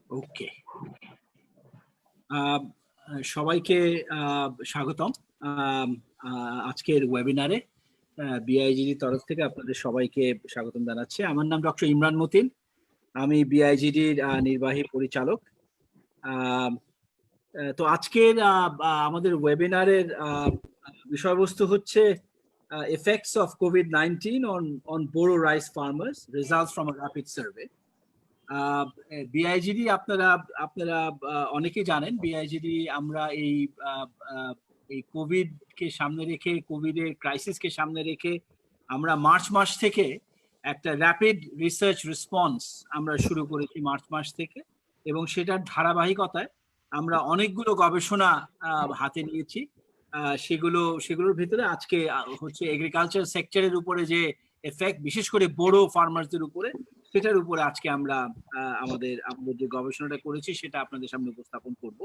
ওকে, সবাইকে স্বাগতম আজকের ওয়েবিনারে। বিআইজিডি তরফ থেকে আপনাদের সবাইকে স্বাগতম জানাচ্ছি। আমার নাম ডক্টর ইমরান মতিন, আমি বিআইজিডির নির্বাহী পরিচালক। তো আজকের আমাদের ওয়েবিনারের বিষয়বস্তু হচ্ছে effects of COVID-19 on Bodo rice farmers, results from a rapid survey. BIGD আপনারা অনেকেই জানেন, বিআইজিডি আমরা এই কোভিড কে সামনে রেখে, কোভিডের ক্রাইসিসকে সামনে রেখে আমরা মার্চ মাস থেকে একটা র্যাপিড রিসার্চ রেসপন্স আমরা শুরু করেছি মার্চ মাস থেকে, এবং সেটার ধারাবাহিকতায় আমরা অনেকগুলো গবেষণা হাতে নিয়েছি। সেগুলোর ভিতরে আজকে হচ্ছে এগ্রিকালচার সেক্টরের উপরে যে এফেক্ট, বিশেষ করে বড় ফার্মারদের উপরে, সেটার উপরে আজকে আমরা আমাদের যে গবেষণাটা করেছি সেটা আপনাদের সামনে উপস্থাপন করব।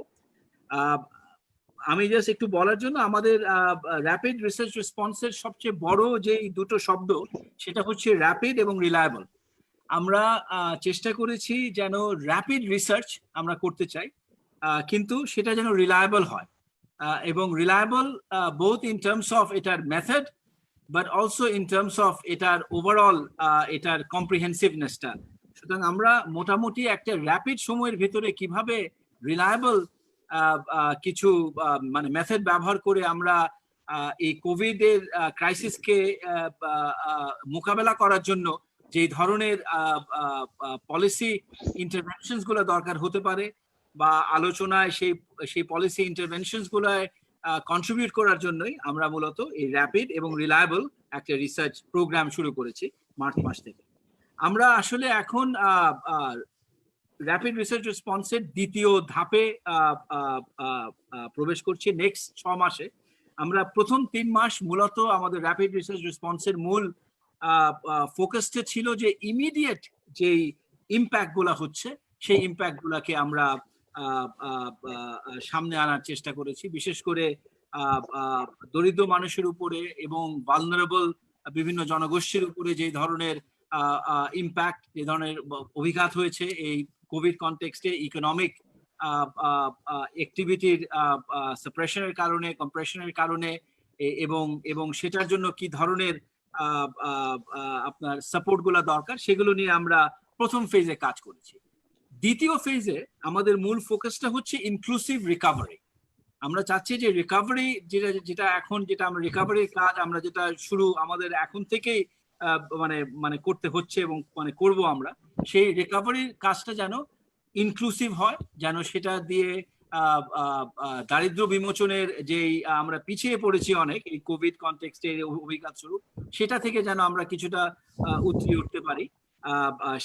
আমি জাস্ট একটু বলার জন্য, আমাদের র্যাপিড রিসার্চ রেসপন্সের সবচেয়ে বড় যে দুটো শব্দ, সেটা হচ্ছে র্যাপিড এবং রিলায়েবল। আমরা চেষ্টা করেছি যেন র্যাপিড রিসার্চ আমরা করতে চাই, কিন্তু সেটা যেন রিলায়েবল হয়, এবং reliable both in terms of এটার method but also in terms of এটার ওভারঅল এটার কম্প্রিহেন্সিভনেসটা। সুতরাং আমরা মোটামুটি একটা র্যাপিড সময়ের ভিতরে কিভাবে রিলায়েবল কিছু মানে মেথড ব্যবহার করে আমরা এই কোভিড এর ক্রাইসিসকে মোকাবেলা করার জন্য যে ধরনের পলিসি ইন্টারভেনশনস গুলো দরকার হতে পারে, বা আলোচনায় সেই পলিসি ইন্টারভেনশনস গুলোয় কন্ট্রিবিউট করার জন্যই আমরা মূলত এই র্যাপিড এবং রিলায়েবল একটা রিসার্চ প্রোগ্রাম শুরু করেছি মার্চ মাস থেকে। আমরা আসলে এখন র্যাপিড রিসার্চ রেসপন্সের দ্বিতীয় ধাপে প্রবেশ করছি নেক্সট 6 মাসে। আমরা প্রথম 3 মাস মূলত আমাদের র্যাপিড রিসার্চ রেসপন্সের মূল ফোকাসটা ছিল যে ইমিডিয়েট যেই ইম্প্যাক্ট গুলা হচ্ছে, সেই ইম্প্যাক্ট গুলাকে আমরা সামনে আনার চেষ্টা করেছি, বিশেষ করে দরিদ্র মানুষের উপরে এবং ভালনারেবল বিভিন্ন জনগোষ্ঠীর উপরে যে ধরনের ইম্প্যাক্ট, যে ধরনের অভিঘাত হয়েছে এই কোভিড কনটেক্সটে, ইকোনমিক অ্যাক্টিভিটির সাপ্রেশনের কারণে, কম্প্রেশনের কারণে, এবং সেটার জন্য কি ধরনের আপনার সাপোর্ট গুলা দরকার, সেগুলো নিয়ে আমরা প্রথম ফেজে কাজ করেছি। দ্বিতীয় ফেজে আমাদের মূল ফোকাসটা হচ্ছে ইনক্লুসিভ রিকভারি। আমরা চাচ্ছি যে রিকভারি যেটা আমরা রিকভারির কাজ আমরা যেটা শুরু আমাদের এখন থেকেই মানে করতে হচ্ছে এবং মানে করব আমরা, সেই রিকভারির কাজটা যেন ইনক্লুসিভ হয়, যেন সেটা দিয়ে দারিদ্র বিমোচনের যেই আমরা পিছিয়ে পড়েছি অনেক এই কোভিড কনটেক্সটে অভিজ্ঞতা স্বরূপ, সেটা থেকে যেন আমরা কিছুটা উতরিয়ে উঠতে পারি।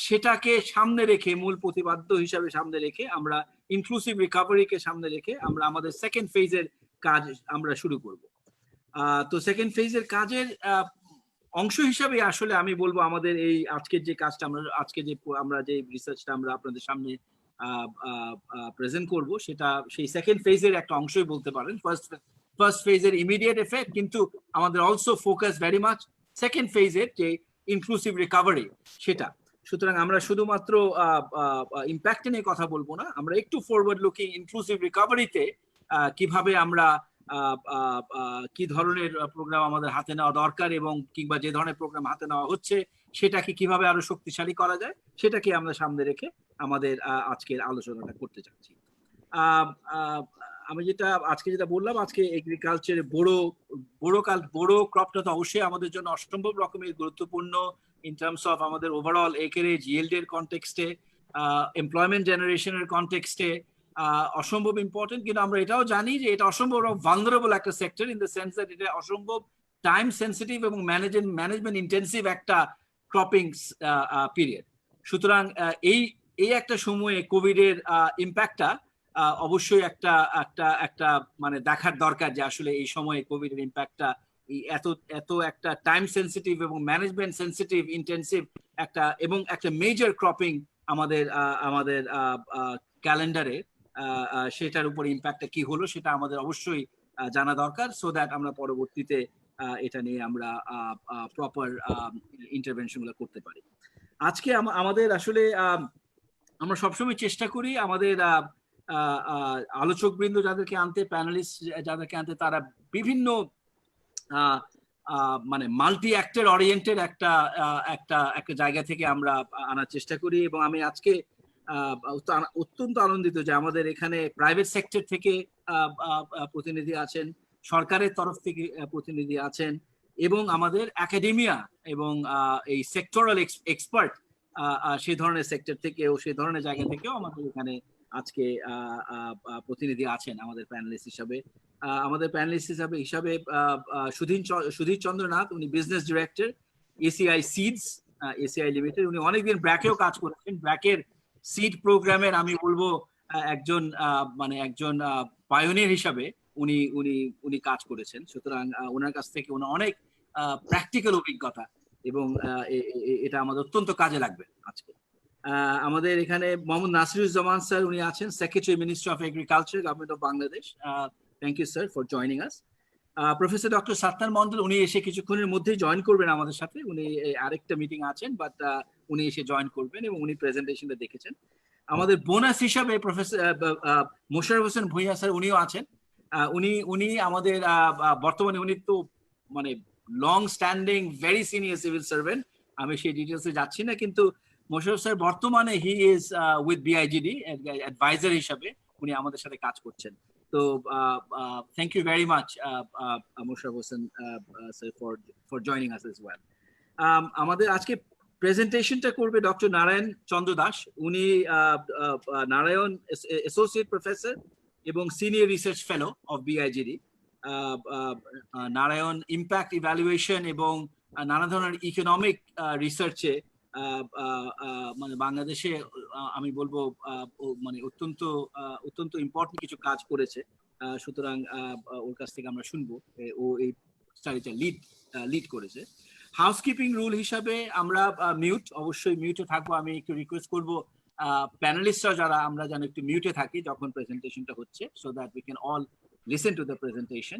সেটাকে সামনে রেখে, মূল প্রতিপাদ্য হিসাবে সামনে রেখে, আমরা ইনক্লুসিভ রিকভারিকে সামনে রেখে আমরা আমাদের সেকেন্ড ফেজের কাজ আমরা শুরু করব। তো সেকেন্ড ফেজের কাজের অংশ হিসাবে আসলে আমি বলবো আমাদের এই আজকের যে কাজটা আমরা যে রিসার্চটা আমরা আপনাদের সামনে প্রেজেন্ট করব, সেটা সেই সেকেন্ড ফেজের একটা অংশই বলতে পারেন। ফার্স্ট ফেজের ইমিডিয়েট এফেক্ট, কিন্তু আমাদের also focus very much second ফেজের যে ইনক্লুসিভ রিকভারি, সেটা। সুতরাং আমরা শুধুমাত্র ইম্প্যাক্ট নিয়ে কথা বলবো না, আমরা একটু ফরওয়ার্ড লুকিং ইনক্লুসিভ রিকভারিতে কিভাবে আমরা কি ধরনের প্রোগ্রাম আমাদের হাতে নেওয়া দরকার, এবং কিংবা যে ধরনের প্রোগ্রাম হাতে নেওয়া হচ্ছে সেটাকে কিভাবে আরো শক্তিশালী করা যায়, সেটাকে আমরা সামনে রেখে আমাদের আজকের আলোচনাটা করতে চাচ্ছি। আমি আজকে যেটা বললাম, আজকে এগ্রিকালচারে বড় ক্রপটা তো অবশ্যই আমাদের জন্য অসম্ভব রকমের গুরুত্বপূর্ণ ইন টার্মস অফ আমাদের ওভারঅল একেরেজ ইয়েল্ডের কনটেক্সটে, এমপ্লয়মেন্ট জেনারেশনের কনটেক্সটে অসম্ভব ইম্পর্টেন্ট। কিন্তু আমরা এটাও জানি যে এটা অসম্ভব ভালনারেবল একটা sector, in the sense that এটা অসম্ভব টাইম সেন্সিটিভ এবং ম্যানেজমেন্ট ইন্টেন্সিভ একটা ক্রপিং পিরিয়ড। সুতরাং এই একটা সময়ে কোভিড এর ইম্প্যাক্টটা অবশ্যই একটা মানে দেখার দরকার, যে আসলে এই সময়ে কোভিড এর ইম্প্যাক্টটা এত একটা টাইম সেন্সিটিভ এবং ম্যানেজমেন্ট সেন্সিটিভ ইন্টেন্সিভ একটা মেজর ক্রপিং আমাদের ক্যালেন্ডারে, সেটার উপর ইম্প্যাক্টটা কি হলো সেটা আমাদের অবশ্যই জানা দরকার, সো দ্যাট আমরা পরবর্তীতে এটা নিয়ে আমরা প্রপার ইন্টারভেনশন গুলো করতে পারি। আজকে আমাদের আসলে আমরা সবসময় চেষ্টা করি আমাদের আলোচকবৃন্দ যাদেরকে আনতে, প্যানেলিস্ট যাদেরকে আনতে, তারা বিভিন্ন মানে মাল্টি অ্যাক্টর ওরিয়েন্টেড একটা একটা একটা জায়গা থেকে আমরা আনার চেষ্টা করি। এবং আমি আজকে অত্যন্ত আনন্দিত যে আমাদের এখানে প্রাইভেট সেক্টর থেকে প্রতিনিধি আছেন, সরকারের তরফ থেকে প্রতিনিধি আছেন, এবং আমাদের একাডেমিয়া এবং এই সেক্টরাল এক্সপার্ট সেই ধরনের সেক্টর থেকেও, সেই ধরনের জায়গা থেকেও আমাদের এখানে আজকে প্রতিনিধি আছেন আমাদের প্যানেলিস্ট হিসাবে। আমাদের প্যানেলিস্ট হিসাবে সুধীর চন্দ্র নাথ, উনি business director ACI seeds ACI limited. উনি অনেকদিন ব্র্যাকেও কাজ করেছেন। ব্র্যাকের সিড প্রোগ্রামের আমি বলবো একজন মানে একজন পায়োনিয়ার হিসাবে উনি উনি উনি কাজ করেছেন। সুতরাং ওনার কাছ থেকে ওনার অনেক প্র্যাকটিক্যাল অভিজ্ঞতা, এবং এটা আমাদের অত্যন্ত কাজে লাগবে আজকে। আমাদের এখানে মোহাম্মদ নাসিরুজ্জামান স্যার, উনি আছেন secretary ministry of agriculture, government of Bangladesh. Thank you sir for joining us. Professor doctor Sattar Mondal, উনি এসে কিছুক্ষণের মধ্যেই জয়েন করবেন আমাদের সাথে। উনি আরেকটা মিটিং আছেন, বাট উনি এসে জয়েন করবেন এবং উনি প্রেজেন্টেশনটা দেখেছেন। আমাদের বোনাস হিসাবে প্রফেসর মোশাররফ হোসেন ভূঁইয়া স্যার, উনিও আছেন। উনি আমাদের বর্তমানে উনি তো মানে long standing very senior civil servant, আমি সেই ডিটেলসে যাচ্ছি না, কিন্তু মোশাররফ স্যার বর্তমানে he is with BIGD adviser হিসাবে উনি আমাদের সাথে কাজ করছেন। তো thank you very much Mosharraf Hossain sir for joining us as well. আমাদের আজকে প্রেজেন্টেশনটা করবে ডক্টর নারায়ণ চন্দ্র দাস। উনি নারায়ণ অ্যাসোসিয়েট প্রফেসর এবং senior research fellow of BIGD. Narayan impact evaluation এবং নানা ধরনের ইকোনমিক রিসার্চে মানে বাংলাদেশে আমি বলবো মানে অত্যন্ত ইম্পর্টেন্ট কিছু কাজ করেছে। সুতরাং ওর কাছ থেকে আমরা শুনবো, ও এই স্টাডিটা লিড করেছে। হাউসকিপিং রুল হিসাবে আমরা অবশ্যই মিউটে থাকবো। আমি একটু রিকোয়েস্ট করবো প্যানেলিস্টরা যারা, আমরা যেন একটু মিউটে থাকি যখন প্রেজেন্টেশনটা হচ্ছে, so that we can all listen to the presentation.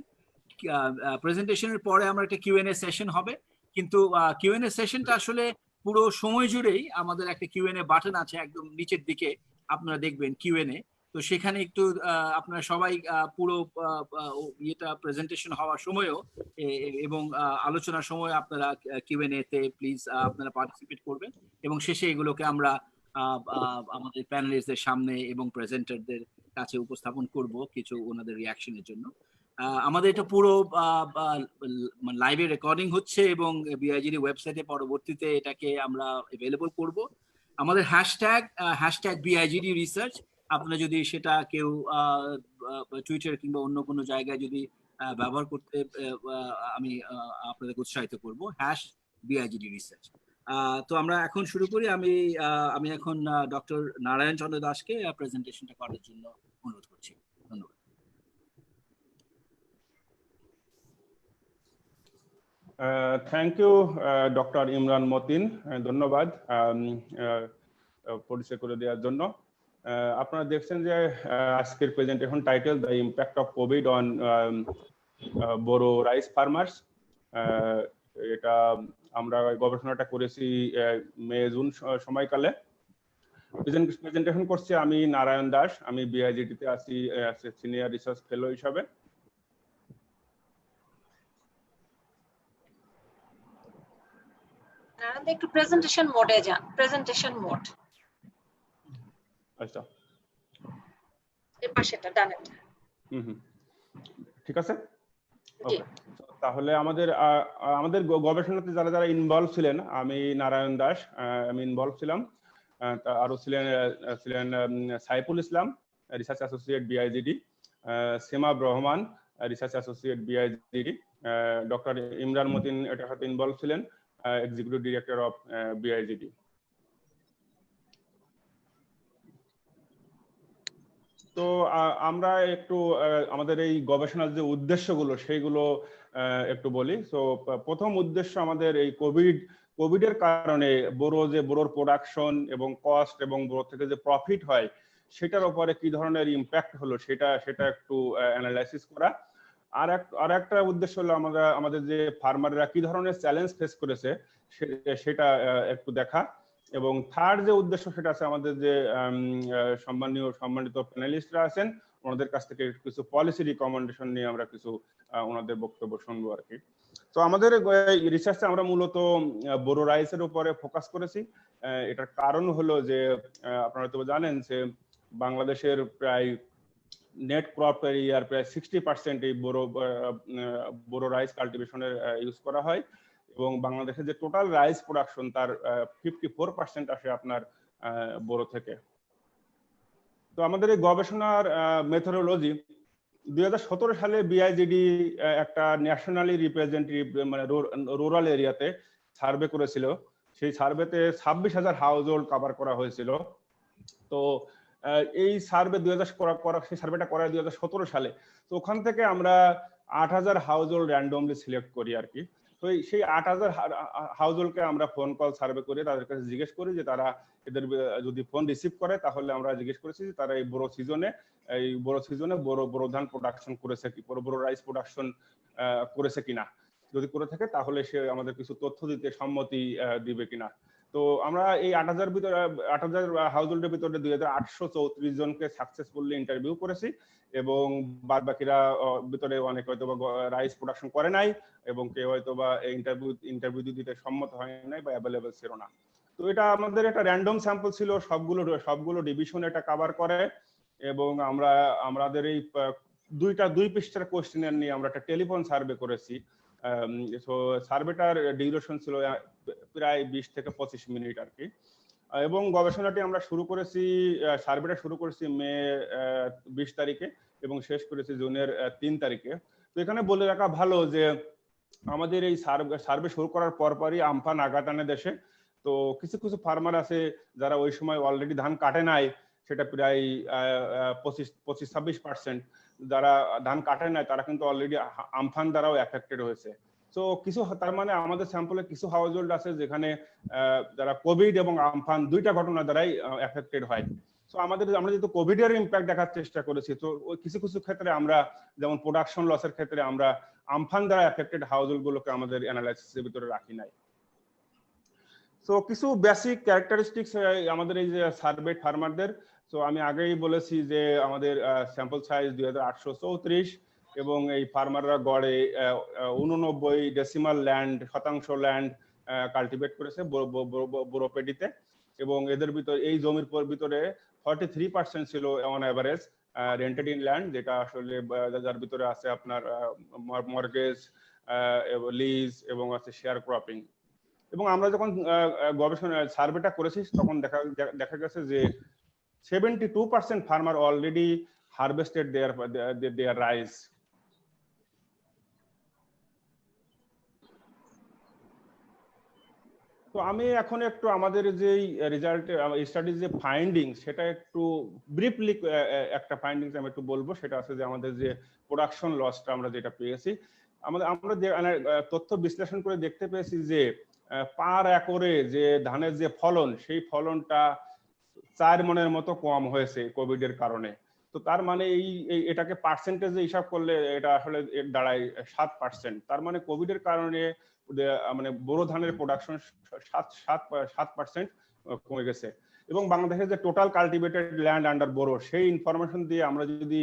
প্রেজেন্টেশনের পরে আমরা একটা কিউএনএ সেশন হবে, কিন্তু কিউএনএ সেশনটা আসলে পুরো সময় জুড়েই আমাদের একটা কিউএনএ বাটন আছে একদম নিচের দিকে, আপনারা দেখবেন কিউএনএ। তো সেখানে একটু আপনারা সবাই পুরো ইয়েটা প্রেজেন্টেশন হওয়ার সময়ও এবং আলোচনার সময় আপনারা কিউএনএ তে প্লিজ আপনারা পার্টিসিপেট করবেন, এবং শেষে এগুলোকে আমরা আমাদের প্যানেলিস্টদের সামনে এবং প্রেজেন্টারদের কাছে উপস্থাপন করব কিছু ওনাদের রিয়াকশনের জন্য। আমাদের এটা পুরো লাইভে রেকর্ডিং হচ্ছে এবং বিআইজিডি ওয়েবসাইটে পরবর্তীতে এটাকে আমরা অ্যাভেলেবল করব। আমাদের হ্যাশট্যাগ বিআইজিডি রিসার্চ, আপনারা যদি সেটা কেউ টুইটার কিংবা অন্য কোনো জায়গায় যদি ব্যবহার করতে, আমি আপনাদের উৎসাহিত করব, #বিআইজিডি রিসার্চ। তো আমরা এখন শুরু করি। আমি এখন ডক্টর নারায়ণ চন্দ্র দাসকে প্রেজেন্টেশনটা করার জন্য অনুরোধ করছি। ধন্যবাদ। Thank you doctor Imran Matin, ধন্যবাদ পরিচয় করে দেওয়ার জন্য। আপনারা দেখছেন যে আজকের presentation title the impact of COVID on Boro rice farmers. এটা আমরা গবেষণাটা করেছি মে জুন সময়কালে। প্রেজেন্টেশন করছি আমি নারায়ণ দাস, আমি বিআইজিটিতে আছি সিনিয়র রিসার্চ ফেলো হিসাবে। নারায়ণ একটু প্রেজেন্টেশন মোডে যান, প্রেজেন্টেশন মোড। আচ্ছা, এর পাশেটা ডানেরটা। ঠিক আছে। তাহলে আমাদের গবেষণাতে যারা যারা ইনভলভ ছিলেন, আমি নারায়ণ দাস, আমি ইনভলভ ছিলাম। আরো ছিলেন Saiful Islam, research associate BIGD, Semab Rahman, research associate BIGD, doctor Imran Matin এটার সাথে ইনভলভ ছিলেন, এক্সিকিউটিভ ডিরেক্টর অফ বিআইজিডি। তো আমরা একটু আমাদের এই গবেষণার যে উদ্দেশ্যগুলো সেইগুলো একটু বলি। তো প্রথম উদ্দেশ্য আমাদের এই কোভিডের কারণে বোরোর প্রোডাকশন এবং কস্ট এবং বোরো থেকে যে প্রফিট হয় সেটার উপরে কি ধরনের ইম্প্যাক্ট হলো সেটা একটু অ্যানালাইসিস করা। আর একটা উদ্দেশ্য হলো আমাদের যে ফার্মাররা কি ধরনের চ্যালেঞ্জ ফেস করেছে সেটা একটু দেখা। এবং থার্ড যে উদ্দেশ্য সেটা আছে আমাদের যে সম্মানিত প্যানেলিস্টরা আছেন ওনাদের কাছ থেকে কিছু পলিসি রিকমেন্ডেশন নিয়ে আমরা কিছু ওনাদের বক্তব্য শুনবো আর কি। তো আমাদের রিসার্চে আমরা মূলত বোরো রাইসের উপরে ফোকাস করেছি। এটার কারণ হলো যে আপনারা তো জানেন যে বাংলাদেশের প্রায় নেট ক্রপ এরিয়ার প্রায় 60% এই বোরো রাইস কাল্টিভেশনের ইউজ করা হয় এবং বাংলাদেশের যে টোটাল রাইস প্রোডাকশন তার 54% আসে আপনার বোরো থেকে। তো আমাদের এই গবেষণার মেথোডোলজি 2017 সালে বিআইজিডি একটা ন্যাশনালি রিপ্রেজেন্টেটিভ মানে রুরাল এরিয়াতে সার্ভে করেছিল। সেই সার্ভেতে 26,000 হাউস হোল্ড কভার করা হয়েছিল। তো এই সার্ভে সেই সার্ভেটা করা হয় 2017 সালে। তো ওখান থেকে আমরা 8,000 হাউস হোল্ড র্যান্ডমলি সিলেক্ট করি আর কি। তো সেই 8,000 হাউস হোল্ডকে আমরা ফোন কল সার্ভে করে তাদের কাছে জিজ্ঞেস করি যে তারা এদের যদি ফোন রিসিভ করে তাহলে আমরা জিজ্ঞেস করেছি যে তারা এই বোরো সিজনে বোরো ধান প্রোডাকশন করেছে কি, বোরো রাইস প্রোডাকশন করেছে কিনা। যদি করে থাকে তাহলে সে আমাদের কিছু তথ্য দিতে সম্মতি দিবে কিনা। তো আমরা এই 8,000 হাউস হোল্ডের ভিতরে 2,834 জনকে সাকসেসফুলি ইন্টারভিউ করেছি এবং বাদ বাকিরা ভিতরে অনেক হয়তো বা রাইস প্রোডাকশন করে নাই এবং কেউ হয়তো বা ইন্টারভিউ দিতে সম্মত হয় নাই বা অ্যাভেলেবল ছিল না। তো এটা আমাদের একটা র্যান্ডম স্যাম্পল ছিল, সবগুলো ডিভিশন এটা কভার করে এবং আমাদের এই 2 পৃষ্ঠার কোশ্চেনের নিয়ে আমরা একটা টেলিফোন সার্ভে করেছি। তো সার্ভেটার ডিউরেশন ছিল প্রায় 20 থেকে 25 মিনিট আর কি। এবং গবেষণাটি আমরা সার্ভেটা শুরু করেছি মে 20 তারিখে এবং শেষ করেছি জুনের 3 তারিখে। তো এখানে বলে রাখা ভালো যে আমাদের এই সার্ভে শুরু করার পরপরই আমফান আঘাত আনে দেশে। তো কিছু ফার্মার আছে যারা ওই সময় অলরেডি ধান কাটে নাই, সেটা প্রায় 25-26%। যারা ধান কাটে নাই তারা কিন্তু অলরেডি আমফান দ্বারাও এফেক্টেড হয়েছে। তো তার মানে আমাদের স্যাম্পলে কিছু হাউস হোল্ড আছে যেখানে যারা কোভিড এবং আমফান দুইটা ঘটনা দ্বারাই এফেক্টেড হয়। তো আমরা যেহেতু কোভিড এর ইম্প্যাক্ট দেখার চেষ্টা করেছি, তো ওই কিছু ক্ষেত্রে আমরা যেমন প্রোডাকশন লসের ক্ষেত্রে আমরা আমফান দ্বারা এফেক্টেড হাউস হোল্ড গুলোকে আমাদের অ্যানালাইসিসের ভিতরে রাখি নাই। তো কিছু বেসিক ক্যারেক্টারিস্টিক্স আমাদের এই যে সার্ভে ফার্মারদের। তো আমি আগেই বলেছি যে আমাদের স্যাম্পল সাইজ 2,834 এবং এই ফার্মাররা গড়ে 89 শতাংশ ল্যান্ড কাল্টিভেট করেছে বোরো পেডিতে এবং এদের ভিতরে এই জমির ভিতরে 43% ছিল on average rented in land, যেটা আসলে যার ভিতরে আছে আপনার মর্গেজ, লিজ এবং আছে শেয়ার ক্রপিং। এবং আমরা যখন গবেষণা সার্ভেটা করেছি তখন দেখা গেছে যে 72% ফার্মার অলরেডি হারভেস্টেড দেয়ার রাইস। তো আমি এখন একটু আমাদের যে রেজাল্ট স্টাডিজ যে ফাইন্ডিং সেটা একটু ব্রিফলি একটা ফাইন্ডিংস আমি একটু বলবো। সেটা আছে যে আমাদের যে প্রোডাকশন লসটা আমরা যেটা পেয়েছি, আমরা যে তথ্য বিশ্লেষণ করে দেখতে পেয়েছি যে পার একরে যে ধানের যে ফলন, সেই ফলনটা 4 মণের মতো কম হয়েছে কোভিড এর কারণে। তো তার মানে এটাকে পার্সেন্টেজে হিসাব করলে এটা আসলে দাঁড়ায় 7%। তার মানে কোভিড এর কারণে মানে বোরো ধানের প্রোডাকশন 7% কমে গেছে। এবং বাংলাদেশের যে টোটাল কাল্টিভেটেড ল্যান্ড আন্ডার বোরো, সেই ইনফরমেশন দিয়ে আমরা যদি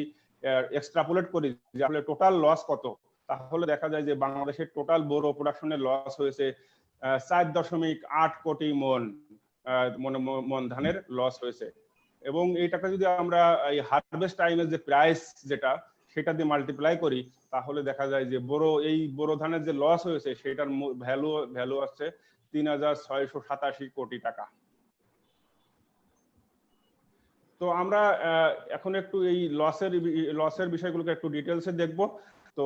এক্সট্রাপোলেট করি যে আসলে টোটাল লস কত, তাহলে দেখা যায় যে বাংলাদেশের টোটাল বোরো প্রোডাকশনের লস হয়েছে 4.8 কোটি মন ধানের লস হয়েছে। এবং এইটাকে যদি আমরা এই হারভেস্ট টাইমের যে প্রাইস যেটা সেটা দিয়ে মাল্টিপ্লাই করি তাহলে দেখা যায় যে বোরো ধানের যে লস হয়েছে সেটার ভ্যালু আসছে 3,687 কোটি টাকা। তো আমরা এখন একটু এই লসের বিষয়গুলোকে একটু ডিটেলসে দেখব। তো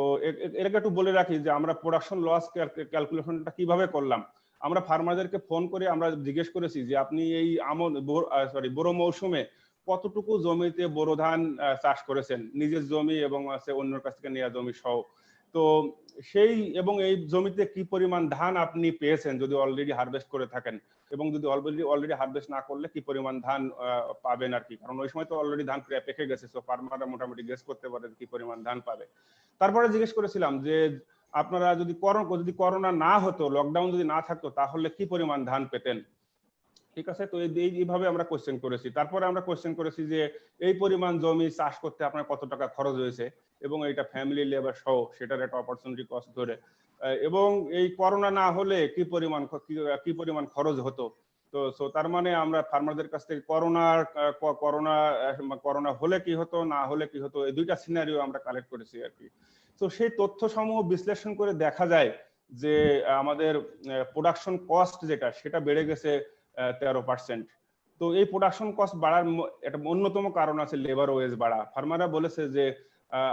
এটাকে একটু বলে রাখি যে আমরা প্রোডাকশন লস ক্যালকুলেশনটা কিভাবে করলাম। আমরা ফার্মারদেরকে ফোন করে আমরা জিজ্ঞেস করেছি যে আপনি এই বোরো মৌসুমে কতটুকু জমিতে বোরো ধান চাষ করেছেন, নিজের জমি এবং আছে অন্যের কাছ থেকে নেওয়া জমি সহ। তো এই জমিতে কি পরিমাণ ধান আপনি পেয়েছেন যদি অলরেডি হারভেস্ট করে থাকেন, এবং যদি অলরেডি হারভেস্ট না করলে কি পরিমাণ ধান পাবেন আর কি, কারণ ওই সময় তো অলরেডি ধান পেকে গেছে। তো ফার্মাররা মোটামুটি গেস করতে পারে কি পরিমাণ ধান পাবে। তারপরে জিজ্ঞেস করেছিলাম যে আপনারা যদি করোনা না হতো, লকডাউন যদি না থাকতো, তাহলে কি পরিমাণ ধান পেতেন। ঠিক আছে, তো এইভাবে আমরা কোশ্চেন করেছি। তারপরে আমরা কোশ্চেন করেছি যে এই পরিমাণ জমি চাষ করতে আপনার কত টাকা খরচ হয়েছে এবং এটা ফ্যামিলি লেবার সহ সেটার একটা অপরচুনিটি কস্ট ধরে, এবং এই করোনা না হলে কি পরিমাণ খরচ হতো। তো তার মানে আমরা ফার্মারদের কাছ থেকে করোনা হলে কি হতো, না হলে কি হতো, এই দুইটা সিনারিও আমরা কালেক্ট করেছি আর কি। তো সেই তথ্য সমূহ বিশ্লেষণ করে দেখা যায় যে আমাদের প্রোডাকশন কস্ট যেটা সেটা বেড়ে গেছে 13%। তো এই প্রোডাকশন কস্ট বাড়ার একটা অন্যতম কারণ আছে লেবার ওয়েজ বাড়া। ফার্মাররা বলেছে যে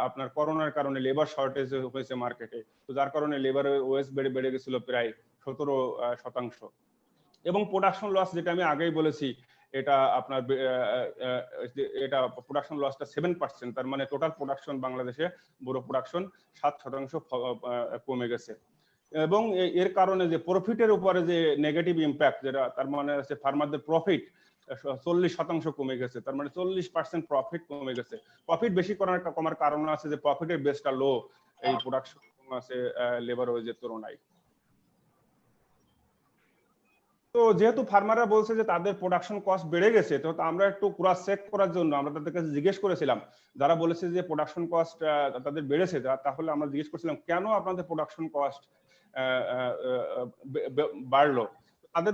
আপনার করোনার কারণে লেবার শর্টেজ হয়েছে মার্কেটে, তো যার কারণে লেবার ওয়েজ বেড়ে গেছিল প্রায় 17%। এবং প্রোডাকশন লস যেটা আমি আগেই বলেছি, এটা আপনার এটা প্রোডাকশন লসটা 7%, তার মানে টোটাল প্রোডাকশন বাংলাদেশে বড় প্রোডাকশন 7% কমে গেছে। এবং এর কারণে যে প্রফিটের উপরে যে নেগেটিভ ইম্প্যাক্ট, যেটা তার মানে হচ্ছে ফার্মারদের প্রফিট 40% কমে গেছে, তার মানে 40% প্রফিট কমে গেছে। প্রফিট বেশি কমার কারণ আছে যে প্রফিটের বেসটা লো এই প্রোডাকশন আছে লেবার ওয়েজের তুলনায়। তো যেহেতু ফার্মাররা বলছে যে তাদের প্রোডাকশন কস্ট বেড়ে গেছে, তো আমরা একটু ক্রস চেক করার জন্য আমরা তাদের কাছে জিজ্ঞেস করেছিলাম, যারা বলেছে যে প্রোডাকশন কস্ট তাদের বেড়েছে, তাহলে আমরা জিজ্ঞেস করেছিলাম কেন আপনাদের প্রোডাকশন কস্ট বাড়লো। তাদের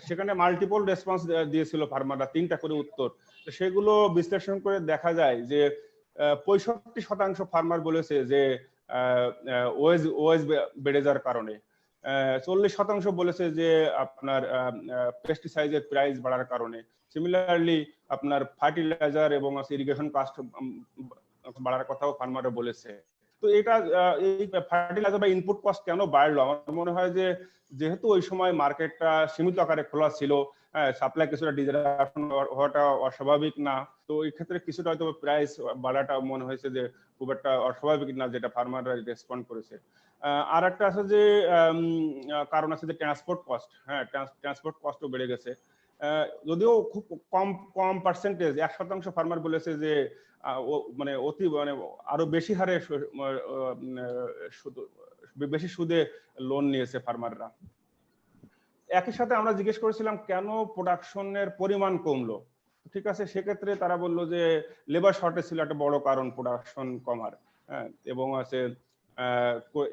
সেখানে মাল্টিপল রেসপন্স দিয়েছিল ফার্মাররা, 3টা করে উত্তর। তো সেগুলো বিশ্লেষণ করে দেখা যায় যে 65% ফার্মার বলেছে যে ওয়েজ বেড়ে যাওয়ার কারণে, 40% বলেছে যে আপনার পেস্টিসাইডের প্রাইস বাড়ার কারণে, সিমিলারলি আপনার ফার্টিলাইজার এবং ইরিগেশন কস্ট বাড়ার কথাও ফার্মাররা বলেছে। তো এটা এই ফার্টিলাইজার বা ইনপুট কস্ট কেন বাড়লো, আমার মনে হয় যে যেহেতু ওই সময় মার্কেটটা সীমিত আকারে খোলা ছিল, সাপ্লাই কিছুটা ডিসরাপশন হওয়াটা অস্বাভাবিক না, তো এই ক্ষেত্রে কিছুটা হয়তো প্রাইস বাড়াটা মনে হয়েছে যে খুব একটা অস্বাভাবিক না, যেটা ফার্মাররা রেসপন্ড করেছে। আর একটা আছে যে কারণ আছে যে ট্রান্সপোর্ট কস্ট, হ্যাঁ ট্রান্সপোর্ট কস্টও বেড়ে গেছে, যদিও খুব কম পার্সেন্টেজ, 1% ফার্মার বলেছে যে মানে আরো বেশি হারে বেশি সুদে লোন নিয়েছে ফার্মাররা। একই সাথে আমরা জিজ্ঞেস করেছিলাম কেন প্রোডাকশনের পরিমাণ কমলো, ঠিক আছে, সেক্ষেত্রে তারা বললো যে লেবার শর্টেজ ছিল একটা বড় কারণ প্রোডাকশন কমার, হ্যাঁ,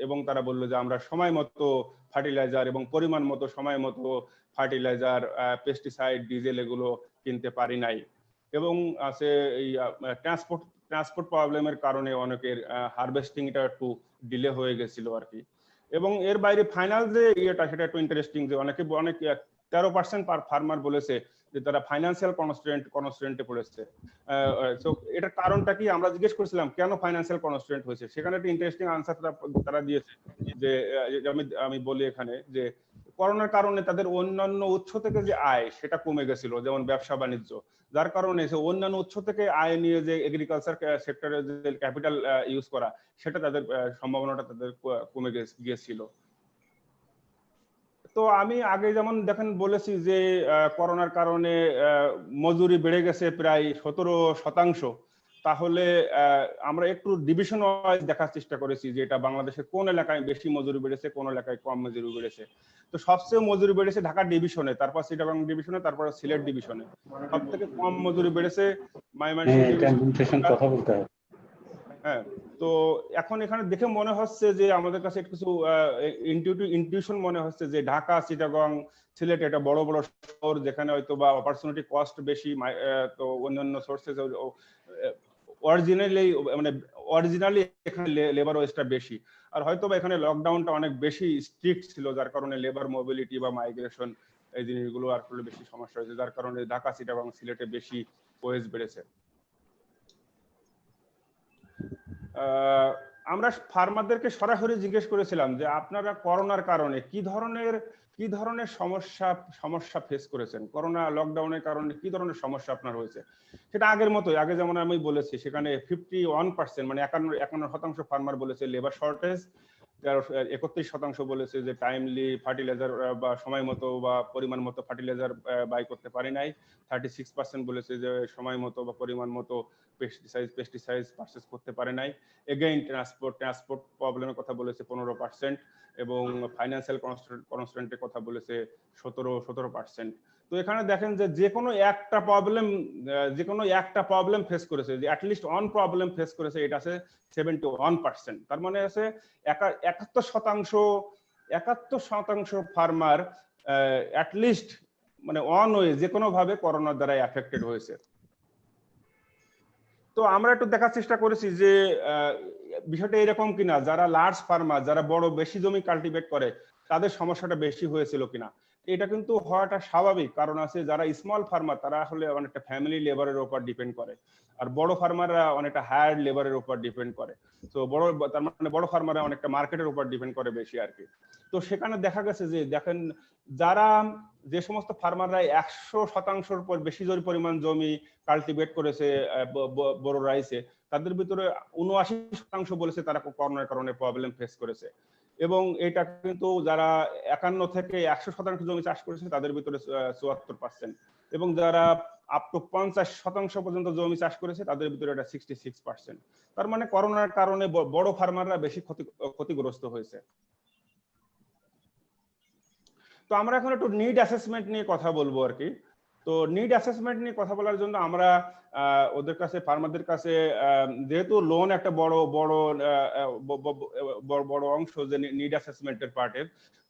এবং তারা বললো যে আমরা সময় মতো ফার্টিলাইজার এবং পরিমাণ মতো সময় মতো ফার্টিলাইজার, পেস্টিসাইড, ডিজেল এগুলো কিনতে পারি নাই, এবং আছে এই ট্রান্সপোর্ট প্রবলেমের কারণে অনেকের হারভেস্টিংটা একটু ডিলে হয়ে গেছিল আর কি। এবং এর বাইরে ফাইনাল যে ইয়েটা সেটা একটু ইন্টারেস্টিং, যে অনেক 13% ফার্মার বলেছে যে তারা ফাইন্যান্সিয়াল কনস্ট্রেন্টে পড়েছে। তো এটার কারণটা কি আমরা জিজ্ঞেস করেছিলাম কেন ফাইন্যান্সিয়াল কনস্ট্রেন্ট হয়েছে, সেখানে একটা ইন্টারেস্টিং আনসার তারা দিয়েছে যে আমি বলি এখানে যে করোনার কারণে তাদের অন্যান্য উৎস থেকে যে আয় সেটা কমে গেছিল, যেমন ব্যবসা বাণিজ্য, যার কারণে অন্যান্য উৎস থেকে আয় নিয়ে যে এগ্রিকালচার সেক্টরে যে ক্যাপিটাল ইউজ করা, সেটা তাদের সম্ভাবনাটা তাদের কমে গিয়েছিল। তো আমি আগে যেমন দেখেন বলেছি যে করোনার কারণে মজুরি বেড়ে গেছে প্রায় 17%, তাহলে আমরা একটু ডিভিশন ওয়াইজ দেখার চেষ্টা করেছি যে এটা বাংলাদেশের কোন এলাকায় বেশি মজুরি বেড়েছে, কোন এলাকায় কম মজুরি বেড়েছে। তো সবচেয়ে মজুরি বেড়েছে ঢাকা ডিভিশনে, তারপর চিটাগাং ডিভিশনে, তারপর সিলেট ডিভিশনে। সব থেকে কম মজুরি বেড়েছে ময়মনসিংহ ডিভিশনে। হ্যাঁ, তো এখন এখানে দেখে মনে হচ্ছে যে আমাদের কাছে কিছু ইনটিউশন মনে হচ্ছে যে ঢাকা, চিটাগং, সিলেট এটা বড় বড় শহর যেখানে হয়তো বা অপরচুনিটি কস্ট বেশি, তো অন্যান্য সোর্সেস অরিজিনালি এখানে লেবার ওয়েজটা বেশি, আর হয়তো বা এখানে লকডাউনটা অনেক বেশি স্ট্রিক্ট ছিল, যার কারণে লেবার মোবিলিটি বা মাইগ্রেশন এই জিনিসগুলো আর বেশি সমস্যা হয়েছে, যার কারণে ঢাকা, চিটাগং, সিলেটে বেশি ওয়েজ বেড়েছে। আমরা ফার্মারদেরকে সরাসরি জিজ্ঞেস করেছিলাম যে আপনারা করোনার কারণে কি ধরনের সমস্যা ফেস করেছেন, করোনা লকডাউনের কারণে কি ধরনের সমস্যা আপনার হয়েছে। সেটা আগের মতোই, আগে যেমন আমি বলেছি, সেখানে 51% মানে 51% ফার্মার বলেছে লেবার শর্টেজ, 31% বলেছে যে টাইমলি ফার্টিলাইজার বা সময় মতো বা পরিমাণ মতো ফার্টিলাইজার বাই করতে পারি নাই, 36% বলেছে যে সময় মতো বা পরিমাণ মতো পেস্টিসাইড পারচেজ করতে পারে নাই। এগেইন ট্রান্সপোর্ট প্রবলেমের কথা বলেছে 15%, এবং ফাইন্যান্সিয়াল কনস্ট্রেন্টের কথা বলেছে 17%। তো এখানে দেখেন যে কোনো একটা প্রবলেম ফেস করেছে, যে অ্যাটলিস্ট ওয়ান প্রবলেম ফেস করেছে, এটা আছে 71%। তার মানে আছে 71% ফার্মার অ্যাটলিস্ট মানে অন ওয়ে যে কোনো ভাবে করোনার দ্বারা এফেক্টেড হয়েছে। তো আমরা একটু দেখার চেষ্টা করেছি যে বিষয়টা এরকম কিনা, যারা লার্জ ফার্মার, যারা বেশি জমি কাল্টিভেট করে, তাদের সমস্যাটা বেশি হয়েছিল কিনা। এটা কিন্তু হওয়াটা স্বাভাবিক, কারণ আছে যারা স্মল ফার্মার তারা আসলে অনেকটা ফ্যামিলি লেবারের উপর ডিপেন্ড করে, আর বড় ফার্মাররা অনেকটা হায়ার লেবারের উপর ডিপেন্ড করে। তো তার মানে বড় ফার্মাররা অনেকটা মার্কেটের উপর ডিপেন্ড করে বেশি আর কি। তো সেখানে দেখা গেছে যে দেখেন, যে সমস্ত ফার্মাররা 100% পর বেশি পরিমাণ জমি কাল্টিভেট করেছে বড় রাইসে, তাদের ভিতরে 79% বলেছে তারা করোনার কারণে প্রবলেম ফেস করেছে। এবং এটা কিন্তু যারা 51 থেকে 100% জমি চাষ করেছে তাদের ভিতরে 74%, এবং যারা আপ টু 50% পর্যন্ত জমি চাষ করেছে তাদের ভিতরে এটা 66%। তার মানে করোনার কারণে বড় ফার্মাররা বেশি ক্ষতিগ্রস্ত হয়েছে। তো আমরা এখন একটু নিড অ্যাসেসমেন্ট নিয়ে কথা বলবো আর কি। তো নিড অ্যাসেসমেন্ট নিয়ে কথা বলার জন্য আমরা ওদের কাছে, ফার্মারদের কাছে, যেহেতু লোন একটা বড় অংশ যে নিড অ্যাসেসমেন্টের পার্টের,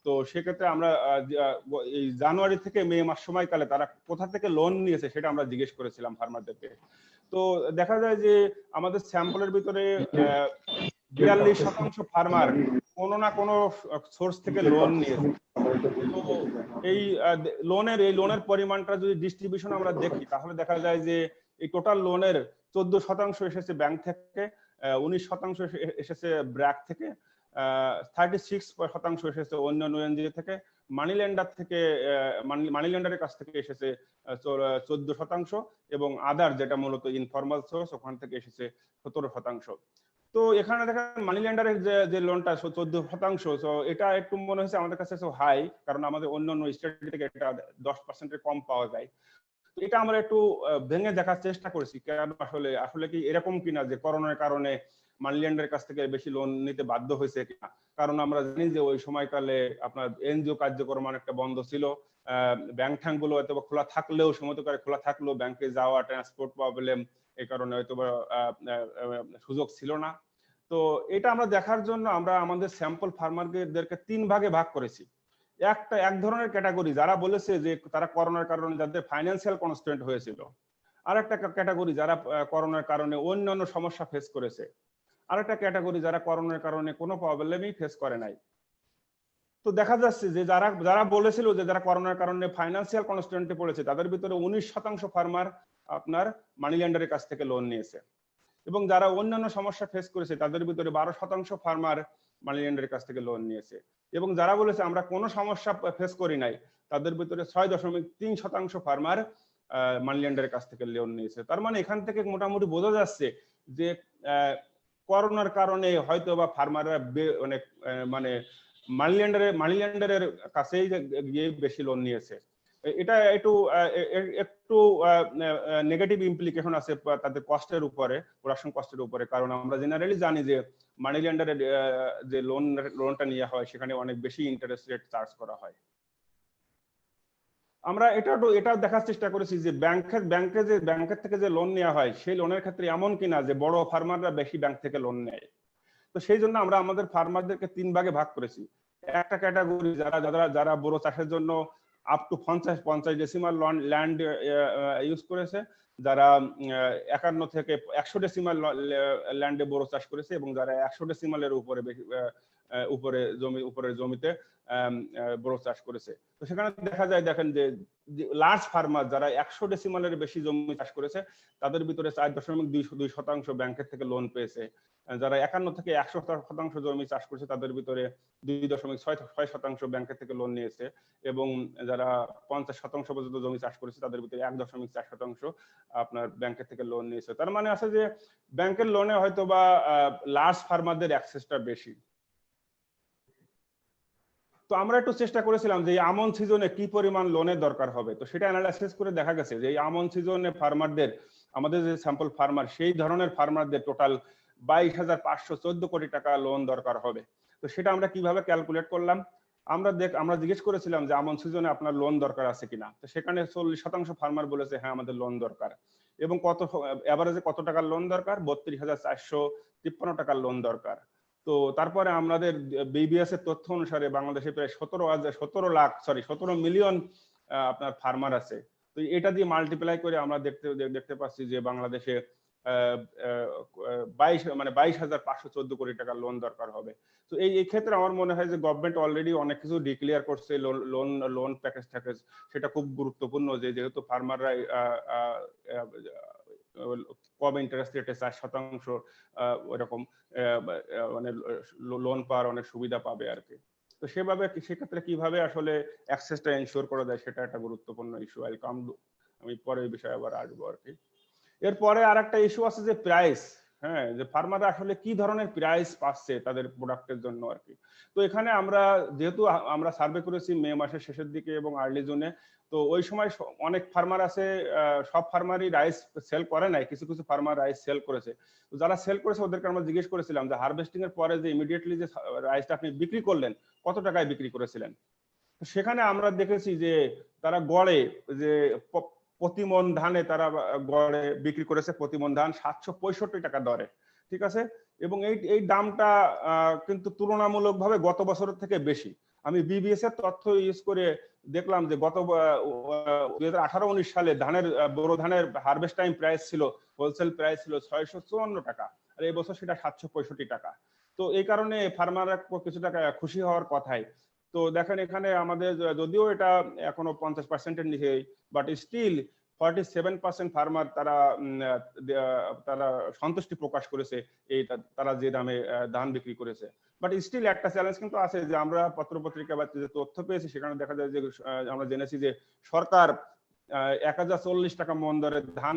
তো সেক্ষেত্রে আমরা এই জানুয়ারি থেকে মে মাস সময়কালে তারা কোথা থেকে লোন নিয়েছে সেটা আমরা জিজ্ঞেস করেছিলাম ফার্মারদেরকে। তো দেখা যায় যে আমাদের স্যাম্পলের ভিতরে 42% ফার্মার কোনো না কোনো সোর্স থেকে লোন নিয়েছে। তো এই লোনের পরিমাণটা যদি ডিস্ট্রিবিউশন আমরা দেখি, তাহলে দেখা যায় যে এই টোটাল লোনের 14% এসেছে ব্যাংক থেকে, 19% এসেছে ব্র্যাক থেকে, 36% এসেছে অন্যান্য ওএনজিও থেকে, মানি লেন্ডারের কাছ থেকে এসেছে 14%, এবং আদার যেটা মূলত ইনফর্মাল সোর্স ওখান থেকে এসেছে 17%। তো এখানে দেখেন মানি লেন্ডারের যে লোনটা 14%, তো এটা একটু মনে হয়েছে আমাদের কাছে হাই, কারণ আমাদের অন্যান্য স্টেট থেকে এটা 10% কম পাওয়া যায়। তো এটা আমরা একটু ভেঙে দেখার চেষ্টা করেছি, কেন আসলে কি এরকম কিনা যে করোনার কারণে মানি লেন্ডারের কাছ থেকে বেশি লোন নিতে বাধ্য হয়েছে কিনা। কারণ আমরা জানি যে ওই সময়কালে আপনার এনজিও কার্যক্রম অনেকটা বন্ধ ছিল, ব্যাংক ট্যাঙ্ক গুলো হয়তো খোলা থাকলেও, সমতকারে খোলা থাকলেও ব্যাংকে যাওয়া, ট্রান্সপোর্ট প্রবলেম, এই কারণে হয়তো সুযোগ ছিল না। তো এটা আমরা দেখার জন্য আমরা আমাদের স্যাম্পল ফার্মারদেরকে 3 ভাগে ভাগ করেছি। এক ধরনের ক্যাটাগরি যারা বলেছে যে তারা করোনার কারণে যাদের ফাইন্যান্সিয়াল কনস্ট্রেন্ট হয়েছিল, আর একটা ক্যাটাগরি যারা করোনার কারণে অন্যান্য সমস্যা ফেস করেছে, আর একটা ক্যাটাগরি যারা করোনার কারণে কোনো প্রবলেমই ফেস করে নাই। তো দেখা যাচ্ছে যে যারা বলেছিল যে যারা করোনার কারণে ফাইন্যান্সিয়াল কনস্ট্রেন্টে পড়েছে, তাদের ভিতরে 19% ফার্মার আপনার মানি লেন্ডারের কাছ থেকে লোন নিয়েছে, এবং যারা অন্যান্য সমস্যা ফেস করেছে তাদের ভিতরে 12% ফার্মার মানি লেন্ডারের কাছ থেকে লোন নিয়েছে, এবং যারা বলেছে আমরা কোনো সমস্যা ফেস করি নাই, তাদের ভিতরে 6.3% ফার্মার মানি লেন্ডারের কাছ থেকে লোন নিয়েছে। তার মানে এখান থেকে মোটামুটি বোঝা যাচ্ছে যে করোনার কারণে হয়তো বা ফার্মাররা অনেক মানে মানি লেন্ডারের কাছেই গিয়ে বেশি লোন নিয়েছে। এটা একটু নেগেটিভ ইমপ্লিকেশন আছে তাদের কস্টের উপরে, প্রোডাকশন কস্টের উপরে, কারণ আমরা জেনারেলি জানি যে মানি লেন্ডারের যে লোনটা নেওয়া হয় সেখানে অনেক বেশি ইন্টারেস্ট রেট চার্জ করা হয়। আমরা এটা দেখার চেষ্টা করেছি যে ব্যাংকের থেকে যে লোন নেওয়া হয় সেই লোনের ক্ষেত্রে এমন কিনা যে বড় ফার্মাররা বেশি ব্যাংক থেকে লোন নেয়। তো সেই জন্য আমরা আমাদের ফার্মারদেরকে 3 ভাগে ভাগ করেছি। একটা ক্যাটাগরি যারা বড় চাষের জন্য up to 50 decimal land use করেছে, যারা 51 থেকে 100 ডেসিমাল ল্যান্ডে বড় চাষ করেছে, এবং যারা 100 ডেসিমালের উপরের জমিতে বড় চাষ করেছে। তো সেখানে দেখা যায়, দেখেন যে লার্জ ফার্মার যারা 100 ডেসিমালের বেশি জমি চাষ করেছে তাদের ভিতরে 4.2% ব্যাংকের থেকে লোন পেয়েছে, যারা 51 থেকে 100% জমি চাষ করেছে তাদের ভিতরে 2.6% ব্যাংকের থেকে লোন নিয়েছে, এবং যারা 50% পর্যন্ত জমি চাষ করেছে তাদের ভিতরে 1.4% আপনার ব্যাংকের থেকে লোন নিয়েছে। তার মানে আছে যে ব্যাংকের লোনে হয়তো বা লার্জ ফার্মারদের অ্যাক্সেসটা বেশি। তো আমরা একটু চেষ্টা করেছিলাম যে আমন সিজনে কি পরিমাণ লোনের দরকার হবে। তো সেটা অ্যানালাইসিস করে দেখা গেছে যে এই আমন সিজনে ফার্মারদের, আমাদের যে স্যাম্পল ফার্মার, সেই ধরনের ফার্মারদের টোটাল 22,514 কোটি টাকা লোন দরকার হবে। তো সেটা আমরা কিভাবে ক্যালকুলেট করলাম, আমরা জিজ্ঞেস করেছিলাম যে আমন সিজনে আপনার লোন দরকার আছে কিনা, তো সেখানে 40% ফার্মার বলেছে হ্যাঁ আমাদের লোন দরকার। এবং এভারেজে কত টাকার লোন দরকার? 32,453 টাকার লোন দরকার। তো তারপরে আমাদের বিবিএস এর তথ্য অনুসারে বাংলাদেশে প্রায় 17 মিলিয়ন আপনার ফার্মার আছে। তো এটা দিয়ে মাল্টিপ্লাই করে আমরা দেখতে পাচ্ছি যে বাংলাদেশে 22,514 কোটি টাকার লোন দরকার হবে। তো এই ক্ষেত্রে আমার মনে হয় যে গভর্নমেন্ট অলরেডি অনেক কিছু ডিক্লেয়ার করছে, লোন প্যাকেজ সেটা খুব গুরুত্বপূর্ণ, যেহেতু ফার্মাররা কম ইন্টারেস্ট রেটে 4% ওইরকম মানে লোন পাওয়ার অনেক সুবিধা পাবে আর কি। তো সেক্ষেত্রে কিভাবে আসলে অ্যাক্সেসটা এনশিওর করা যায় সেটা একটা গুরুত্বপূর্ণ ইস্যু। আমি পরে এই বিষয়ে আবার আসবো আর কি। এরপরে আর একটা ইস্যু আছে যে প্রাইস, হ্যাঁ, যে ফার্মাররা আসলে কি ধরনের প্রাইস পাচ্ছে তাদের প্রোডাক্টের জন্য আর কি। তো এখানে যেহেতু আমরা সার্ভে করেছি মে মাসের শেষের দিকে এবং আর্লি জুনে, তো ওই সময় অনেক ফার্মার আছে, সব ফার্মারই রাইস সেল করে নাই, কিছু কিছু ফার্মার রাইস সেল করেছে। তো যারা সেল করেছে ওদেরকে আমরা জিজ্ঞেস করেছিলাম যে হারভেস্টিং এর পরে যে ইমিডিয়েটলি যে রাইসটা আপনি বিক্রি করলেন কত টাকায় বিক্রি করেছিলেন। তো সেখানে আমরা দেখেছি যে তারা গড়ে যে প্রতি মন ধানে তারা গড়ে বিক্রি করেছে প্রতি মন ধান 765 টাকা দরে, ঠিক আছে। এবং এই দামটা কিন্তু তুলনামূলকভাবে গত বছরের থেকে বেশি। আমি বিবিএস এর তথ্য ইউজ করে দেখলাম যে গত 2018-19 সালে বোরো ধানের হারভেস্ট টাইম প্রাইস ছিল, হোলসেল প্রাইস ছিল 654 টাকা, আর এই বছর সেটা 765 টাকা। তো এই কারণে ফার্মাররা কিছু টাকা খুশি হওয়ার কথাই। তো দেখেন এখানে আমাদের যদিও এটা এখনো 50%-এর নিচে, বাট স্টিল 47% ফার্মার তারা সন্তুষ্টি প্রকাশ করেছে তারা যে দামে ধান বিক্রি করেছে। বাট স্টিল একটা চ্যালেঞ্জ কিন্তু আছে, যে আমরা পত্রপত্রিকা বা যে তথ্য পেয়েছি সেখানে দেখা যায় যে আমরা জেনেছি যে সরকার 1040 টাকা মন দরে ধান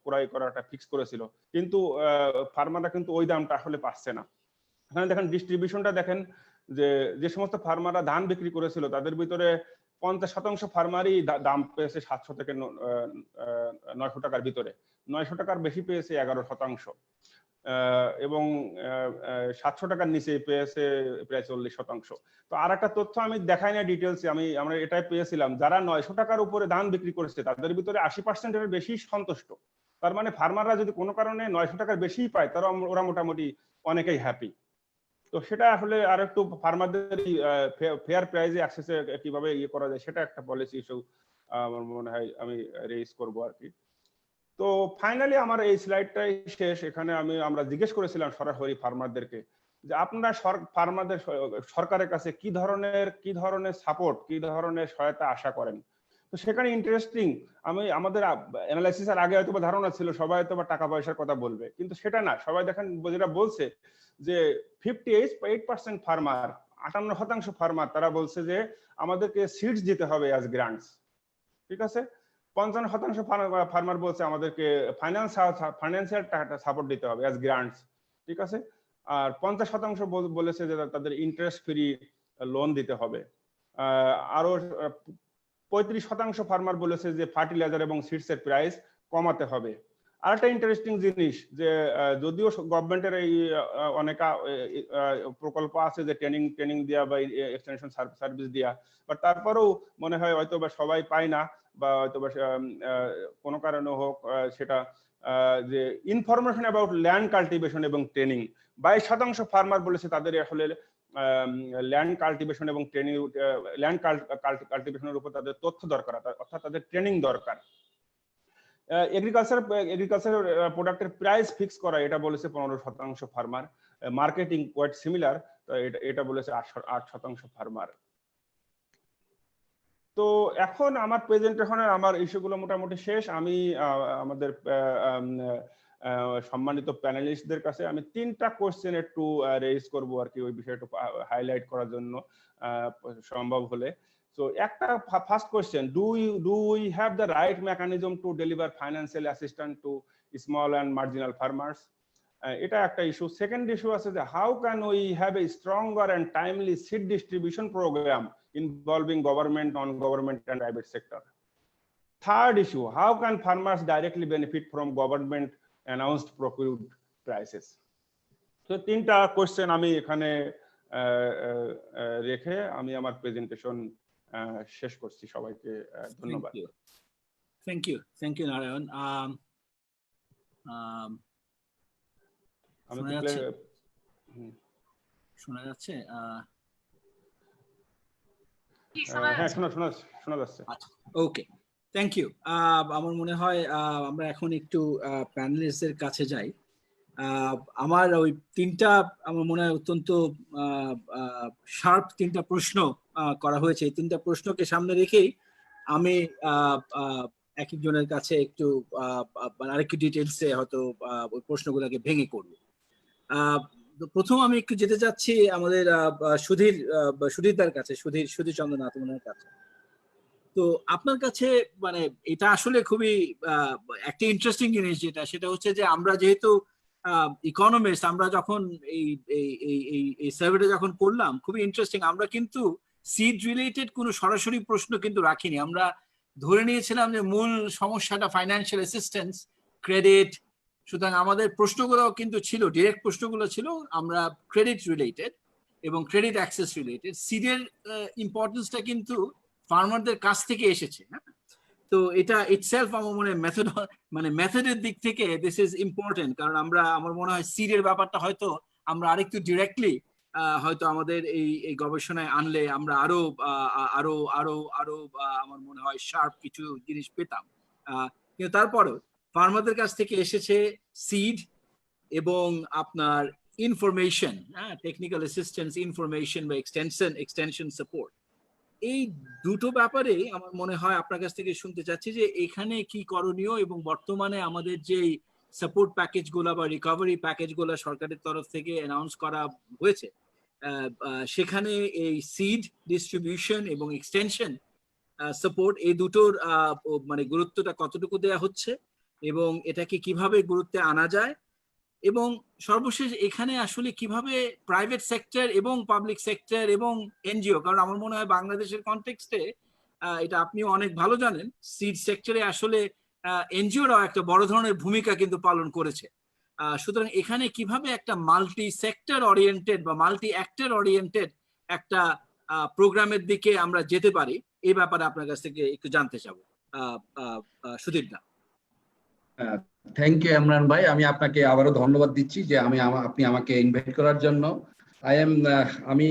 ক্রয় করাটা ফিক্স করেছিল, কিন্তু ফার্মাররা কিন্তু ওই দামটা আসলে পাচ্ছে না। এখানে দেখেন ডিস্ট্রিবিউশনটা দেখেন, যে সমস্ত ফার্মাররা ধান বিক্রি করেছিল তাদের ভিতরে 50% ফার্মারই দাম পেয়েছে 700 থেকে 900 টাকার ভিতরে, 900 টাকার বেশি পেয়েছে 11%, এবং 700 টাকার নিচে পেয়েছে প্রায় 40%। তো আর একটা তথ্য আমি দেখাই না ডিটেলসে, আমরা এটাই পেয়েছিলাম, যারা 900 টাকার উপরে ধান বিক্রি করেছে তাদের ভিতরে 80%-এর বেশি সন্তুষ্ট। তার মানে ফার্মাররা যদি কোনো কারণে 900 টাকার বেশি পায় তারা ওরা মোটামুটি অনেকেই হ্যাপি। তো সেটা আসলে আর একটু ফার্মারদের ফেয়ার প্রাইসে অ্যাক্সেসে কিভাবে করা যায় সেটা একটা পলিসি ইস্যু আমার মনে হয় আমি রেইজ করব আর কি। তো ফাইনালি আমার এই স্লাইডটাই শেষ। এখানে আমরা জিজ্ঞেস করেছিলাম সরাসরি ফার্মারদেরকে যে আপনারা ফার্মারদের সরকারের কাছে কি ধরনের সাপোর্ট, কি ধরনের সহায়তা আশা করেন। তো সেখানে ইন্টারেস্টিং, আমাদের অ্যানালাইসিসের আগে হয়তো ধারণা ছিল সবাই হয়তো টাকা পয়সার কথা বলবে, কিন্তু সেটা না। সবাই দেখেন যেটা বলছে যে 58% ফার্মার, 58% ফার্মার তারা বলছে যে আমাদেরকে সিডস দিতে হবে অ্যাজ গ্রান্টস, ঠিক আছে। 55% ফার্মার বলছে আমাদেরকে ফাইন্যান্সিয়াল সাপোর্ট দিতে হবে অ্যাজ গ্রান্টস, ঠিক আছে। আর 50% বলেছে যে তাদের ইন্টারেস্ট ফ্রি লোন দিতে হবে। আরো 35% ফার্মার বলেছে যে ফার্টিলাইজার এবং সিডস এর প্রাইস কমাতে হবে। আর একটা ইন্টারেস্টিং জিনিস, যে যদিও গভর্নমেন্টের এই অনেক প্রকল্প আছে যে ট্রেনিং দেওয়া বা এক্সটেনশন সার্ভিস দেওয়া, বাট তারপরেও মনে হয় হয়তো বা সবাই পায় না, বা হয়তো বা কোনো কারণে হোক সেটা যে ইনফরমেশন অ্যাবাউট ল্যান্ড কাল্টিভেশন এবং ট্রেনিং, 22% ফার্মার বলেছে তাদের আসলে ল্যান্ড কাল্টিভেশন এবং ট্রেনিং, ল্যান্ড কাল্টিভেশনের উপর তাদের তথ্য দরকার, অর্থাৎ তাদের ট্রেনিং দরকার। এগ্রিকালচার প্রোডাক্টের প্রাইস ফিক্স করা, এটা বলেছে 15% ফার্মার। মার্কেটিং কোয়াইট সিমিলার, এটা বলেছে 8% ফার্মার। তো এখন আমার প্রেজেন্টেশনের আমার ইস্যুগুলো মোটামুটি শেষ। আমি আমাদের সম্মানিত প্যানেলিস্টদের কাছে আমি 3টা কোশ্চেন একটু রেইজ করব আর কি, ওই বিষয়টা হাইলাইট করার জন্য সম্ভব হলে। So একটা first question, do we have the right mechanism to deliver financial assistance to small and marginal farmers? এটা একটা ইস্যু। সেকেন্ড ইস্যু আছে যে how can we have a stronger and timely seed distribution program involving government, non-government and private sector? Third issue, how can farmers directly benefit from government announced procured prices? So 3টা question আমি এখানে রেখে আমি আমার presentation শেষ করছি। সবাইকে ধন্যবাদ। Thank you Narayan. শোনা যাচ্ছে? হ্যাঁ, শোনা যাচ্ছে। Okay, thank you. আমার মনে হয় আমরা এখন একটু প্যানেলিস্টদের কাছে যাই। আমার ওই তিনটা, আমার মনে হয় অত্যন্ত শার্প তিনটা প্রশ্ন করা হয়েছে। এই তিনটা প্রশ্নকে সামনে রেখেই আমি এক একজনের কাছে একটু আরেকটু ডিটেলসে হয়তো ওই প্রশ্নগুলোকে ভেঙে করব। প্রথম আমি একটু যেতে চাচ্ছি আমাদের সুধীরদার কাছে, সুধীর চন্দ্রনাথ ওনার কাছে। তো আপনার কাছে মানে এটা আসলে খুবই একটা ইন্টারেস্টিং জিনিস, সেটা হচ্ছে যে আমরা যেহেতু ইকোনমিস্ট, আমরা যখন এই সার্ভেটা যখন করলাম, খুবই ইন্টারেস্টিং, আমরা কিন্তু সিড রিলেটেড কোনো সরাসরি প্রশ্ন কিন্তু রাখিনি। আমরা ধরে নিয়েছিলাম যে মূল সমস্যাটা ফাইন্যান্সিয়াল অ্যাসিস্ট্যান্স, ক্রেডিট। সুতরাং আমাদের প্রশ্নগুলো কিন্তু ছিল, ডিরেক্ট প্রশ্নগুলো ছিল আমরা ক্রেডিট রিলেটেড এবং ক্রেডিট অ্যাক্সেস রিলেটেড। সিডের ইম্পর্টেন্সটা কিন্তু ফার্মারদের কাছ থেকে এসেছে। তো এটা ইটসেলফ আমার মনে হয় মেথডের দিক থেকে দিস ইজ ইম্পর্টেন্ট, কারণ আমার মনে হয় সিডের ব্যাপারটা হয়তো আমরা আরেকটু ডিরেক্টলি হয়তো আমাদের এই গবেষণায় আনলে আমরা আরো আরো আরো আরো আমার মনে হয় শার্প কিছু জিনিস পেতাম। কিন্তু তারপরেও ফার্মারদের কাছ থেকে এসেছে সিড এবং আপনার ইনফরমেশন, টেকনিক্যাল অ্যাসিস্ট্যান্স, ইনফরমেশন বা এক্সটেনশন সাপোর্ট। এই দুটো ব্যাপারে আমার মনে হয় আপনার কাছ থেকে শুনতে চাচ্ছি যে এখানে কি করণীয়, এবং বর্তমানে আমাদের যে সাপোর্ট প্যাকেজগুলো বা রিকভারি প্যাকেজগুলো সরকারের তরফ থেকে অ্যানাউন্স করা হয়েছে, সেখানে এই সিড ডিস্ট্রিবিউশন এবং এক্সটেনশন সাপোর্ট, এই দুটোর মানে গুরুত্বটা কতটুকু দেয়া হচ্ছে এবং এটাকে কিভাবে গুরুত্বে আনা যায়, এবং সর্বশেষ এখানে আসলে কিভাবে প্রাইভেট সেক্টর এবং পাবলিক সেক্টর এবং এনজিও, কারণ আমার মনে হয় বাংলাদেশের কনটেক্সটে এটা আপনিও অনেক ভালো জানেন, সিড সেক্টরে আসলে এনজিওরাও একটা বড় ধরনের ভূমিকা কিন্তু পালন করেছে। সুতরাং এখানে কিভাবে একটা মাল্টি সেক্টর ওরিয়েন্টেড বা মাল্টি অ্যাক্টর ওরিয়েন্টেড একটা প্রোগ্রামের দিকে আমরা যেতে পারি, এই ব্যাপারে আপনার কাছ থেকে একটু জানতে চাবো সুধীর দা। থ্যাংক ইউ ইমরান ভাই, আমি আপনাকে আবারও ধন্যবাদ দিচ্ছি যে আপনি আমাকে ইনভাইট করার জন্য। আমি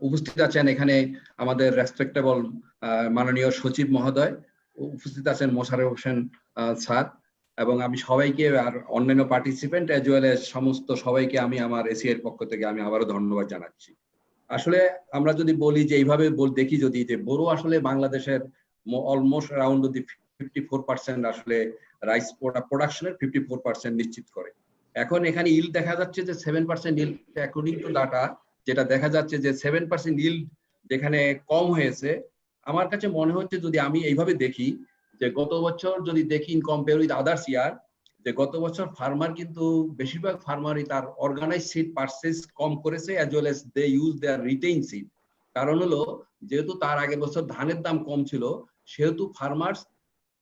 উপস্থিত আছেন এখানে আমাদের রেসপেক্টেবল মাননীয় সচিব মহোদয়, উপস্থিত আছেন মোশাররফ হোসেন স্যার, এবং আমি সবাইকে আর অন্যান্য পার্টিসিপেন্ট এজ ওয়েল এজ সমস্ত সবাইকে আমি আমার এসিআই এর পক্ষ থেকে আমি আবারও ধন্যবাদ জানাচ্ছি। আসলে আমরা যদি বলি যে এইভাবে দেখি যদি যে বড় আসলে বাংলাদেশের অলমোস্ট অ্যারাউন্ড 54% আসলে রাইস প্রোডাকশনের 54% নিশ্চিত করে। এখন এখানে ইল্ড দেখা যাচ্ছে যে 7% ইল্ড, অ্যাকর্ডিং টু ডাটা যেটা দেখা যাচ্ছে যে 7% ইল্ড যেখানে কম হয়েছে। আমার কাছে মনে হচ্ছে যদি আমি এইভাবে দেখি যে গত বছর যদি দেখি ইন কম্পেয়ার উইথ আদার্স ইয়ার, যে গত বছর ফার্মার কিন্তু বেশিরভাগ ফার্মারই তার অর্গানাইজ সিড পারচেজ কম করেছে as well as they use their retain seed. কারণ হলো যেহেতু তার আগের বছর ধানের দাম কম ছিল, সেহেতু ফার্মার্স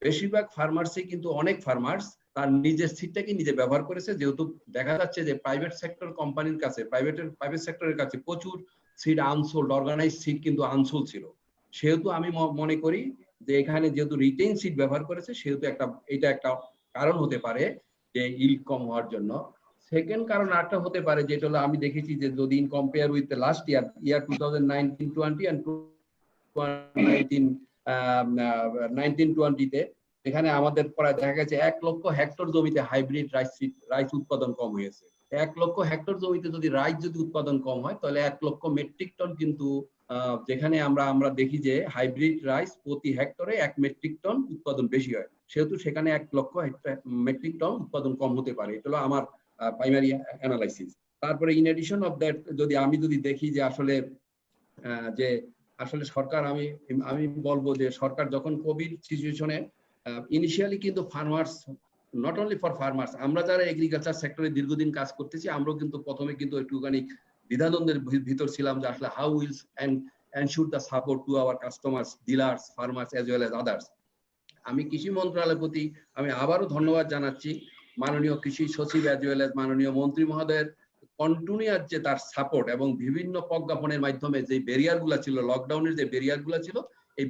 বেশিরভাগ ফার্মার্সই কিন্তু অনেক ফার্মার্স তার নিজের সিডটাকে নিজে ব্যবহার করেছে। যেহেতু দেখা যাচ্ছে যে প্রাইভেট সেক্টর কোম্পানির কাছে প্রাইভেট সেক্টরের কাছে প্রচুর সিড আনসোল্ড, অর্গানাইজ সিড কিন্তু আনসোল্ড ছিল। সেহেতু আমি মনে করি যে এখানে যেহেতু রিটেইন সিড ব্যবহার করেছে, সেহেতু এটা একটা কারণ হতে পারে যে ইল্ড কম হওয়ার জন্য। সেকেন্ড কারণ আরেকটা হতে পারে, যেটা হলো আমি দেখেছি যে যদি in compare with the last year 2019-20 and 2019-20 তে এখানে আমাদের প্রায় দেখা গেছে 1 লক্ষ হেক্টর জমিতে হাইব্রিড রাইস উৎপাদন কম হয়েছে। 1 লক্ষ হেক্টর জমিতে যদি রাইস উৎপাদন কম হয়, তাহলে 1 লক্ষ মেট্রিক টন কিন্তু যেখানে আমরা দেখি যে হাইব্রিড রাইস প্রতি হেক্টরে 1 মেট্রিক টন উৎপাদন বেশি হয়, সেহেতু সেখানে 1 লক্ষ মেট্রিক টন উৎপাদন কম হতে পারে। এটা হলো আমার প্রাইমারি অ্যানালাইসিস। তারপরে ইন এডিশন অফ দ্যাট যদি দেখি যে আসলে সরকার, আমি বলবো যে সরকার যখন কোভিড সিচুয়েশনে ইনিশিয়ালি কিন্তু farmers, not only for farmers, আমরা যারা এগ্রিকালচার সেক্টরে দীর্ঘদিন কাজ করতেছি, আমরাও কিন্তু প্রথমে কিন্তু একটুখানি দ্বিধাদ্বন্দ্বের ভিতর ছিলাম যে আসলে how will ensure the support to our customers, dealers, farmers as well as others. আমি কৃষি মন্ত্রণালয়ের প্রতি আমি আবারও ধন্যবাদ জানাচ্ছি মাননীয় কৃষি সচিব এজ ওয়েল এজ মাননীয় মন্ত্রী মহোদয়ের কন্টিনিউয়াস যে তার সাপোর্ট এবং বিভিন্ন প্রজ্ঞাপনের মাধ্যমে যে ব্যারিয়ার গুলা ছিল, লকডাউনের যে ব্যারিয়ার গুলা ছিল, এই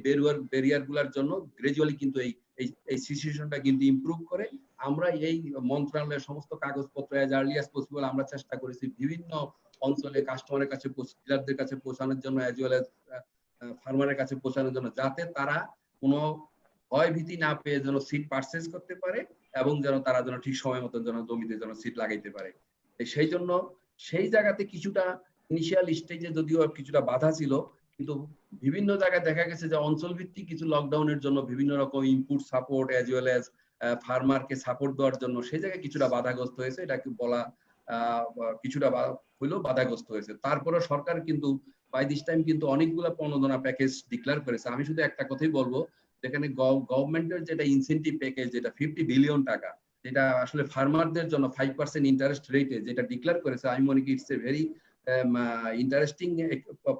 ব্যারিয়ার গুলার জন্য গ্রাজুয়ালি কিন্তু এই সিচুয়েশনটা কিন্তু ইমপ্রুভ করে। আমরা এই মন্ত্রণালয়ের সমস্ত কাগজপত্র অ্যাজ আর্লি অ্যাজ পসিবল আমরা চেষ্টা করেছি বিভিন্ন অঞ্চলে কাস্টমারের কাছে, ডিলারদের কাছে পৌঁছানোর জন্য, অ্যাজ ওয়েল অ্যাজ ফার্মারের কাছে পৌঁছানোর জন্য, যাতে তারা কোনো ভয় ভীতি না পেয়ে যেন সিট পারচেজ করতে পারে এবং যেন তারা যেন ঠিক সময় মতো যেন জমিতে যেন সিট লাগাইতে পারে। সেই জন্য সেই জায়গাতে কিছুটা ইনিশিয়াল স্টেজে যদিও কিছুটা বাধা ছিল, কিন্তু বিভিন্ন জায়গায় দেখা গেছে যে অঞ্চল ভিত্তিক কিছু লকডাউনের জন্য বিভিন্ন রকম input support as well as ফার্মারকে সাপোর্ট দেওয়ার জন্য সেই জায়গায় কিছুটা বাধাগ্রস্ত হয়েছে। এটা কি বলা কিছুটা হইলেও বাধাগ্রস্ত হয়েছে। তারপরে সরকার কিন্তু বাই দিস টাইম কিন্তু অনেকগুলো প্রণোদনা প্যাকেজ ডিক্লেয়ার করেছে। আমি শুধু একটা কথাই বলবো, যেখানে গভর্নমেন্টের যেটা ইনসেন্টিভ প্যাকেজ, যেটা 50 বিলিয়ন টাকা, যেটা আসলে ফার্মারদের জন্য 5% ইন্টারেস্ট রেটে যেটা ডিক্লেয়ার করেছে, আমি মনে করি it's a very interesting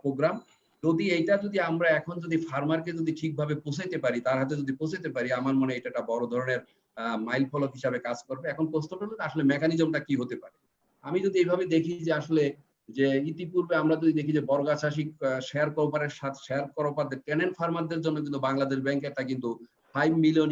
programme. যদি এইটা যদি আমরা এখন যদি ফার্মারকে যদি ঠিকভাবে পৌঁছাইতে পারি, তার হাতে যদি পৌঁছাইতে পারি, আমার মনে হয় এটা একটা বড় ধরনের মাইল ফলক হিসাবে কাজ করবে। এখন প্রশ্ন হলো আসলে মেকানিজমটা কি হতে পারে। আমি যদি এইভাবে দেখি যে আসলে যে ইতিপূর্বে আমরা যদি দেখি যে বর্গাচাষী শেয়ার কোপারের সাথে শেয়ার করপারদের টেনেন্ট ফার্মারদের জন্য কিন্তু বাংলাদেশ ব্যাংক একটা কিন্তু $5 মিলিয়ন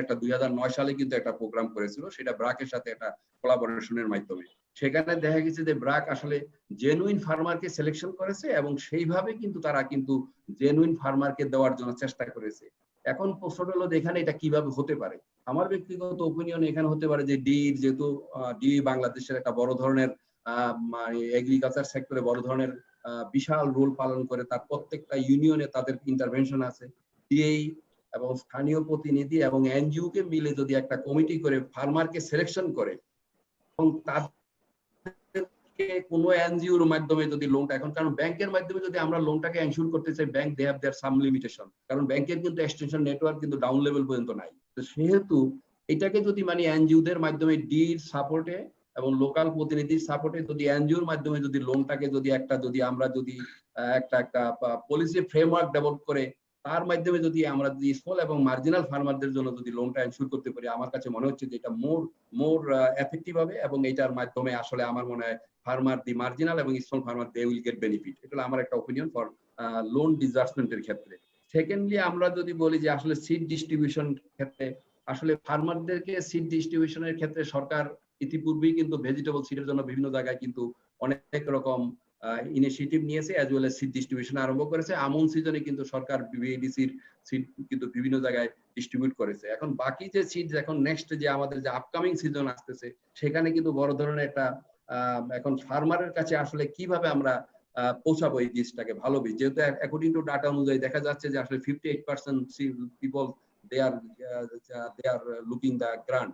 একটা 2009 সালে কিন্তু একটা প্রোগ্রাম করেছিল, সেটা ব্রাকের সাথে একটা কোলাবোরেশনের মাধ্যমে। সেখানে দেখা গেছে যে ব্রাক আসলে জেনুইন ফার্মারকে সিলেকশন করেছে এবং সেইভাবে কিন্তু তারা কিন্তু জেনুইন ফার্মারকে দেওয়ার জন্য চেষ্টা করেছে। এখন প্রশ্নটা হলো এখানে এটা কিভাবে হতে পারে। আমার ব্যক্তিগত ওপিনিয়ন এখানে হতে পারে যে যেহেতু ডি বাংলাদেশের একটা বড় ধরনের এগ্রিকালচার সেক্টরে বড় ধরনের বিশাল রোল পালন করে, তার প্রত্যেকটা ইউনিয়নে তাদের ইন্টারভেনশন আছে। ডিএই এবং স্থানীয় প্রতিনিধি এবং এনজিও কে মিলে যদি একটা কমিটি করে ফার্মারকে সিলেকশন করে এবং তাদেরকে কোনো এনজিওর মাধ্যমে যদি লোনটা, এখন কারণ ব্যাংকের মাধ্যমে যদি আমরা লোনটাকে এনশিওর করতে চাই, bank they have their some limitation, কারণ ব্যাংকের কিন্তু এক্সটেনশন নেটওয়ার্ক কিন্তু ডাউন লেভেল পর্যন্ত নাই। তো সেহেতু এটাকে যদি মানে এনজিওদের মাধ্যমে ডির সাপোর্টে এবং লোকাল প্রতিনিধির সাপোর্টে যদি এনজিওর মাধ্যমে যদি লোনটাকে যদি আমরা যদি একটা পলিসি ফ্রেমওয়ার্ক ডেভেলপ করে তার মাধ্যমে যদি আমরা যদি স্মল এবং মার্জিনাল ফার্মারদের জন্য যদি লোনটা এনশিওর করতে পারি, আমার কাছে মনে হচ্ছে যে এটা মোর এফেক্টিভ হবে এবং এটার মাধ্যমে আসলে আমার মনে হয় ফার্মার, দি মার্জিনাল এবং small farmer, they will get benefit. এটা হলো আমার একটা ওপিনিয়ন ফর লোন ডিসবার্সমেন্টের ক্ষেত্রে। সেকেন্ডলি আমরা যদি বলি যে আসলে সিড ডিস্ট্রিবিউশন ক্ষেত্রে, আসলে ফার্মারদেরকে সিড ডিস্ট্রিবিউশনের ক্ষেত্রে সরকার ইতিপূর্বেই কিন্তু ভেজিটেবল সিডের জন্য বিভিন্ন জায়গায় কিন্তু অনেক রকম ইনিশিয়েটিভ নিয়েছে, as well age seed distribution আরম্ভ করেছে। আমন সিজনে কিন্তু সরকার বিএডিসির সিড কিন্তু বিভিন্ন জায়গায় ডিস্ট্রিবিউট করেছে। এখন বাকি যে সিড এখন নেক্সট যে আমাদের যে আপকামিং সিজন আসতেছে, সেখানে কিন্তু বড় ধরনের একটা এখন ফার্মারের কাছে আসলে কিভাবে আমরা পৌঁছাবো এই বীজটাকে, ভালো বীজ, যেহেতু অ্যাকর্ডিং টু ডাটা অনুযায়ী দেখা যাচ্ছে যে আসলে 58% people they are looking the grant.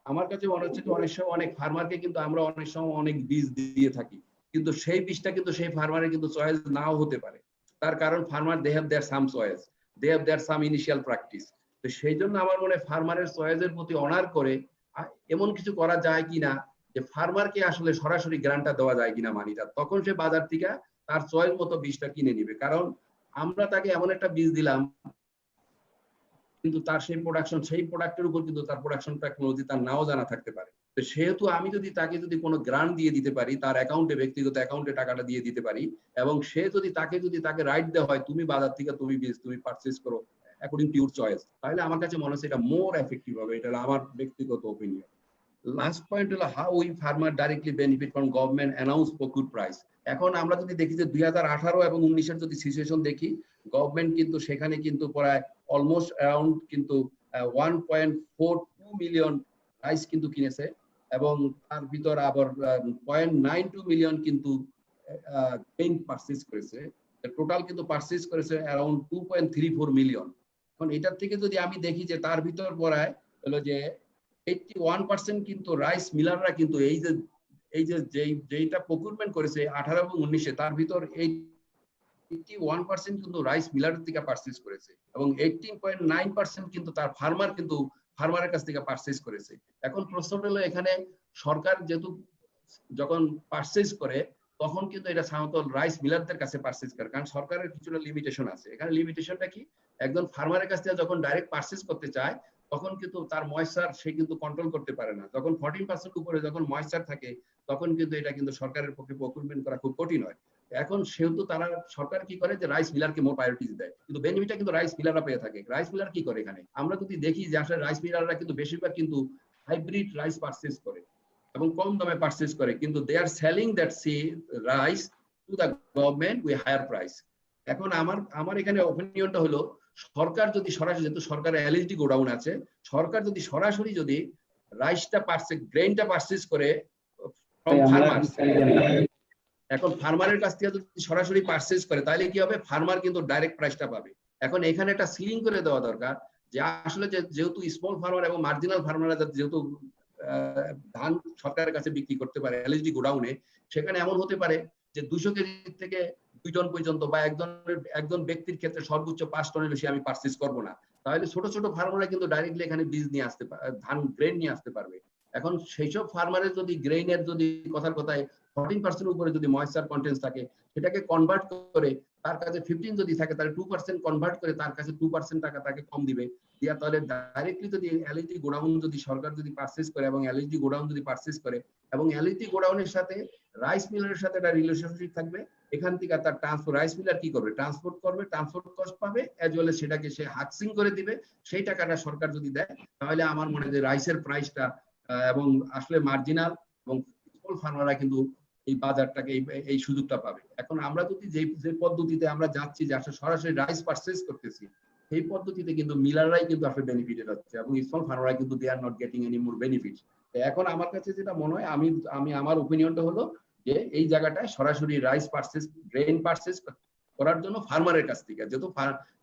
আমার কাছে মনে হচ্ছে যে অনেক সময় অনেক ফার্মারকে কিন্তু আমরা অনেক সময় অনেক বীজ দিয়ে থাকি, কিন্তু সেই বীজটা কিন্তু সেই ফার্মারের কিন্তু চয়েস নাও হতে পারে। তার কারণ farmer they have their some choice, they have their some initial practice. তো সেই জন্য আমার মনে হয় ফার্মারের চয়েসের প্রতি অনার করে এমন কিছু করা যায় কিনা যে ফার্মারকে আসলে সরাসরি গ্রান্টটা দেওয়া যায় কিনা মানিটা, তখন সে বাজার থেকে তার চয়েস মতো বীজটা কিনে নিবে। কারণ আমরা তাকে এমন একটা বীজ দিলাম কিন্তু তার সেই প্রোডাক্টের উপর কিন্তু তার প্রোডাকশন টেকনোলজি তার নাও জানা থাকতে পারে। তো সেহেতু আমি যদি তাকে যদি কোনো গ্রান্ট দিয়ে দিতে পারি, তার অ্যাকাউন্টে, ব্যক্তিগত অ্যাকাউন্টে টাকাটা দিয়ে দিতে পারি, এবং সে যদি তাকে রাইট দেওয়া হয় তুমি বাজার থেকে তুমি পারচেজ করো অ্যাকর্ডিং টু ইউর চয়েস, তাহলে আমার কাছে মনে হচ্ছে এটা মোর এফেক্টিভ হবে। এটা হলো আমার ব্যক্তিগত ওপিনিয়ন। লাস্ট পয়েন্ট হলো how we farmer directly benefit from government announce procure price. এখন আমরা যদি দেখি যে 2018 এবং 19-এর যদি সিচুয়েশন দেখি, গভর্নমেন্ট কিন্তু সেখানে কিন্তু প্রায় অলমোস্ট অ্যারাউন্ড কিন্তু 1.42 মিলিয়ন রাইস কিন্তু কিনেছে এবং তার ভিতর আবার 0.92 মিলিয়ন কিন্তু গ্রেইন পারচেজ করেছে। টোটাল কিন্তু পারচেজ করেছে অ্যারাউন্ড 2.34 মিলিয়ন। এখন এটার থেকে যদি আমি দেখি যে তার ভিতর পড়ায় হলো যে 81% কিন্তু রাইস মিলাররা কিন্তু যেইটা প্রকিউরমেন্ট করেছে 18 এবং 19-এ, তার ভিতর 81% কিন্তু রাইস মিলারের থেকে পারচেজ করেছে এবং 18.9% কিন্তু তার ফার্মারের কাছ থেকে পারচেজ করেছে। এখন প্রশ্নটা হলো এখানে সরকার যেহেতু যখন পারচেজ করে তখন কিন্তু এটা সাধারণত রাইস মিলারদের কাছে পারচেজ করে, কারণ সরকারের কিছুটা লিমিটেশন আছে। এখানে লিমিটেশনটা কি, একজন ফার্মারের কাছ থেকে যখন ডাইরেক্ট পারচেজ করতে চায় তখন কিন্তু তার ময়েশ্চার সে কিন্তু কন্ট্রোল করতে পারে না। যখন 14% উপরে যখন ময়েশ্চার থাকে তখন কিন্তু এটা কিন্তু সরকারের পক্ষে প্রকিউরমেন্ট করা খুব কঠিন হয়। এখন সেহেতু তারা সরকার কি করে যে রাইস মিলারকে মোর প্রায়োরিটিস দেয়, কিন্তু বেনিফিটটা কিন্তু রাইস মিলাররা পেয়ে থাকে। রাইস মিলার কি করে এখানে আমরা যদি দেখি যে আসলে রাইস মিলাররা কিন্তু বেশিরভাগ কিন্তু হাইব্রিড রাইস পারচেজ করে এবং কম দামে পারচেজ করে, কিন্তু they are selling that the rice to the government with higher price. এখন আমার এখানে অপিনিয়নটা হলো সরকার যদি সরাসরি, যেহেতু সরকারের এলএসডি গোডাউন আছে, সরকার যদি সরাসরি যদি রাইসটা গ্রেইনটা পারচেজ করে ফার্মার্স, এখন ফার্মারের কাছ থেকে যদি সরাসরি পারচেজ করে তাহলে কি হবে, ফার্মার কিন্তু ডাইরেক্ট প্রাইসটা পাবে। এখন এখানে একটা সিলিং করে দেওয়া দরকার যে আসলে যেহেতু স্মল ফার্মার এবং মার্জিনাল ফার্মাররা যেহেতু ধান সরকারের কাছে বিক্রি করতে পারে এলএসডি গোডাউনে, সেখানে এমন হতে পারে যে 200 কেজি থেকে 2 টন পর্যন্ত বা একজন ব্যক্তির ক্ষেত্রে সর্বোচ্চ 5 টনের বেশি আমি পারচেজ করব না। তাহলে ছোট ছোট ফার্মাররা কিন্তু ডাইরেক্টলি এখানে বীজ নিয়ে আসতে ধান গ্রেন নিয়ে আসতে পারবে। এখন সেই সব ফার্মারের যদি গ্রেইনের যদি কথার কথায় 14% উপরে যদি ময়েশ্চার কন্টেন্টস থাকে, সেটাকে কনভার্ট করে তার কাছে 15 যদি থাকে তাহলে 2% কনভার্ট করে তার কাছে 2% টাকা তাকে কম দিবে দিয়া, তাহলে ডাইরেক্টলি যদি এলএসডি গোডাউন যদি সরকার যদি পারচেজ করে এবং এলএসডি গোডাউন যদি পারচেজ করে এবং এলএসডি গোডাউনের সাথে রাইস মিলারের সাথে একটা রিলেশনশিপ থাকবে, এখান থেকে তার ট্রান্সপোর্ট রাইস মিলার কি করবে, ট্রান্সপোর্ট করবে, ট্রান্সপোর্ট কস্ট পাবে, এজ ওয়েল সেটাকে সে হাক্সিং করে দিবে। সেই টাকাটা সরকার যদি দেয় তাহলে আমার মনে হয় যে রাইসের প্রাইসটা এবং আসলে মার্জিনাল এবং স্মল ফার্মাররা কিন্তু এই বাজারটাকে এই সুযোগটা পাবে। এখন আমরা যদি যে পদ্ধতিতে আমরা যাচ্ছি যে আসলে সরাসরি রাইস পারচেজ করতেছি, সেই পদ্ধতিতে কিন্তু মিলাররাই কিন্তু আসলে বেনিফিটেড হচ্ছে এবং স্মল ফার্মাররা কিন্তু they are not getting any more benefit. এখন আমার কাছে যেটা মনে হয়, আমি আমার ওপিনিয়নটা হলো যে এই জায়গাটায় সরাসরি রাইস পারচেজ গ্রেইন পারচেজ করার জন্য ফার্মারের কাছ থেকে, যেহেতু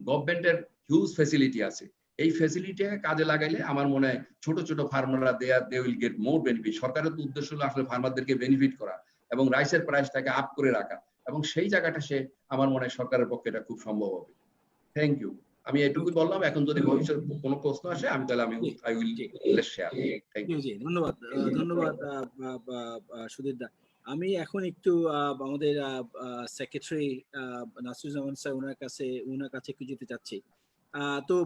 গভর্নমেন্টের হিউজ ফ্যাসিলিটি আছে, এই ফ্যাসিলিটিকে কাজে লাগাইলে আমার মনে হয় ছোট ছোট ফার্মাররা they will get more benefit. সরকারের তো উদ্দেশ্য হলো আসলে ফার্মারদেরকে বেনিফিট করা এবং রাইসের প্রাইসটাকে আপ করে রাখা, এবং সেই জায়গাটা আমার মনে হয় সরকারের পক্ষে এটা খুব সম্ভব হবে। Thank you. আমি এটুকুই বললাম। এখন যদি ভবিষ্যৎ কোনো প্রশ্ন আসে আমি তাহলে I will share. Thank you. জি, ধন্যবাদ। ধন্যবাদ সুধীর দা। আমি এখন একটু আমাদের সেক্রেটারি নাসিরুজ্জামান স্যার ওনার কাছে একটু যেতে চাচ্ছি। তো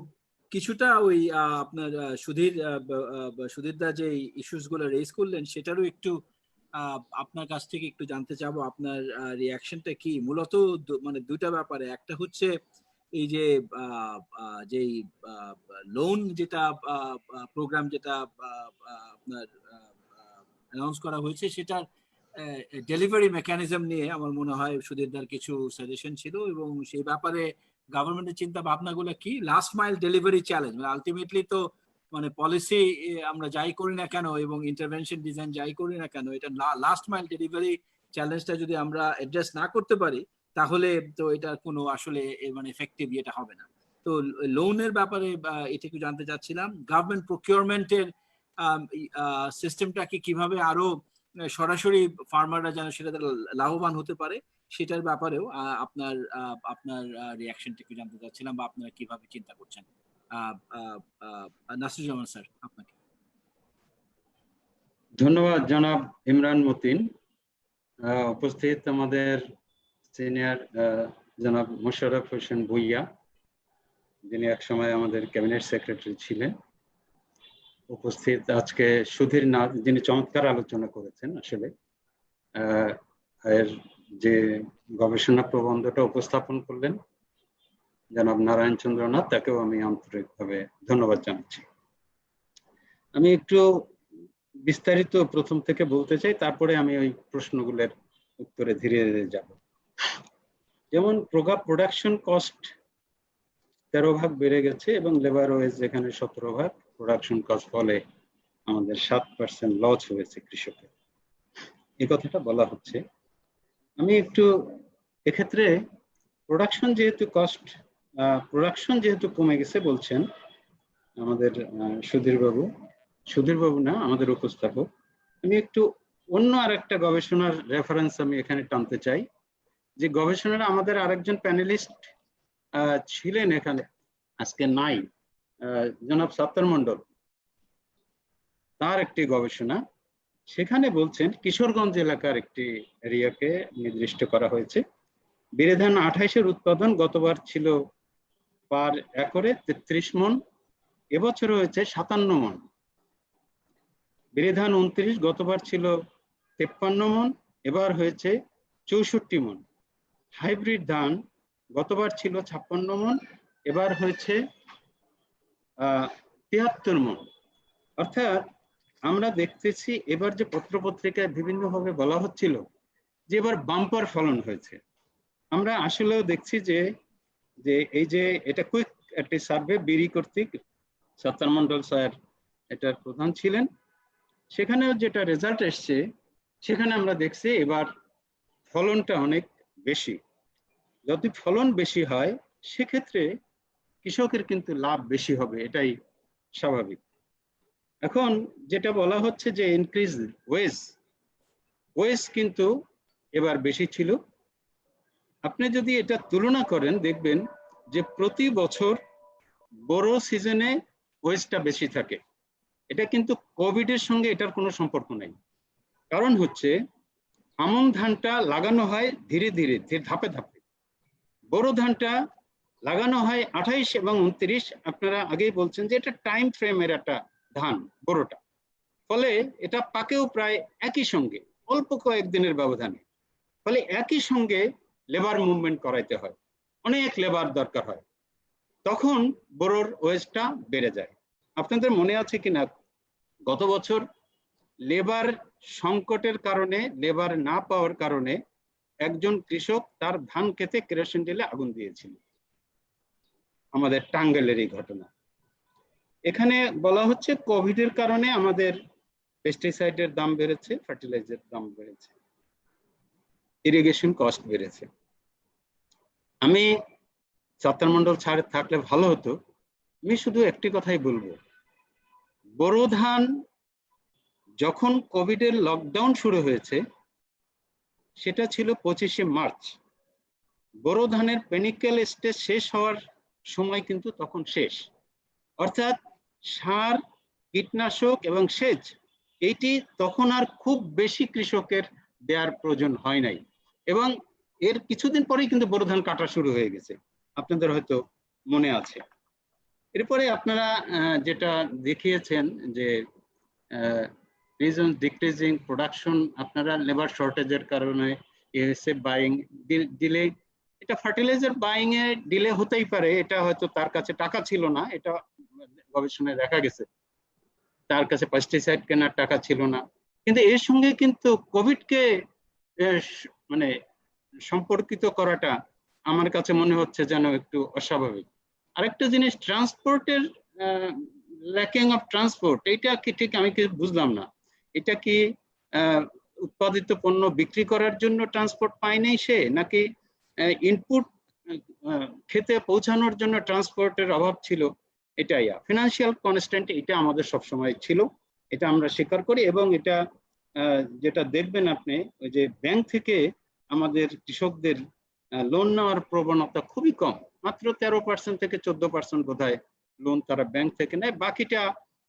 কিছুটা ওই আপনার সুধীর দা যে ইস্যুস গুলো রেজ করলেন সেটারও একটু আপনার কাছ থেকে একটু জানতে চাবো আপনার রিয়াকশনটা কি। মূলত মানে দুইটা ব্যাপারে, একটা হচ্ছে এই যে যেই লোন যেটা প্রোগ্রাম যেটা আপনার অ্যানাউন্স করা হয়েছে, সেটার ডেলিভারি মেকানিজম নিয়ে আমার মনে হয় সুধীরদার কিছু সাজেশন ছিল, এবং সেই ব্যাপারে গভর্নমেন্টের চিন্তা ভাবনাগুলো কি। লাস্ট মাইল ডেলিভারি চ্যালেঞ্জ মানে আলটিমেটলি তো মানে পলিসি আমরা যাই করি না কেন এবং ইন্টারভেনশন ডিজাইন যাই করি না কেন, এটা লাস্ট মাইল ডেলিভারি চ্যালেঞ্জটা যদি আমরা অ্যাড্রেস না করতে পারি তাহলে তো এটা কোনো আসলে মানে এফেক্টিভ এটা হবে না। তো লোনের ব্যাপারে এটা একটু জানতে চাচ্ছিলাম। গভর্নমেন্ট প্রকিউরমেন্টের সিস্টেমটাকে কিভাবে আরো সরাসরি ফার্মাররা যেন সেটা লাভবান হতে পারে সেটার ব্যাপারেও আপনার রিয়াকশনটা একটু জানতে চাচ্ছিলাম, বা আপনারা কিভাবে চিন্তা করছেন। নাসিরুজ্জামান স্যার, আপনাকে ধন্যবাদ। জনাব ইমরান মতিন, উপস্থিত আমাদের সিনিয়র জনাব মোশাররফ হোসেন ভুইয়া, যিনি একসময় আমাদের ক্যাবিনেট সেক্রেটারি ছিলেন, উপস্থিত আজকে সুধীর নাথ, যিনি চমৎকার আলোচনা করেছেন। আসলে এর যে গবেষণা প্রবন্ধটা উপস্থাপন করলেন জনাব নারায়ণ চন্দ্র নাথ, তাকেও আমি আন্তরিকভাবে ধন্যবাদ জানাচ্ছি। আমি একটু বিস্তারিত প্রথম থেকে বলতে চাই, তারপরে আমি ওই প্রশ্নগুলোর উত্তরে ধীরে ধীরে যাব। যেমন প্রোডাকশন কস্ট 13 ভাগ বেড়ে গেছে এবং লেবার ওয়েজ যেখানে 17 ভাগ, প্রোডাকশন কস্ট ফলে আমাদের 7% লস হয়েছে কৃষকের, এই কথাটা বলা হচ্ছে। আমি একটু এক্ষেত্রে প্রোডাকশন যেহেতু কমে গেছে বলছেন আমাদের সুধীরবাবু না, আমাদের উপস্থাপক, আমি একটু অন্য আরেকটা গবেষণার রেফারেন্স আমি এখানে টানতে চাই। যে গবেষণার আমাদের আরেকজন প্যানেলিস্ট ছিলেন এখানে, আজকে নাই, জনাব সাত্তার মন্ডল, তার একটি গবেষণা, সেখানে বলছেন কিশোরগঞ্জ এলাকার একটি এরিয়াকে নির্দিষ্ট করা হয়েছে। বিরেধান 28-এর উৎপাদন গতবার ছিল পার একরে 33 মন, এবছর হয়েছে 57 মণ। বিরিধান 29, গতবার ছিল 53 মণ, এবার হয়েছে 64 মণ। হাইব্রিড ধান গতবার ছিল 56 মণ, এবার হয়েছে 73 মণ। অর্থাৎ আমরা দেখতেছি এবার যে পত্রপত্রিকায় বিভিন্নভাবে বলা হচ্ছিল যে এবার বাম্পার ফলন হয়েছে। আমরা আসলেও দেখছি যে এই যে এটা কুইক একটি সার্ভে বিরি কর্তৃক, সত্তার মন্ডল স্যার এটার প্রধান ছিলেন, সেখানেও যেটা রেজাল্ট এসছে সেখানে আমরা দেখছি এবার ফলনটা অনেক বেশি। যদি ফলন বেশি হয় সেক্ষেত্রে কৃষকের কিন্তু লাভ বেশি হবে, এটাই স্বাভাবিক। এখন যেটা বলা হচ্ছে যে ইনক্রিজ ওয়েজ কিন্তু এবার বেশি ছিল। আপনি যদি এটা তুলনা করেন দেখবেন যে প্রতি বছর বড় সিজনে ওয়েজটা বেশি থাকে। এটা কিন্তু কোভিডের সঙ্গে এটার কোনো সম্পর্ক নাই। কারণ হচ্ছে আমন ধানটা লাগানো হয় ধীরে ধীরে ধাপে ধাপে, বড় ধানটা লাগানো হয় 28 এবং 29। আপনারা আগেই বলছেন যে এটা টাইম ফ্রেমের একটা ধান বড়টা, ফলে এটা পাকেও প্রায় একই সঙ্গে, অল্প কয়েকদিনের ব্যবধানে। ফলে একই সঙ্গে লেবার মুভমেন্ট করাইতে হয়, অনেক লেবার দরকার হয়, তখন বড়োর ওয়েজটা বেড়ে যায়। আপনাদের মনে আছে কিনা গত বছর লেবার সংকটের কারণে, লেবার না পাওয়ার কারণে একজন কৃষক তার ধান খেতে কেরোসিন ঢেলে আগুন দিয়েছিল, আমাদের টাঙ্গাইলের এই ঘটনা। এখানে বলা হচ্ছে কোভিডের কারণে আমাদের পেস্টিসাইডের দাম বেড়েছে, ফার্টিলাইজারের দাম বেড়েছে, ইরিগেশন কস্ট বেড়েছে। আমি সত্তার মন্ডল ছাড় থাকলে ভালো হতো, আমি শুধু একটি কথাই বলবো, বোরো ধান যখন কোভিডের লকডাউন শুরু হয়েছে সেটা ছিল 25শে মার্চ। বোরো ধানের পেনিক্যাল স্টেজ শেষ হওয়ার সময় কিন্তু তখন শেষ, অর্থাৎ সার, কীটনাশক এবং সেচ এইটি তখন আর খুব বেশি কৃষকের দেওয়ার প্রয়োজন হয় নাই, এবং এর কিছুদিন পরেই কিন্তু বোরো ধান কাটা শুরু হয়ে গেছে, আপনাদের হয়তো মনে আছে। এরপরে আপনারা যেটা দেখিয়েছেন যে রিজন ডিক্রিজিং প্রোডাকশন, আপনারা লেবার শর্টেজের কারণে এসএফ বাইং ডিলে, এটা ফার্টিলাইজার বাইং এ ডিলে হতেই পারে, এটা হয়তো তার কাছে টাকা ছিল না, এটা গবেষণায় দেখা গেছে তার কাছে পেস্টিসাইড কেনার টাকা ছিল না। কিন্তু এর সঙ্গে কিন্তু কোভিডকে মানে সম্পর্কিত করাটা আমার কাছে মনে হচ্ছে যেন একটু অস্বাভাবিক। আরেকটা জিনিস, ট্রান্সপোর্টের ল্যাকিং অফ ট্রান্সপোর্ট, এটা কি ঠিক আমি কি বুঝলাম না। এটা কি উৎপাদিত পণ্য বিক্রি করার জন্য ট্রান্সপোর্ট পায় নাই সে, নাকি ইনপুট খেতে পৌঁছানোর জন্য ট্রান্সপোর্টের অভাব ছিল? এটাই ফিনান্সিয়াল কনস্ট্যান্ট, এটা আমাদের সবসময় ছিল, এটা আমরা স্বীকার করি। এবং এটা যেটা দেখবেন আপনি, ওই যে ব্যাংক থেকে আমাদের কৃষকদের লোন নেওয়ার প্রবণতা খুবই কম, মাত্র 13% থেকে 14% বোধহয় লোন তারা ব্যাংক থেকে নেয়, বাকিটা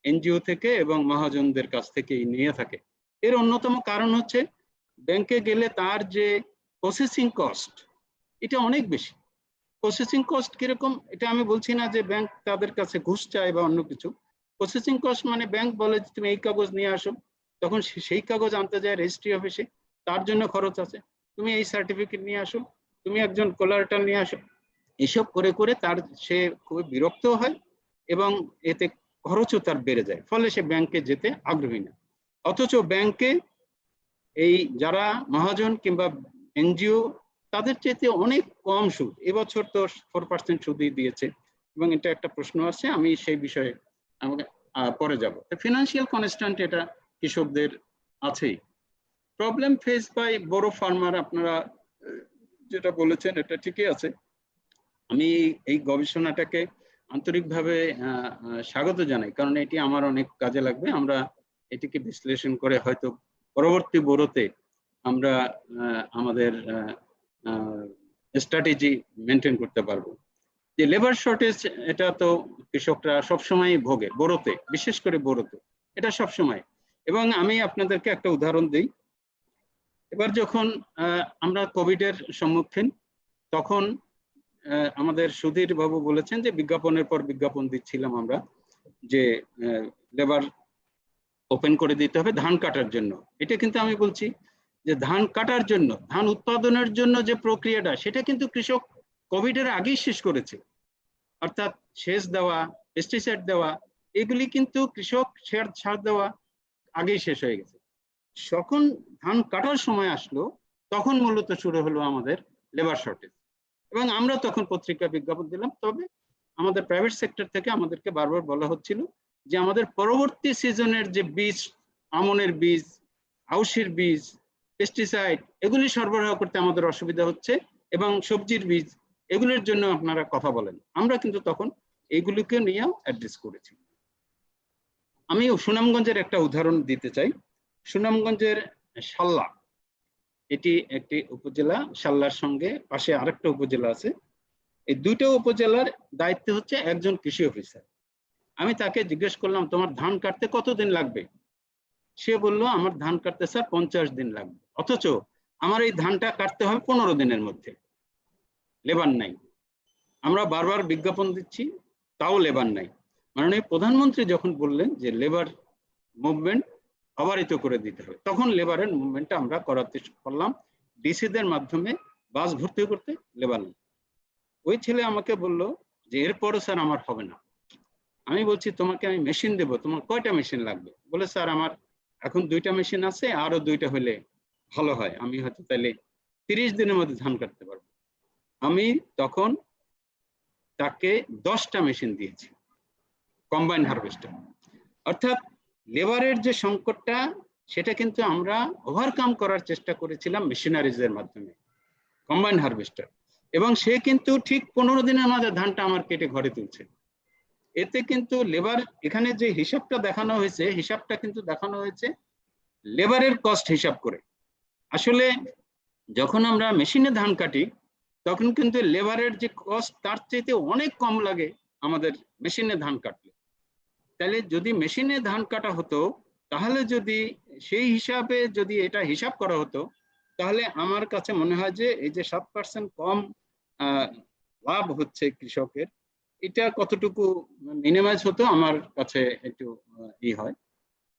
এনজিও থেকে এবং মহাজনদের কাছ থেকেই নিয়ে থাকে। এর অন্যতম কারণ হচ্ছে ব্যাংকে গেলে তার যে প্রসেসিং কস্ট এটা অনেক বেশি। প্রসেসিং কস্ট কিরকম, এটা আমি বলছি না যে ব্যাংক তাদের কাছে ঘুষ চায় বা অন্য কিছু। প্রসেসিং কস্ট মানে ব্যাংক বলে যে তুমি এই কাগজ নিয়ে আসো, তখন সেই কাগজ আনতে যায় রেজিস্ট্রি অফিসে, তার জন্য খরচ আছে। তুমি এই সার্টিফিকেট নিয়ে আসো, তুমি একজন কোলারেটাল নিয়ে আসো, এসব করে করে তার সে খুবই বিরক্ত হয় এবং এতে খরচও তার বেড়ে যায়, ফলে সে ব্যাংকে যেতে আগ্রহী না। অথচ ব্যাংকে এই যারা মহাজন কিংবা এনজিও তাদের চাইতে অনেক কম সুদ, এবছর তো 4% সুদই দিয়েছে, এবং এটা একটা প্রশ্ন আছে, আমি সেই বিষয়ে আমাকে পরে যাব। ফিনান্সিয়াল কনস্ট্যান্ট এটা কৃষকদের আছেই। প্রবলেম ফেস বাই বড় ফার্মার, আপনারা যেটা বলেছেন এটা ঠিকই আছে। আমি এই গবেষণাটাকে আন্তরিকভাবে স্বাগত জানাই, কারণ এটি আমার অনেক কাজে লাগবে। আমরা এটিকে বিশ্লেষণ করে হয়তো পরবর্তী বড়তে আমরা আমাদের স্ট্র্যাটেজি মেনটেন করতে পারবো। যে লেবার শর্টেজ, এটা তো কৃষকরা সবসময় ভোগে, বড়তে, বিশেষ করে বড়তে, এটা সবসময়। এবং আমি আপনাদেরকে একটা উদাহরণ দিই। এবার যখন আমরা কোভিডের সম্মুখীন, তখন আমাদের সুধীর বাবু বলেছেন যে বিজ্ঞাপনের পর বিজ্ঞাপন দিচ্ছিলাম আমরা, যে লেবার ওপেন করে দিতে হবে ধান কাটার জন্য। এটা কিন্তু আমি বলছি যে ধান কাটার জন্য, ধান উৎপাদনের জন্য যে প্রক্রিয়াটা, সেটা কিন্তু কৃষক কোভিডের আগেই শেষ করেছে। অর্থাৎ সেচ দেওয়া, পেস্টিসাইড দেওয়া, এগুলি কিন্তু কৃষক সার দেওয়া আগেই শেষ হয়ে গেছে। যখন ধান কাটার সময় আসলো, তখন মূলত শুরু হলো আমাদের লেবার শর্টেজ। এবং আমরা তখন পত্রিকায় বিজ্ঞাপন দিলাম। তবে আমাদের প্রাইভেট সেক্টর থেকে আমাদেরকে বারবার বলা হচ্ছিল যে আমাদের পরবর্তী সিজনের যে বীজ, আমনের বীজ, আউশের বীজ, পেস্টিসাইড, এগুলি সরবরাহ করতে আমাদের অসুবিধা হচ্ছে, এবং সবজির বীজ, এগুলোর জন্য আপনারা কথা বলেন। আমরা কিন্তু তখন এইগুলিকে নিয়েও অ্যাড্রেস করেছি। আমি সুনামগঞ্জের একটা উদাহরণ দিতে চাই। সুনামগঞ্জের শাল্লা, এটি একটি উপজেলা, শাল্লার সঙ্গে পাশে আরেকটা উপজেলা আছে। এই দুটো উপজেলার দায়িত্ব হচ্ছে একজন কৃষি অফিসার। আমি তাকে জিজ্ঞেস করলাম, তোমার ধান কাটতে কতদিন লাগবে? সে বলল, আমার ধান কাটতে স্যার 50 দিন লাগবে। অথচ আমার এই ধানটা কাটতে হবে 15 দিনের মধ্যে, লেবার নাই। আমরা বারবার বিজ্ঞাপন দিচ্ছি, তাও লেবার নাই। মাননীয় প্রধানমন্ত্রী যখন বললেন যে লেবার মুভমেন্ট অবারিত করে দিতে হবে, তখন লেবারের মুভমেন্টটা আমরা করাতে পারলাম। ডিসিদের মাধ্যমে বাস ভর্তি করতে লেবার নেই। ওই ছেলে আমাকে বলল যে এরপরও স্যার আমার হবে না। আমি বলছি, তোমাকে আমি মেশিন দেবো, তোমার কয়টা মেশিন লাগবে? বলে, স্যার আমার এখন 2টা মেশিন আছে, আরো 2টা হলে ভালো হয়, আমি হয়তো তাহলে 30 দিনের মধ্যে ধান কাটতে পারবো। আমি তখন তাকে 10টা মেশিন দিয়েছি, কম্বাইন হারভেস্টার। অর্থাৎ লেবারের যে সংকটটা, সেটা কিন্তু আমরা ওভারকাম করার চেষ্টা করেছিলাম মেশিনারিজের মাধ্যমে, কম্বাইন হারভেস্টার। এবং সে কিন্তু ঠিক 15 দিনের মধ্যে ধানটা আমার কেটে ঘরে তুলছে। এতে কিন্তু লেবার, এখানে যে হিসাবটা দেখানো হয়েছে, হিসাবটা কিন্তু দেখানো হয়েছে লেবারের কস্ট হিসাব করে। আসলে যখন আমরা মেশিনে ধান কাটি, তখন কিন্তু লেবারের যে কস্ট, তার চাইতে অনেক কম লাগে আমাদের মেশিনে ধান কাটলে। তাহলে যদি মেশিনে ধান কাটা হতো, তাহলে যদি সেই হিসাবে যদি এটা হিসাব করা হতো, তাহলে আমার কাছে মনে হয় যে এই যে 7% কম লাভ হচ্ছে কৃষকের, এটা কতটুকু মিনিমাইজ হতো আমার কাছে একটু হয়।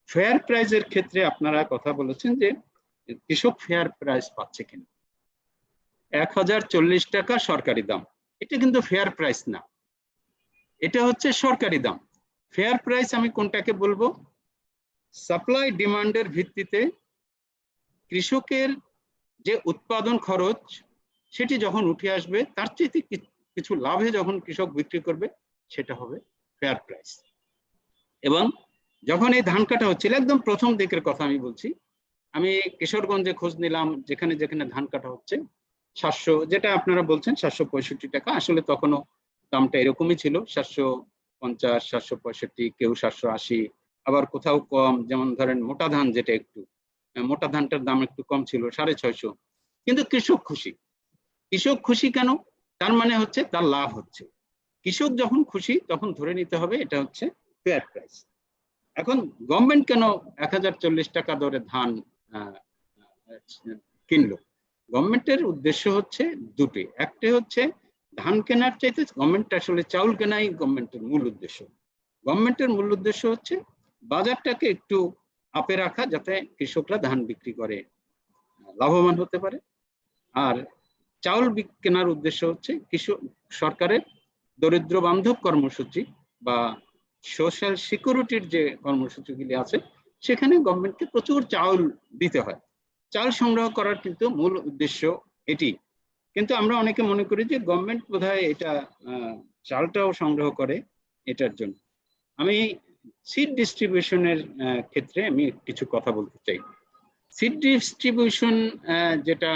ফেয়ার প্রাইজের ক্ষেত্রে আপনারা কথা বলেছেন যে কৃষক ফেয়ার প্রাইস পাচ্ছে কিনা। 1040 টাকা সরকারি দাম, এটা কিন্তু ফেয়ার প্রাইস না, এটা হচ্ছে সরকারি দাম। ফেয়ার প্রাইস আমি কোনটাকে বলবো? সাপ্লাই ডিমান্ডের ভিত্তিতে কৃষকের যে উৎপাদন খরচ, সেটি যখন উঠে আসবে, তার চেয়ে কিছু লাভে যখন কৃষক বিক্রি করবে, সেটা হবে ফেয়ার প্রাইস। এবং যখন এই ধান কাটা হচ্ছিল, একদম প্রথম দিকের কথা আমি বলছি, আমি কিশোরগঞ্জে খোঁজ নিলাম, যেখানে যেখানে ধান কাটা হচ্ছে 700, যেটা আপনারা বলছেন 765 টাকা, আসলে তখনও দামটা এরকমই ছিল, 750, 765, কেউ 780, আবার কোথাও কম, যেমন ধরেন মোটা ধান, যেটা একটু মোটা ধানটার দাম একটু কম ছিল 650। কিন্তু কৃষক খুশি। কৃষক খুশি কেন? তার মানে হচ্ছে তার লাভ হচ্ছে। কৃষক যখন খুশি, তখন ধরে নিতে হবে এটা হচ্ছে ফেয়ার প্রাইস। এখন গভর্নমেন্ট কেন 1040 টাকা দরে ধান কিনলো? গভর্নমেন্টের উদ্দেশ্য হচ্ছে দুটি। একটা হচ্ছে ধান কেনার চাইতে গভর্নমেন্ট আসলে চাউল কেনাই গভর্নমেন্টের মূল উদ্দেশ্য। গভর্নমেন্টের মূল উদ্দেশ্য হচ্ছে বাজারটাকে একটু আপে রাখা, যাতে কৃষকরা ধান বিক্রি করে লাভবান হতে পারে। আর চাউল কেনার উদ্দেশ্য হচ্ছে কৃষক, সরকারের দরিদ্র বান্ধব কর্মসূচি বা সোশ্যাল সিকিউরিটির যে কর্মসূচিগুলি আছে, সেখানে গভর্নমেন্টকে প্রচুর চাউল দিতে হয়। চাল সংগ্রহ করার কিন্তু মূল উদ্দেশ্য এটি। কিন্তু আমরা অনেকে মনে করি যে গভর্নমেন্ট বোধহয় এটা চালটাও সংগ্রহ করে এটার জন্য। আমি সিড ডিস্ট্রিবিউশনের ক্ষেত্রে আমি কিছু কথা বলতে চাই। সিড ডিস্ট্রিবিউশন যেটা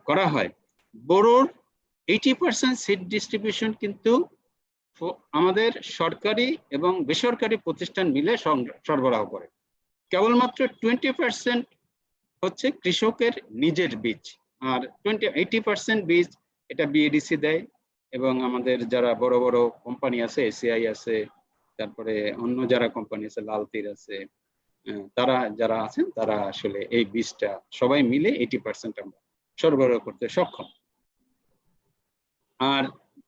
করা হয়, বোরোর 80% সিড ডিস্ট্রিবিউশন কিন্তু আমাদের সরকারি এবং বেসরকারি প্রতিষ্ঠান মিলে সরবরাহ করে। কেবলমাত্র 20% হচ্ছে কৃষকের নিজের বীজ, আর 80% বীজ এটা বিএডিসি দেয়। এবং আমাদের যারা বড় বড় কোম্পানি আছে, এসিআই আছে, তারপরে অন্য যারা কোম্পানি আছে, লাল তীর আছে, তারা যারা আছেন, তারা আসলে এই বীজটা সবাই মিলে 80% আমরা সরবরাহ করতে সক্ষম। আর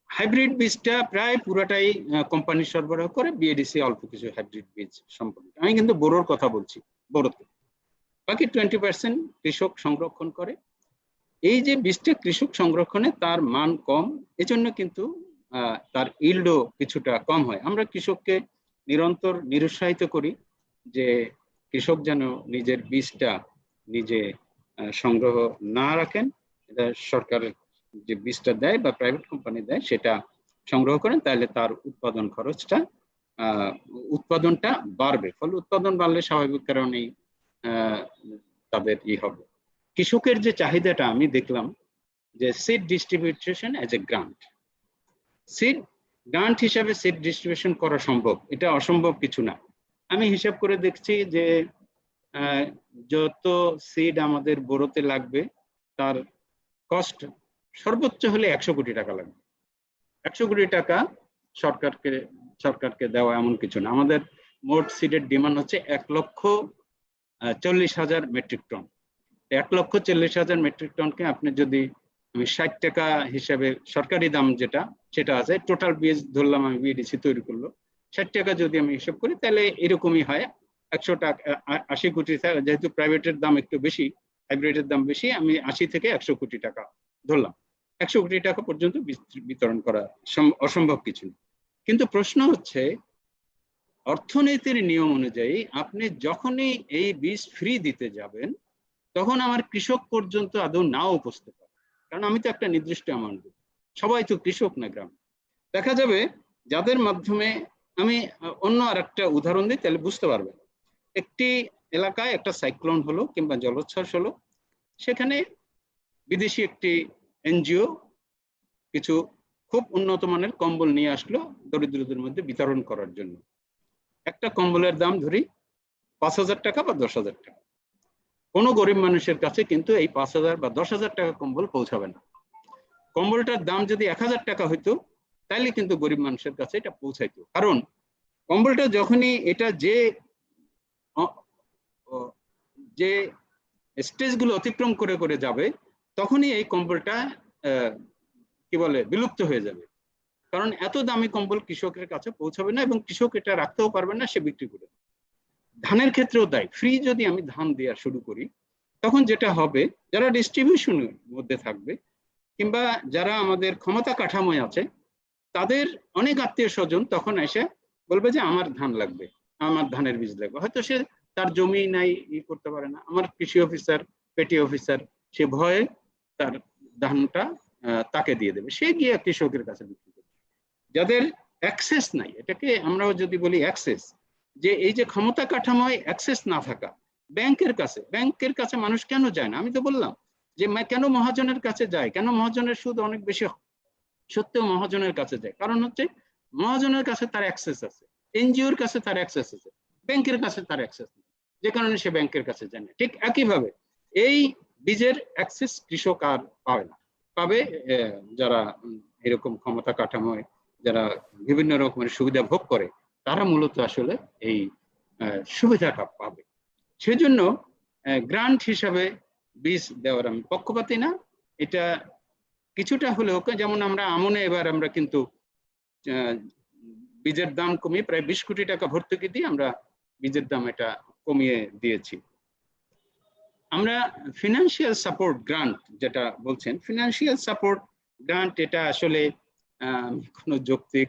হাইব্রিড বীজটা প্রায় পুরাটাই কোম্পানি সরবরাহ করে, বিএডিসি অল্প কিছু হাইব্রিড বীজ সম্পর্কে। আমি কিন্তু বোরোর কথা বলছি, বোরোতে বাকি 20% কৃষক সংরক্ষণ করে। এই যে বীজটা কৃষক সংরক্ষণে তার মান কম, এজন্য কিন্তু তার ইল্ডও কিছুটা কম হয়। আমরা কৃষককে নিরন্তর নিরুৎসাহিত করি যে কৃষক যেন নিজের বীজটা নিজে সংগ্রহ না রাখেন, এটা সরকারের যে বীজটা দেয় বা প্রাইভেট কোম্পানি দেয় সেটা সংগ্রহ করেন, তাহলে তার উৎপাদন খরচটা উৎপাদনটা বাড়বে। ফলে উৎপাদন বাড়লে স্বাভাবিক কারণেই তাদের হবে। কৃষকের যে চাহিদাটা আমি দেখলাম যে seed distribution as a grant, seed grant হিসাবে সিড ডিস্ট্রিবিউশন করা সম্ভব, এটা অসম্ভব কিছু না। আমি হিসাব করে দেখছি যে যত সিড আমাদের বোরোতে লাগবে তার কস্ট সর্বোচ্চ হলে 100 কোটি টাকা লাগবে। 100 কোটি টাকা সরকারকে দেওয়া এমন কিছু না। আমাদের মোট সিডের ডিমান্ড হচ্ছে 1,40,000 মেট্রিক টন। 1,40,000 মেট্রিক টনকে আপনি যদি আমি 60 টাকা হিসাবে সরকারি দাম যেটা সেটা আছে, টোটাল বীজ ধরলাম আমি বিএডিসি তৈরি করলো 60 টাকা যদি আমি হিসাব করি, তাহলে এরকমই হয় 100 টাকা 80 কোটি। যেহেতু প্রাইভেটের দাম একটু বেশি, হাইব্রিডের দাম বেশি, আমি 80 থেকে 100 কোটি টাকা ধরলাম। 100 কোটি টাকা পর্যন্ত বিতরণ করা অসম্ভব কিছু না। কিন্তু প্রশ্ন হচ্ছে অর্থনীতির নিয়ম অনুযায়ী আপনি যখনই এই বীজ ফ্রি দিতে যাবেন তখন আমার কৃষক পর্যন্ত আদৌ নাও উপস্থিত পারে, কারণ আমি তো একটা নির্দিষ্ট অ্যামাউন্ট দেব। সবাই তো কৃষক না গ্রামে। দেখা যাবে যাদের মাধ্যমে, আমি অন্য আর একটা উদাহরণ দিই তাহলে বুঝতে পারবেন। একটি এলাকায় একটা সাইক্লোন হলো কিংবা জলোচ্ছ্বাস হলো, সেখানে বিদেশি একটি এনজিও কিছু খুব উন্নত মানের কম্বল নিয়ে আসলো দরিদ্রদের মধ্যে বিতরণ করার জন্য। একটা কম্বলের দাম ধরি 5,000 টাকা বা 10,000 টাকা। কোনো গরিব মানুষের কাছে কিন্তু এই 5,000 বা 10,000 টাকা কম্বল পৌঁছাবে না। কম্বলটার দাম যদি 1,000 টাকা হইতো তাহলে কিন্তু গরিব মানুষের কাছে এটা পৌঁছাইতো, কারণ কম্বলটা যখনই এটা যে স্টেজগুলো অতিক্রম করে করে যাবে তখনই এই কম্বলটা কি বলে বিলুপ্ত হয়ে যাবে, কারণ এত দামি কম্বল কৃষকের কাছে পৌঁছাবে না এবং কৃষক এটা রাখতেও পারবে না, সে বিক্রি করে। ধানের ক্ষেত্রেও তাই, ফ্রি যদি আমি ধান দেওয়া শুরু করি তখন যেটা হবে, যারা ডিস্ট্রিবিউশনের মধ্যে থাকবে কিংবা যারা আমাদের ক্ষমতা কাঠামোয় আছে তাদের অনেক আত্মীয় স্বজন তখন এসে বলবে যে আমার ধান লাগবে, আমার ধানের বীজ লাগবে। হয়তো সে তার জমি নাই, করতে পারে না, আমার কৃষি অফিসার পেটি অফিসার সে ভয়ে তার ধানটা তাকে দিয়ে দেবে, সে গিয়ে কৃষকের কাছে বিক্রি করবে। যাদের অ্যাক্সেস নাই, এটাকে আমরাও যদি বলি অ্যাক্সেস, যে এই যে ক্ষমতা কাঠামোয় অ্যাক্সেস না থাকা, ব্যাংকের কাছে মানুষ কেন যায় না? আমি তো বললাম যে কেন মহাজনের কাছে যায়, কেন মহাজনের সুদ অনেক বেশি সত্ত্বেও মহাজনের কাছে যায়, কারণ হচ্ছে মহাজনের কাছে তার অ্যাক্সেস আছে, এনজিওর কাছে তার অ্যাক্সেস আছে, ব্যাংকের কাছে তার অ্যাক্সেস নেই, যে কারণে সে ব্যাংকের কাছে যায় না। ঠিক একইভাবে এই বীজের অ্যাক্সেস কৃষক আর পাবে না, পাবে যারা এরকম ক্ষমতা কাঠামোয় যারা বিভিন্ন রকমের সুবিধা ভোগ করে, তারা মূলত আসলে এই সুবিধাটা পাবে। সেজন্য গ্রান্ট হিসাবে বীজ দেওয়ার আমি পক্ষপাতী না। এটা কিছুটা হলেও, যেমন আমরা আমনে এবার আমরা কিন্তু বীজের দাম কমিয়ে প্রায় 20 কোটি টাকা ভর্তুকি দিয়ে আমরা বীজের দাম এটা কমিয়ে দিয়েছি। আমরা ফিনান্সিয়াল সাপোর্ট গ্রান্ট যেটা বলছেন, ফিনান্সিয়াল সাপোর্ট গ্রান্ট এটা আসলে কোনো যৌক্তিক,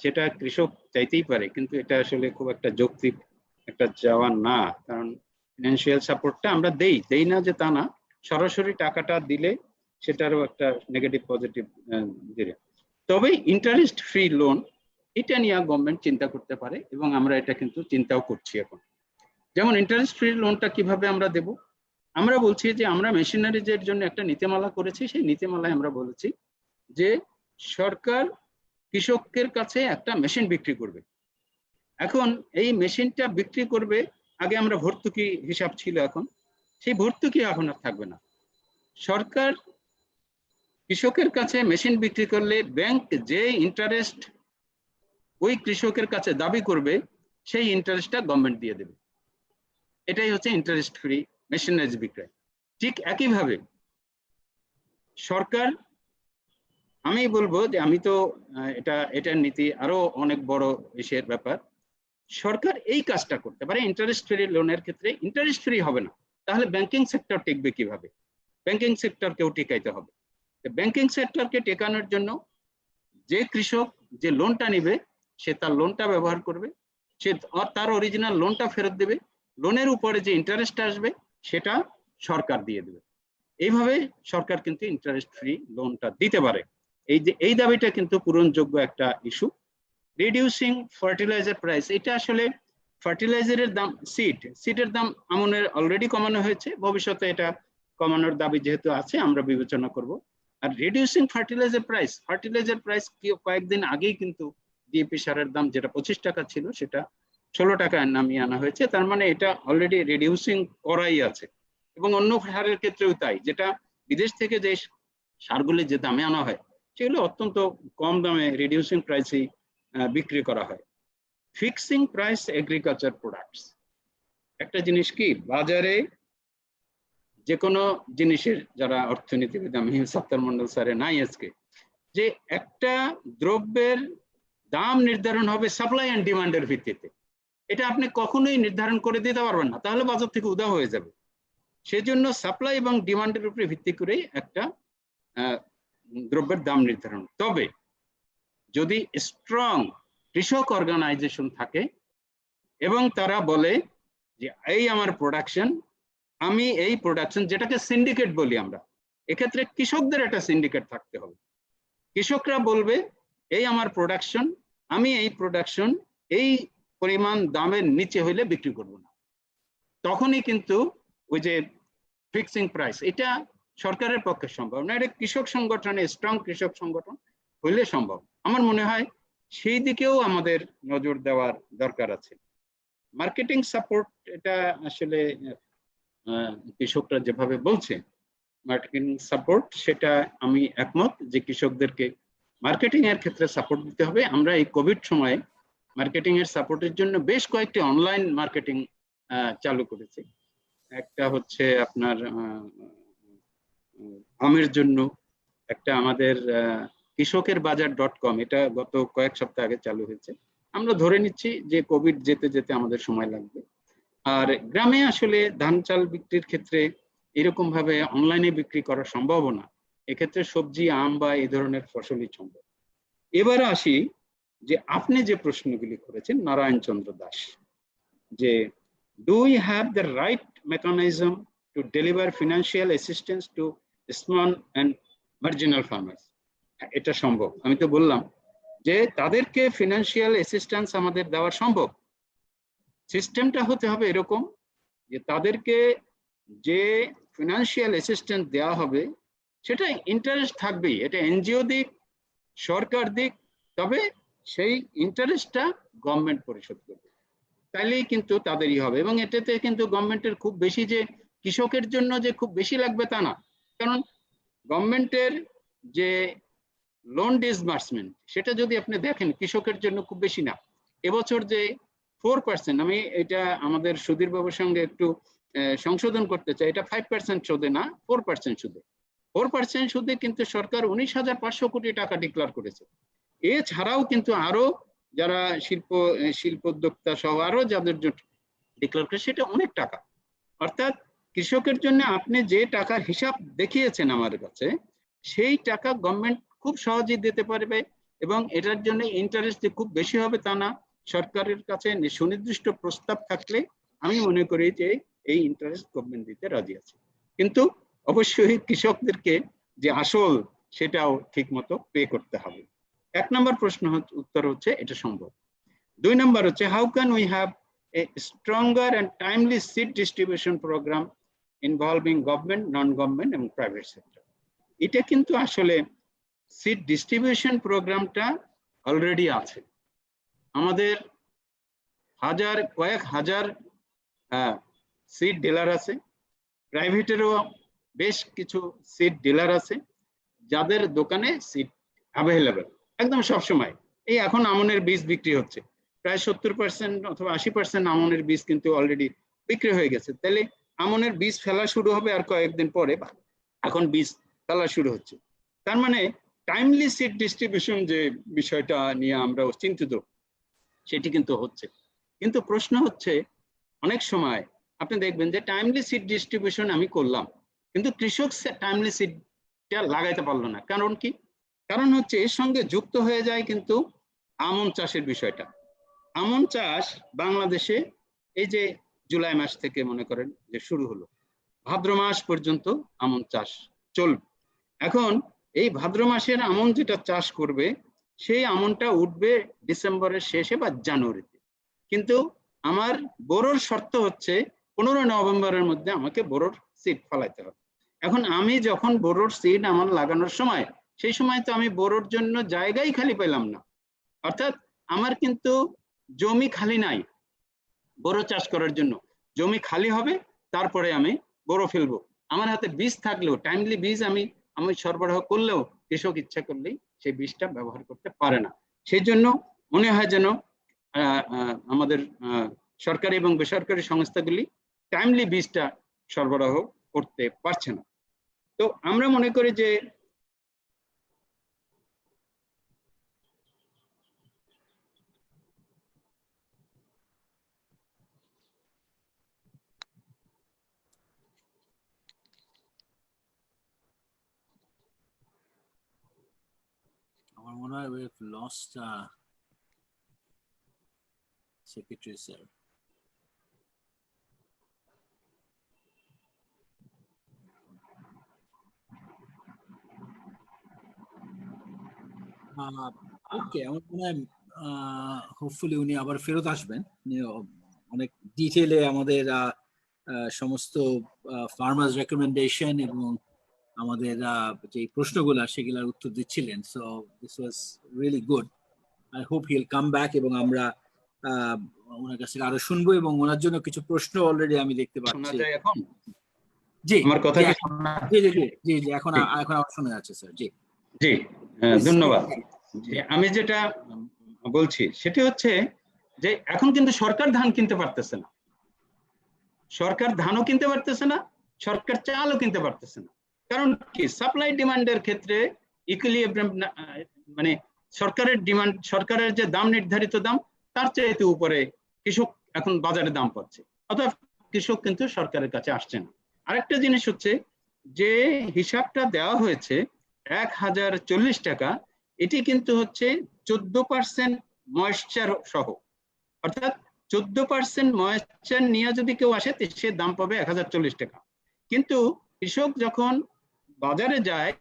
যেটা কৃষক চাইতেই পারে, কিন্তু এটা আসলে খুব একটা যৌক্তিক একটা চাওয়া না, কারণ ফিনান্সিয়াল সাপোর্টটা আমরা দেই না যে তা না, সরাসরি টাকাটা দিলে সেটারও একটা নেগেটিভ পজিটিভ দিলে। তবে ইন্টারেস্ট ফ্রি লোন এটা নিয়ে গভর্নমেন্ট চিন্তা করতে পারে এবং আমরা এটা কিন্তু চিন্তাও করছি এখন। যেমন ইন্টারেস্ট ফ্রি লোনটা কিভাবে আমরা দেব, আমরা বলছি যে আমরা মেশিনারিজের জন্য একটা নীতিমালা করেছি, সেই নীতিমালায় আমরা বলেছি যে সরকার কৃষকের কাছে একটা মেশিন বিক্রি করবে। এখন এই মেশিনটা বিক্রি করবে, আগে আমরা ভর্তুকি হিসাব ছিল, এখন সেই ভর্তুকি এখন আর থাকবে না। সরকার কৃষকের কাছে মেশিন বিক্রি করলে ব্যাংক যে ইন্টারেস্ট ওই কৃষকের কাছে দাবি করবে সেই ইন্টারেস্টটা গভর্নমেন্ট দিয়ে দেবে। এটাই হচ্ছে ইন্টারেস্ট ফ্রি মেশিনারিজ বিক্রয়। ঠিক একইভাবে সরকার আমি বলবো যে আমি তো এটার নীতি আরো অনেক বড় বিষয়ের ব্যাপার। সরকার এই কাজটা করতে পারে, ইন্টারেস্ট ফ্রি লোনের ক্ষেত্রে ইন্টারেস্ট ফ্রি হবে না, তাহলে ব্যাংকিং সেক্টর টিকবে কিভাবে? ব্যাংকিং সেক্টরকেও টিকাইতে হবে। ব্যাংকিং সেক্টরকে টেকানোর জন্য যে কৃষক যে লোনটা নিবে সে তার লোনটা ব্যবহার করবে, সে তার অরিজিনাল লোনটা ফেরত দেবে, লোনের উপরে যে ইন্টারেস্ট আসবে সেটা সরকার দিয়ে দেবে। এইভাবে সরকার কিন্তু ইন্টারেস্ট ফ্রি লোনটা দিতে পারে। এই দাবিটা কিন্তু পূরণযোগ্য একটা ইস্যু। রিডিউসিং ফার্টিলাইজার প্রাইস, এটা আসলে ফার্টিলাইজারের দাম, সিডের দাম আমনের অলরেডি কমানো হয়েছে, ভবিষ্যতে এটা কমানোর দাবি যেহেতু আছে আমরা বিবেচনা করব। আর রিডিউসিং ফার্টিলাইজার প্রাইস কয়েকদিন আগেই কিন্তু ডিএপি সারের দাম যেটা 25 টাকা ছিল সেটা 16 টাকায় নামিয়ে আনা হয়েছে, তার মানে এটা অলরেডি রিডিউসিং করাই আছে। এবং অন্য সারের ক্ষেত্রেও তাই, যেটা বিদেশ থেকে যে সারগুলি যে দামে আনা হয় সেগুলো অত্যন্ত কম দামে রিডিউসিং প্রাইসেই বিক্রি করা হয়। ফিক্সিং প্রাইস এগ্রিকালচার প্রোডাক্টস, একটা জিনিস কি বাজারে যে কোনো জিনিসের, যারা অর্থনীতিবিদ, আমি সত্তর মন্ডল স্যারে নাই আজকে, যে একটা দ্রব্যের দাম নির্ধারণ হবে সাপ্লাই অ্যান্ড ডিমান্ডের ভিত্তিতে, এটা আপনি কখনোই নির্ধারণ করে দিতে পারবেন না, তাহলে বাজার থেকে উধাও হয়ে যাবে। সেজন্য সাপ্লাই এবং ডিমান্ডের উপরে ভিত্তি করেই একটা দ্রব্যের দাম নির্ধারণ। তবে যদি স্ট্রং কৃষক অর্গানাইজেশন থাকে এবং তারা বলে যে এই আমার প্রোডাকশন, আমি এই প্রোডাকশন, যেটাকে সিন্ডিকেট বলি আমরা, এক্ষেত্রে কৃষকদের একটা সিন্ডিকেট থাকতে হবে। কৃষকরা বলবে এই আমার প্রোডাকশন, আমি এই প্রোডাকশন এই পরিমাণ দামের নিচে হইলে বিক্রি করব না, তখনই কিন্তু ওই যে ফিক্সিং প্রাইস, এটা সরকারের পক্ষে সম্ভব না, এটা কৃষক সংগঠনে, স্ট্রং কৃষক সংগঠন হইলে সম্ভব। আমার মনে হয় সেই দিকেও আমাদের নজর দেওয়ার দরকার আছে। মার্কেটিং সাপোর্ট, এটা আসলে কৃষকরা যেভাবে বলছে মার্কেটিং সাপোর্ট, সেটা আমি একমত যে কৃষকদেরকে মার্কেটিং এর ক্ষেত্রে সাপোর্ট দিতে হবে। আমরা এই কোভিড সময়ে মার্কেটিং এর সাপোর্টের জন্য বেশ কয়েকটি অনলাইন মার্কেটিং চালু করেছি। একটা হচ্ছে আপনার আমের জন্য একটা আমাদের কৃষকের বাজার.com, এটা গত কয়েক সপ্তাহ আগে চালু হয়েছে। আমরা ধরে নিচ্ছি যে কোভিড যেতে যেতে আমাদের সময় লাগবে। আর গ্রামে আসলে ধান চাল বিক্রির ক্ষেত্রে এরকম ভাবে অনলাইনে বিক্রি করা সম্ভব না, এক্ষেত্রে সবজি, আম বা এই ধরনের ফসলই সম্ভব। এবার আসি যে আপনি যে প্রশ্নগুলি করেছেন নারায়ণ চন্দ্র দাস, যে do we have the right mechanism to deliver financial assistance to small and marginal farmers? এটা সম্ভব। আমি তো বললাম যে তাদেরকে ফিনান্সিয়াল অ্যাসিস্ট্যান্স আমাদের দেওয়া সম্ভব। সিস্টেমটা হতে হবে এরকম যে তাদেরকে যে ফিনান্সিয়াল অ্যাসিস্ট্যান্স দেওয়া হবে সেটা ইন্টারেস্ট থাকবেই, এটা এনজিও দিক, সরকার দিক, তবে সেই ইন্টারেস্টটা গভর্নমেন্ট পরিশোধ করবে, তাইলেই কিন্তু তাদেরই হবে। এবং এটাতে কিন্তু গভর্নমেন্টের খুব বেশি যে কৃষকের জন্য যে খুব বেশি লাগবে তা না, কারণ গভর্নমেন্টের যে লোন ডিসবার্সমেন্ট সেটা যদি আপনি দেখেন কৃষকের জন্য খুব বেশি না। এবছর যে 4%, আমি এটা আমাদের সুধীর বাবুর সঙ্গে একটু সংশোধন করতে চাই, এটা 5% সুদে না, 4% সুদে। 4% সুদে কিন্তু সরকার 19,500 কোটি টাকা ডিক্লেয়ার করেছে। এছাড়াও কিন্তু আরো যারা শিল্পোদ্যোক্তা সহ আরো যাদের ডিক্লেয়ার করে সেটা অনেক টাকা। অর্থাৎ কৃষকের জন্য আপনি যে টাকার হিসাব দেখিয়েছেন আমার কাছে, সেই টাকা গভর্নমেন্ট খুব সহজেই দিতে পারবে এবং এটার জন্য ইন্টারেস্ট যে খুব বেশি হবে তা না। সরকারের কাছে সুনির্দিষ্ট প্রস্তাব থাকলে আমি মনে করি যে এই ইন্টারেস্ট গভর্নমেন্ট দিতে রাজি আছে, কিন্তু অবশ্যই কৃষকদেরকে যে আসল সেটাও ঠিক মতো পে করতে হবে। 1 নম্বর প্রশ্ন উত্তর হচ্ছে এটা সম্ভব। 2 নম্বর হচ্ছে how can we have a stronger and timely seed distribution programme involving government, non government এবং প্রাইভেট সেক্টর। এটা কিন্তু আসলে সিড ডিস্ট্রিবিউশন প্রোগ্রামটা অলরেডি আছে। আমাদের কয়েক হাজার সিড ডিলার আছে, প্রাইভেটেরও বেশ কিছু সিড ডিলার আছে যাদের দোকানে সিড অ্যাভেলেবেল একদম সবসময়। এই এখন আমনের বীজ বিক্রি হচ্ছে, প্রায় 70% অথবা 80% আমনের বীজ কিন্তু অলরেডি বিক্রি হয়ে গেছে। তাহলে আমনের বীজ ফেলা শুরু হবে আর কয়েকদিন পরে, এখন বীজ ফেলা শুরু হচ্ছে। তার মানে টাইমলি সিট ডিস্ট্রিবিউশন যে বিষয়টা নিয়ে আমরা চিন্তিত সেটি কিন্তু হচ্ছে, কিন্তু প্রশ্ন হচ্ছে অনেক সময় আপনি দেখবেন যে টাইমলি সিট ডিস্ট্রিবিউশন আমি করলাম, কিন্তু কৃষক টাইমলি সিটটা লাগাইতে পারলো না। কারণ কি? কারণ হচ্ছে এর সঙ্গে যুক্ত হয়ে যায় কিন্তু আমন চাষের বিষয়টা। আমন চাষ বাংলাদেশে এই যে জুলাই মাস থেকে মনে করেন যে শুরু হলো, ভাদ্র মাস পর্যন্ত আমন চাষ চলবে। এখন এই ভাদ্র মাসের আমন যেটা চাষ করবে সেই আমনটা উঠবে ডিসেম্বরের শেষে বা জানুয়ারিতে, কিন্তু আমার বোরোর শর্ত হচ্ছে 15 নভেম্বরের মধ্যে আমাকে বোরোর সিড ফলাইতে হবে। এখন আমি যখন বোরোর সিড আমার লাগানোর সময়, সেই সময় তো আমি বোরোর জন্য জায়গাই খালি পেলাম না, অর্থাৎ আমার কিন্তু জমি খালি নাই বোরো চাষ করার জন্য। জমি খালি হবে, তারপরে আমি বোরো ফেলবো। আমার হাতে বীজ থাকলেও, টাইমলি বীজ আমি সরবরাহ করলেও কৃষক ইচ্ছা করলেই সেই বীজটা ব্যবহার করতে পারে না। সেই জন্য মনে হয় যেন আমাদের সরকারি এবং বেসরকারি সংস্থাগুলি টাইমলি বীজটা সরবরাহ করতে পারছে না। তো আমরা মনে করি যে আমার মনে হয় we have lost secretary sir. ওকে, আমার মনে হয় হোপফুলি উনি আবার ফেরত আসবেন। উনি অনেক ডিটেইলে আমাদের সমস্ত ফার্মার্স রেকমেন্ডেশন এবং আমাদের যে প্রশ্নগুলো সেগুলোর উত্তর দিচ্ছিলেন। So this was really good. I hope he will come back এবং আমরা ওনার কাছে আরো শুনবো, এবং ওনার জন্য কিছু প্রশ্ন অলরেডি আমি দেখতে শোনা পাচ্ছি। যায় এখন জি, আমার কথা কি জি জি জি জি এখন আমার শোনা যাচ্ছে স্যার। জি জি, ধন্যবাদ। আমি যেটা বলছি সেটি হচ্ছে যে এখন কিন্তু সরকার ধান কিনতে পারতেছে না, সরকার ধানও কিনতে পারতেছে না, সরকার চালও কিনতে পারতেছে না। কারণ কি? সাপ্লাই ডিমান্ডের ক্ষেত্রে ইকুইলিব্রিয়াম, মানে সরকারের ডিমান্ড, সরকারের যে দাম নির্ধারিত দাম তার চাইতে উপরে কৃষক এখন বাজারে দাম পাচ্ছে, অর্থাৎ কৃষক কিন্তু সরকারের কাছে আসছে না। আরেকটা জিনিস হচ্ছে যে হিসাবটা দেওয়া হয়েছে 1040 টাকা, এটি কিন্তু হচ্ছে 14% ময়েশ্চার সহ, অর্থাৎ 14% ময়েশ্চার নিয়ে যদি কেউ আসে সে দাম পাবে 1040 টাকা। কিন্তু কৃষক যখন বাজারে যায়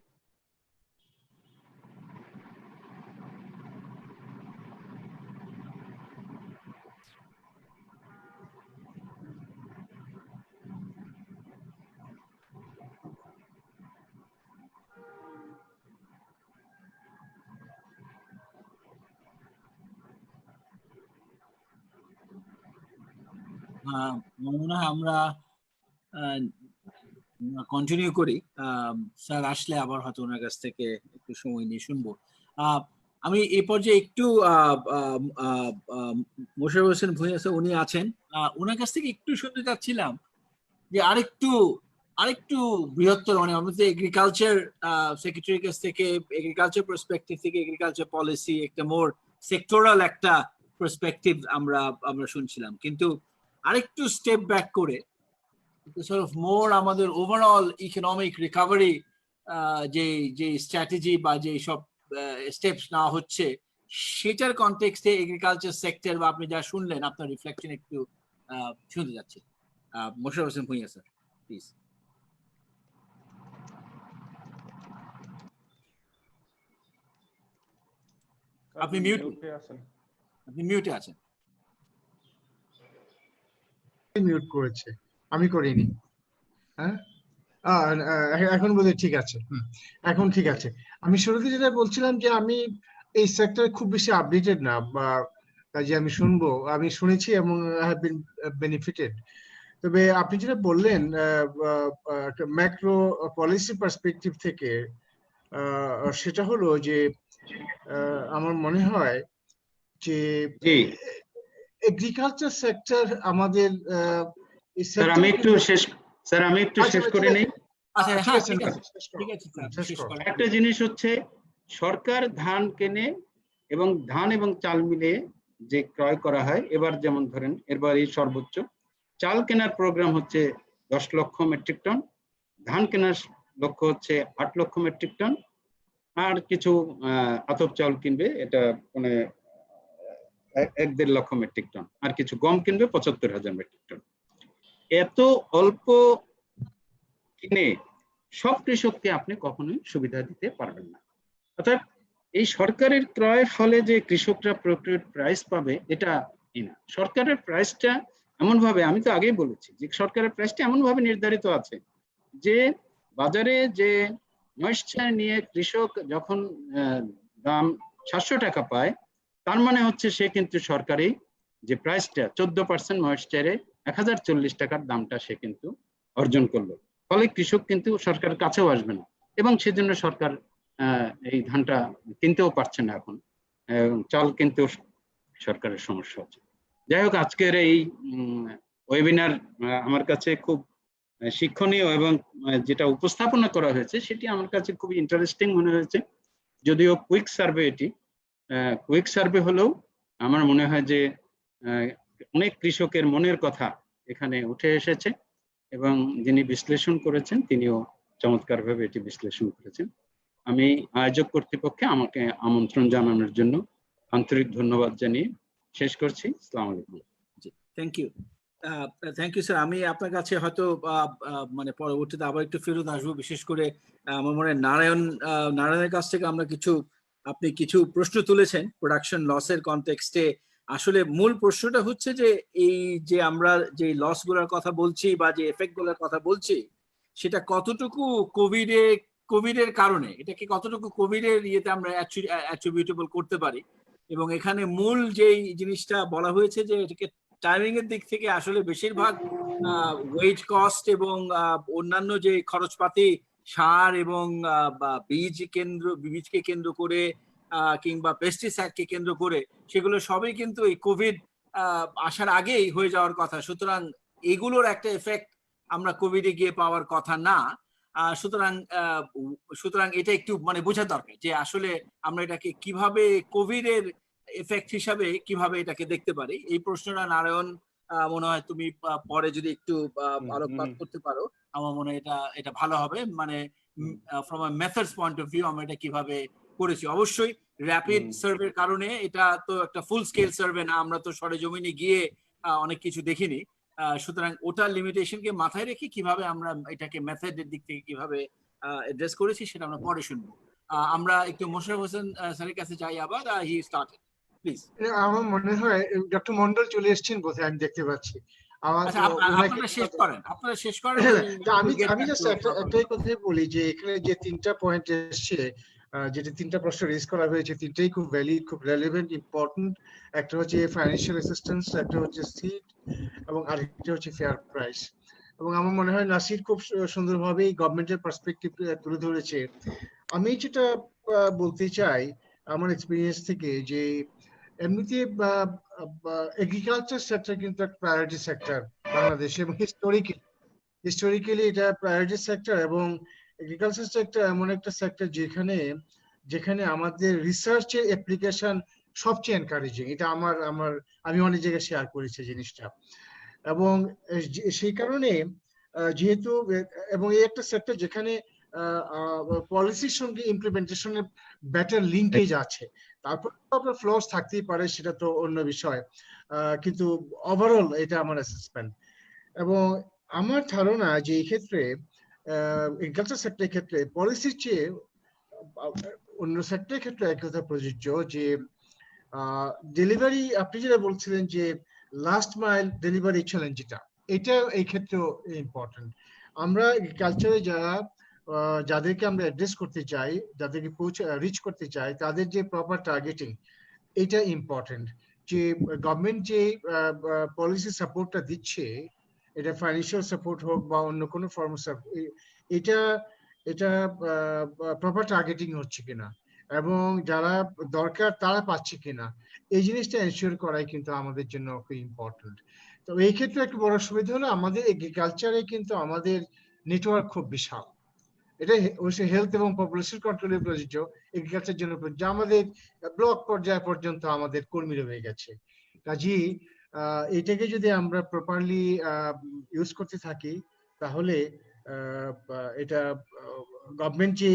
মনে হয় আমরা কন্টিনিউ করি। স্যার আসলে আবার হয়তো ওনার কাছ থেকে একটু সময় নিয়ে শুনবো। আমি এই পর্যায়ে একটু মোশাররফ হোসেন ভূঁইয়া স্যার উনি আছেন, ওনার কাছ থেকে একটু শুনতে চাচ্ছিলাম যে আরেকটু বৃহত্তর, মানে আমাদের এগ্রিকালচার সেক্রেটারির কাছ থেকে এগ্রিকালচার পার্সপেক্টিভ থেকে এগ্রিকালচার পলিসি একটা মোর সেক্টরাল একটা পার্সপেক্টিভ আমরা শুনছিলাম, কিন্তু আরেকটু স্টেপ ব্যাক করে sort of more আমাদের ওভারঅল ইকোনমিক রিকভারি যে স্ট্র্যাটেজি বা যে সব স্টেপস নেওয়া হচ্ছে সেটার কনটেক্সটে এগ্রিকালচার সেক্টর বা আপনি যা শুনলেন আপনার রিফ্লেকশন একটু শুনতে যাচ্ছি। Mosharraf Hossain Bhuiyan sir please. আপনি মিউটে আছেন। মিউট করেছে, আমি করিনি। হ্যাঁ, এখন বোধহয় ঠিক আছে। এখন ঠিক আছে। আমি শুরুতে যেটা বলছিলাম যে আমি এই সেক্টরে খুব বেশি আপডেটেড না, বা কাজে আমি শুনেছি এবং হ্যাভ বিন বেনিফিটেড। তবে আপনি যেটা বললেন ম্যাক্রো পলিসি পার্সপেক্টিভ থেকে, সেটা হলো যে আমার মনে হয় যে এগ্রিকালচার সেক্টর আমাদের আমি একটু শেষ করে নেই। ঠিক আছে, একটা জিনিস হচ্ছে সরকার ধান কেনে এবং ধান এবং চাল মিলিয়ে যে ক্রয় করা হয়, এবার যেমন ধরেন এবার এই সর্বোচ্চ চাল কেনার প্রোগ্রাম হচ্ছে 10 লক্ষ মেট্রিক টন, ধান কেনার লক্ষ্য হচ্ছে 8 লক্ষ মেট্রিক টন, আর কিছু আতপ চাউল কিনবে, এটা মানে 1-1.5 লক্ষ মেট্রিক টন, আর কিছু গম কিনবে 75,000 মেট্রিক টন। এত অল্প কিনে সব কৃষককে আপনি কখনোই সুবিধা দিতে পারবেন না। অর্থাৎ এই সরকারের ক্রয়ের ফলে যে কৃষকরা প্রকিউরড প্রাইস পাবে এটা না। সরকারের প্রাইসটা এমন ভাবে, আমি তো আগেই বলেছি যে সরকারের প্রাইসটা এমন ভাবে নির্ধারিত আছে যে বাজারে যে ময়েশ্চার নিয়ে কৃষক যখন দাম 700 টাকা পায়, তার মানে হচ্ছে সে কিন্তু সরকারি যে প্রাইসটা 14% ময়েশ্চারে 1040 টাকার দামটা সে কিন্তু অর্জন করলো। ফলে কৃষক কিন্তু সরকারের কাছেও আসবে না, এবং সেজন্য সরকার এই ধানটা কিনতেও পারছে না এখন, চাল কিনতেও সরকারের সমস্যা হচ্ছে। যাই হোক, আজকের এই ওয়েবিনার আমার কাছে খুব শিক্ষণীয়, এবং যেটা উপস্থাপনা করা হয়েছে সেটি আমার কাছে খুব ইন্টারেস্টিং মনে হয়েছে। যদিও কুইক সার্ভে, এটি কুইক সার্ভে হলেও আমার মনে হয় যে অনেক কৃষকের মনের কথা এখানে উঠে এসেছে, এবং যিনি বিশ্লেষণ করেছেন তিনিও চমৎকারভাবে এটি বিশ্লেষণ করেছেন। আমি আয়োজক কর্তৃপক্ষে আমাকে আমন্ত্রণ জানানোর জন্য আন্তরিক ধন্যবাদ জানিয়ে শেষ করছি। আসসালামু আলাইকুম। Thank you sir. আমি আপনার কাছে হয়তো মানে পরবর্তীতে আবার একটু ফেরত আসবো, বিশেষ করে আমার মনে হয় নারায়ণের কাছ থেকে আপনি কিছু প্রশ্ন তুলেছেন প্রোডাকশন লসের কনটেক্সটে। আসলে মূল প্রশ্নটা হচ্ছে যে এই যে আমরা যে লস গুলোর কথা বলছি বা যে এফেক্ট গুলোর কথা বলছি, সেটা কতটুকু কোভিডের কারণে, এটাকে কতটুকু কোভিডের ইয়েতে আমরা অ্যাট্রিবিউটেবল করতে পারি। এবং এখানে মূল যেই জিনিসটা বলা হয়েছে যে এটাকে টাইমিং এর দিক থেকে আসলে বেশিরভাগ ওয়েজ কস্ট এবং অন্যান্য যে খরচপাতি, সার এবং বীজকে কেন্দ্র করে কিংবা পেস্টিসাইডকে কেন্দ্র করে, সেগুলো সবই কিন্তু এই কোভিড আসার আগেই হয়ে যাওয়ার কথা। সুতরাং এগুলোর একটা এফেক্ট আমরা কোভিডে গিয়ে পাওয়ার কথা না। সুতরাং এটা একটু মানে বোঝা দরকার যে আসলে আমরা এটাকে কিভাবে কোভিড এর এফেক্ট হিসাবে কিভাবে এটাকে দেখতে পারি। এই প্রশ্নটা নারায়ণ মনে হয় তুমি পরে যদি একটু আলোকপাত করতে পারো, আমার মনে হয় এটা ভালো হবে। মানে from a methods point of view আমরা এটা কিভাবে করেছি। অবশ্যই র্যাপিড সার্ভের কারণে, এটা তো একটা ফুল স্কেল সার্ভে না, আমরা তো সরেজমিনে গিয়ে অনেক কিছু দেখিনি। সুতরাং ওটার লিমিটেশনকে মাথায় রেখে কিভাবে আমরা এটাকে মেথডের দিক থেকে কিভাবে অ্যাড্রেস করেছি সেটা আমরা পরে শুনবো। আমরা একটু মোশাররফ হোসেন স্যারের কাছে যাই আবার। He started, please. আমার মনে হয় ডক্টর মন্ডল চলে এসেছেন বোধহয়, আমি দেখতে পাচ্ছি। আপনারা শেষ করেন। আমি জাস্ট একটাই কথাই বলি যে এখানে যে 3টা পয়েন্ট এসছে, যেটা 3টা প্রশ্ন রেজ করা হয়েছে, 3টাই খুব ভ্যালিড, খুব রেলেভেন্ট, ইম্পর্টেন্ট। একটা হচ্ছে ফাইন্যান্সিয়াল অ্যাসিস্ট্যান্স, একটা হচ্ছে সিড, এবং আরেকটা হচ্ছে ফেয়ার প্রাইস। এবং আমার মনে হয় নাসির খুব সুন্দরভাবে গভর্নমেন্টের পার্সপেক্টিভ তুলে ধরেছে। আমি যেটা বলতে চাই আমার এক্সপিরিয়েন্স থেকে, যে এমনিতে এগ্রিকালচার সেক্টর কিন্তু একটা প্রায়োরিটি সেক্টর বাংলাদেশে, এবং হিস্টোরিক্যালি এটা প্রায়োরিটি সেক্টর। এবং এগ্রিকালচার সেক্টর এমন একটা সেক্টর যেখানে আমাদের রিসার্চের অ্যাপ্লিকেশন সবচেয়ে এনকারেজিং। এটা আমি অনেক জায়গায় শেয়ার করেছি জিনিসটা। এবং সেই কারণে যেহেতু, এবং এই একটা সেক্টর যেখানে পলিসির সঙ্গে ইমপ্লিমেন্টেশনের বেটার লিঙ্কেজ আছে। তারপর আপনার ফ্লস থাকতেই পারে, সেটা তো অন্য বিষয়, কিন্তু ওভারঅল এটা আমার অ্যাসেসমেন্ট। এবং আমার ধারণা যে এই ক্ষেত্রে এগ্রিকালচার সেক্টরের ক্ষেত্রে পলিসির চেয়ে অন্য সেক্টরের ক্ষেত্রে এক কথা প্রযোজ্য, যে ডেলিভারি, আপনি যেটা বলছিলেন যে লাস্ট মাইল ডেলিভারি চ্যালেঞ্জটা, এটা এই ক্ষেত্রেও ইম্পর্টেন্ট। আমরা এগ্রিকালচারে যাদেরকে আমরা অ্যাড্রেস করতে চাই, যাদেরকে রিচ করতে চাই, তাদের যে প্রপার টার্গেটিং, এটা ইম্পর্টেন্ট। যে গভর্নমেন্ট যে পলিসি সাপোর্টটা দিচ্ছে, এটা ফাইন্যান্সিয়াল সাপোর্ট হোক বা অন্য কোনো ফর্ম অফ সাপোর্ট, এটা প্রপার টার্গেটিং হচ্ছে কিনা, এবং যারা দরকার তারা পাচ্ছে কিনা, এই জিনিসটা এনশিওর করাই কিন্তু আমাদের জন্য খুব ইম্পর্টেন্ট। তো এই ক্ষেত্রে একটু বড় সুবিধা হলো আমাদের এগ্রিকালচারে কিন্তু আমাদের নেটওয়ার্ক খুব বিশাল, এটা অবশ্যই হেলথ এবং পপুলেশন কন্ট্রোলে প্রযোজ্য, এগ্রিকালচার জন্য প্রযোজ্য, আমাদের ব্লক পর্যায় পর্যন্ত আমাদের কর্মী রয়ে গেছে। কাজেই এটাকে যদি আমরা প্রপারলি ইউজ করতে থাকি তাহলে এটা গভর্নমেন্ট যে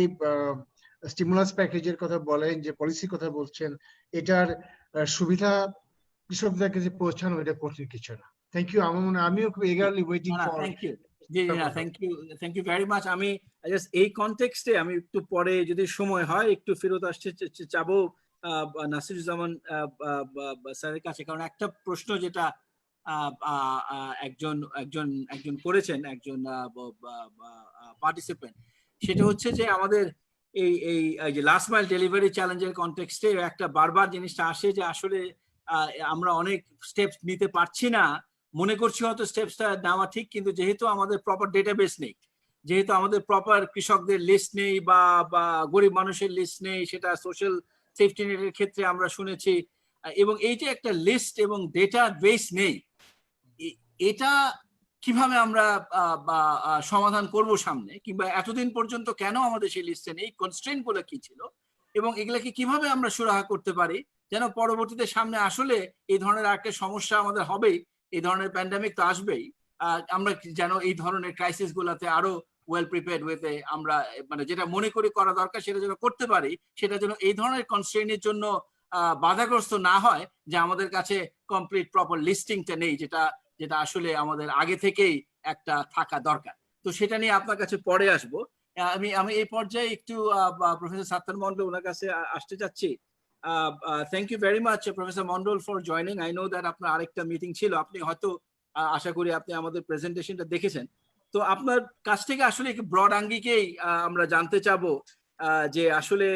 স্টিমুলাস প্যাকেজের কথা বলেন, যে পলিসির কথা বলছেন, এটার সুবিধা কৃষকদের কাছে পৌঁছানো এটা কঠিন কিছু না। Thank you. আমার মনে হয় আমিও খুব eagerly waiting for. Thank you. জি জি, না থ্যাংক ইউ ভেরি মাচ। আমি জাস্ট এই কনটেক্সটে আমি একটু পরে যদি সময় হয় একটু ফেরত আসতে চাবো নাসিরুজ্জামান স্যারের কাছে, কারণ একটা প্রশ্ন যেটা একজন একজন একজন করেছেন, একজন পার্টিসিপেন্ট, সেটা হচ্ছে যে আমাদের এই এই যে লাস্ট মাইল ডেলিভারি চ্যালেঞ্জের কনটেক্সটে একটা বারবার জিনিসটা আসে যে আসলে আমরা অনেক স্টেপস নিতে পারছি না, মনে করছি হয়তো স্টেপসটা নেওয়া ঠিক, কিন্তু যেহেতু আমাদের প্রপার ডেটাবেস নেই, যেহেতু আমাদের প্রপার কৃষকদের লিস্ট নেই বা বা গরিব মানুষের লিস্ট নেই, সেটা সোশ্যাল সেফটি নেটের ক্ষেত্রে আমরা শুনেছি, এবং এই যে একটা লিস্ট এবং ডেটা বেস নেই, এটা কিভাবে আমরা সমাধান করব সামনে, কিংবা এতদিন পর্যন্ত কেন আমাদের সেই লিস্টে নেই, কনস্ট্রেন্ট গুলো কি ছিল, এবং এগুলাকে কিভাবে আমরা সুরাহা করতে পারি যেন পরবর্তীতে সামনে আসলে এই ধরনের একটা সমস্যা আমাদের হবেই, এই ধরনের প্যান্ডামিক তো আসবেই, আমরা যেন এই ধরনের ক্রাইসিস গুলাতে আরো ওয়েল প্রিপেয়ার্ড হতে আমরা মানে যেটা মনে করি করা দরকার সেটা যেন করতে পারি, সেটা যেন এই ধরনের কনস্ট্রেন্টের জন্য বাধাগ্রস্ত না হয় যে আমাদের কাছে কমপ্লিট প্রপার লিস্টিংটা নেই, যেটা যেটা আসলে আমাদের আগে থেকেই একটা থাকা দরকার। তো সেটা নিয়ে আপনার কাছে পরে আসবো। আমি আমি এই পর্যায়ে একটু প্রফেসর সাত্তার মন্ডল ওনার কাছে আসতে চাচ্ছি। Thank you very much professor Mondal for joining. I know that আপনার আরেকটা মিটিং ছিল, আপনি হয়তো আশা করি আপনি আমাদের প্রেজেন্টেশনটা দেখেছেন। তো আপনার কাছ থেকে আসলে একটু ব্রড আঙ্গিকেই আমরা জানতে চাবো যে আসলে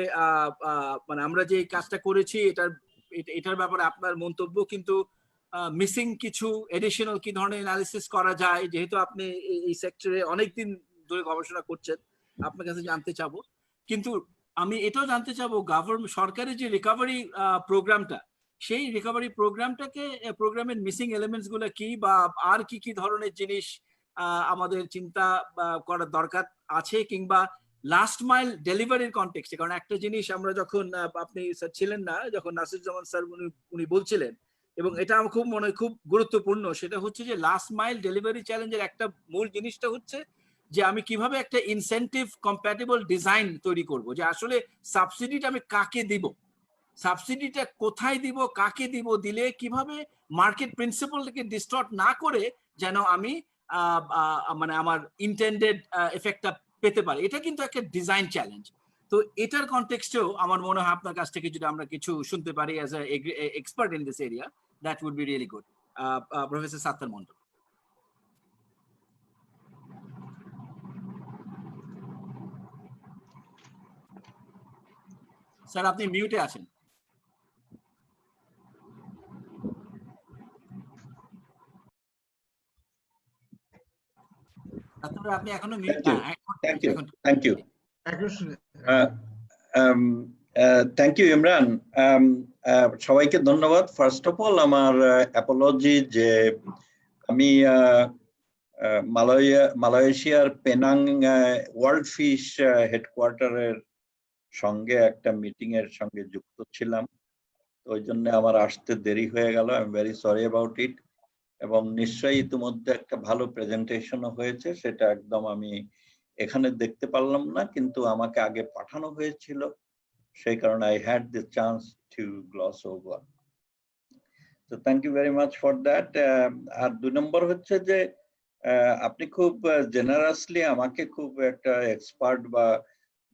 মানে আমরা যে কাজটা করেছি এটার ব্যাপারে আপনার মন্তব্য, কিন্তু মিসিং কিছু এডিশনাল কি ধরনের অ্যানালিসিস করা যায়, যেহেতু আপনি এই সেক্টরে অনেকদিন ধরে গবেষণা করছেন, আপনার কাছে জানতে চাবো। কিন্তু আমি এটাও জানতে চাবো গভর্নমেন্ট সরকারের যে রিকভারি প্রোগ্রামটা, সেই রিকভারি প্রোগ্রামের মিসিং এলিমেন্টস গুলো কি, বা আর কি কি ধরনের জিনিস আমাদের চিন্তা করার দরকার আছে, কিংবা লাস্ট মাইল ডেলিভারির কনটেক্সটে। কারণ একটা জিনিস আমরা যখন আপনি স্যার ছিলেন না, যখন নাসিরুজ্জামান স্যার উনি বলছিলেন, এবং এটা আমার খুব মনে খুব গুরুত্বপূর্ণ, সেটা হচ্ছে যে লাস্ট মাইল ডেলিভারি চ্যালেঞ্জের একটা মূল জিনিসটা হচ্ছে যে আমি কিভাবে একটা ইনসেন্টিভ কম্প্যাটিবল ডিজাইন তৈরি করব, যে আসলে সাবসিডিটা আমি কাকে দিব, সাবসিডিটা কোথায় দিব, কাকে দিব, দিলে কিভাবে মার্কেট প্রিন্সিপালকে ডিস্টর্ট না করে যেন আমি মানে আমার ইন্টেন্ডেড এফেক্টটা পেতে পারি। এটা কিন্তু একটা ডিজাইন চ্যালেঞ্জ। তো এটার কনটেক্সটেও আমার মনে হয় আপনার কাছ থেকে যদি আমরা কিছু শুনতে পারি as a expert in this area, that would be really good. Professor Sattar Mondal. Sir আপনি মিউটে আছেন। আপনি এখনো মিউট। থ্যাংক ইউ এখন শুনে থ্যাংক ইউ ইমরান। সবাইকে ধন্যবাদ। ফার্স্ট অফ অল আমার অ্যাপোলজি যে আমি মালয়েশিয়ার পেনাং ওয়ার্ল্ড ফিশ হেডকোয়ার্টারের সঙ্গে একটা মিটিং এর সঙ্গে যুক্ত ছিলাম, তো ওই জন্য আমার আসতে দেরি হয়ে গেল। I am very sorry about it. এবং নিশ্চয়ই ইতিমধ্যে একটা ভালো প্রেজেন্টেশনও হয়েছে, সেটা একদম আমি এখানে দেখতে পারলাম না, কিন্তু আমাকে আগে পাঠানো হয়েছিল, সেই কারণে I had the chance to gloss over. তো thank you very much for that. আর 2 নম্বর হচ্ছে যে আপনি খুব জেনারাসলি আমাকে খুব একটা এক্সপার্ট বা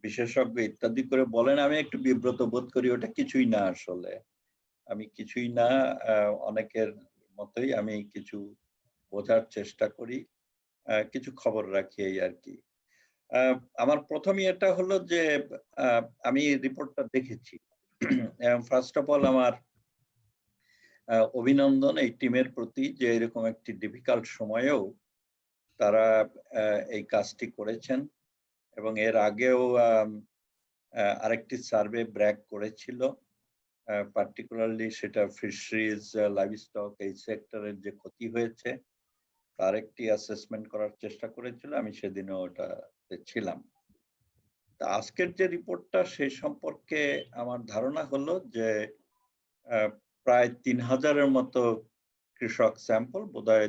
বিশেষজ্ঞ ইত্যাদি করে বলেন, আমি একটু বিব্রত বোধ করি। ওটা কিছুই না, আসলে আমি কিছুই না, অনেকের মতোই আমি কিছু বোঝার চেষ্টা করি, কিছু খবর রাখি, এই আর কি। আমার প্রথমে এটা হলো যে আমি রিপোর্টটা দেখেছি। ফার্স্ট অফ অল আমার অভিনন্দন এই টিমের প্রতি, যে এরকম একটি ডিফিকাল্ট সময়েও তারা এই কাজটি করেছেন। এবং এর আগেও আরেকটি সার্ভে ব্র্যাক করেছিল, পার্টিকুলারলি সেটা ফিশারিজ, লাইভস্টক এই সেক্টরের যে ক্ষতি হয়েছে তার একটি অ্যাসেসমেন্ট করার চেষ্টা করেছিল। আমি সেদিনও ওটাতে ছিলাম। তা আজকের যে রিপোর্টটা সে সম্পর্কে আমার ধারণা হলো যে প্রায় 3000-এর মতো কৃষক স্যাম্পল, বোধহয়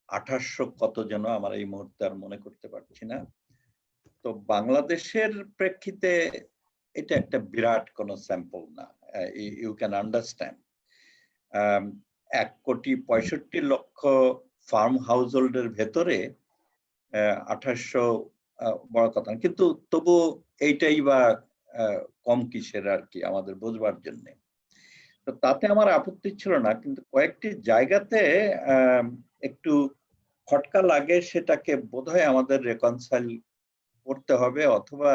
2800 কত যেন, আমার এই মুহূর্তে আর মনে করতে পারছি না। তো বাংলাদেশের প্রেক্ষিতে এটা একটা বিরাট কোনো স্যাম্পল না, you can understand. 1,65,00,000 farm house হোল্ডের ভেতরে 2800 বড় কথা না, কিন্তু তবু এইটাই বা কম কিসের আর কি আমাদের বোঝবার জন্য। তো তাতে আমার আপত্তি ছিল না, কিন্তু কয়েকটি জায়গাতে একটু খটকা লাগে, সেটাকে বোধহয় আমাদের রেকনসাইল করতে হবে, অথবা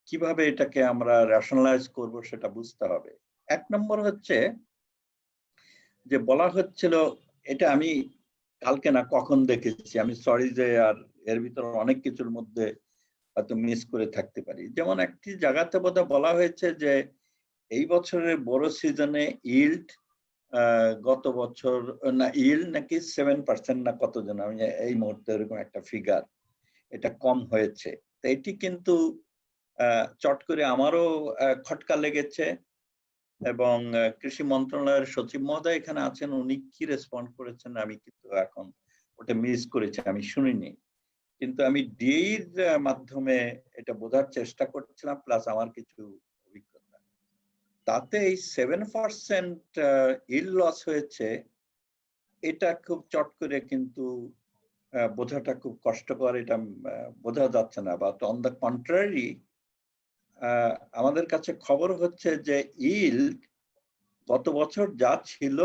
কিভাবে এটাকে আমরা রেশনালাইজ করব সেটা বুঝতে হবে। 1 নম্বর হচ্ছে যে বলা হচ্ছিল, এটা আমি কালকে না কখন দেখেছি, আমি সরি যে আর এর ভিতর অনেক কিছুর মধ্যে হয়তো মিস করে থাকতে পারি। যেমন একটি জায়গাতে বোধহয় বলা হয়েছে যে এই বছরের বড় সিজনে ইল্ড গত বছর না, ইল্ড নাকি 7% না কত যেন, আমি এই মুহূর্তে এরকম একটা ফিগার, এটা কম হয়েছে। তো এটি কিন্তু চট করে আমারও খটকা লেগেছে, এবং কৃষি মন্ত্রণালয়ের সচিব মহোদয় এখানে আছেন, উনি কি রেসপন্ড করেছেন আমি কিন্তু এখন ওটা মিস করেছি, আমি শুনিনি। কিন্তু আমি ডিএর মাধ্যমে এটা বোঝার চেষ্টা করছিলাম, প্লাস আমার কিছু অভিজ্ঞতা, তাতে এই 7% ইল লস হয়েছে, এটা খুব চট করে কিন্তু বোঝাটা খুব কষ্টকর, এটা বোঝা যাচ্ছে না। বা অন দ্য কন্ট্রারি, আমাদের কাছে খবর হচ্ছে যে ইল্ড গত বছর যা ছিল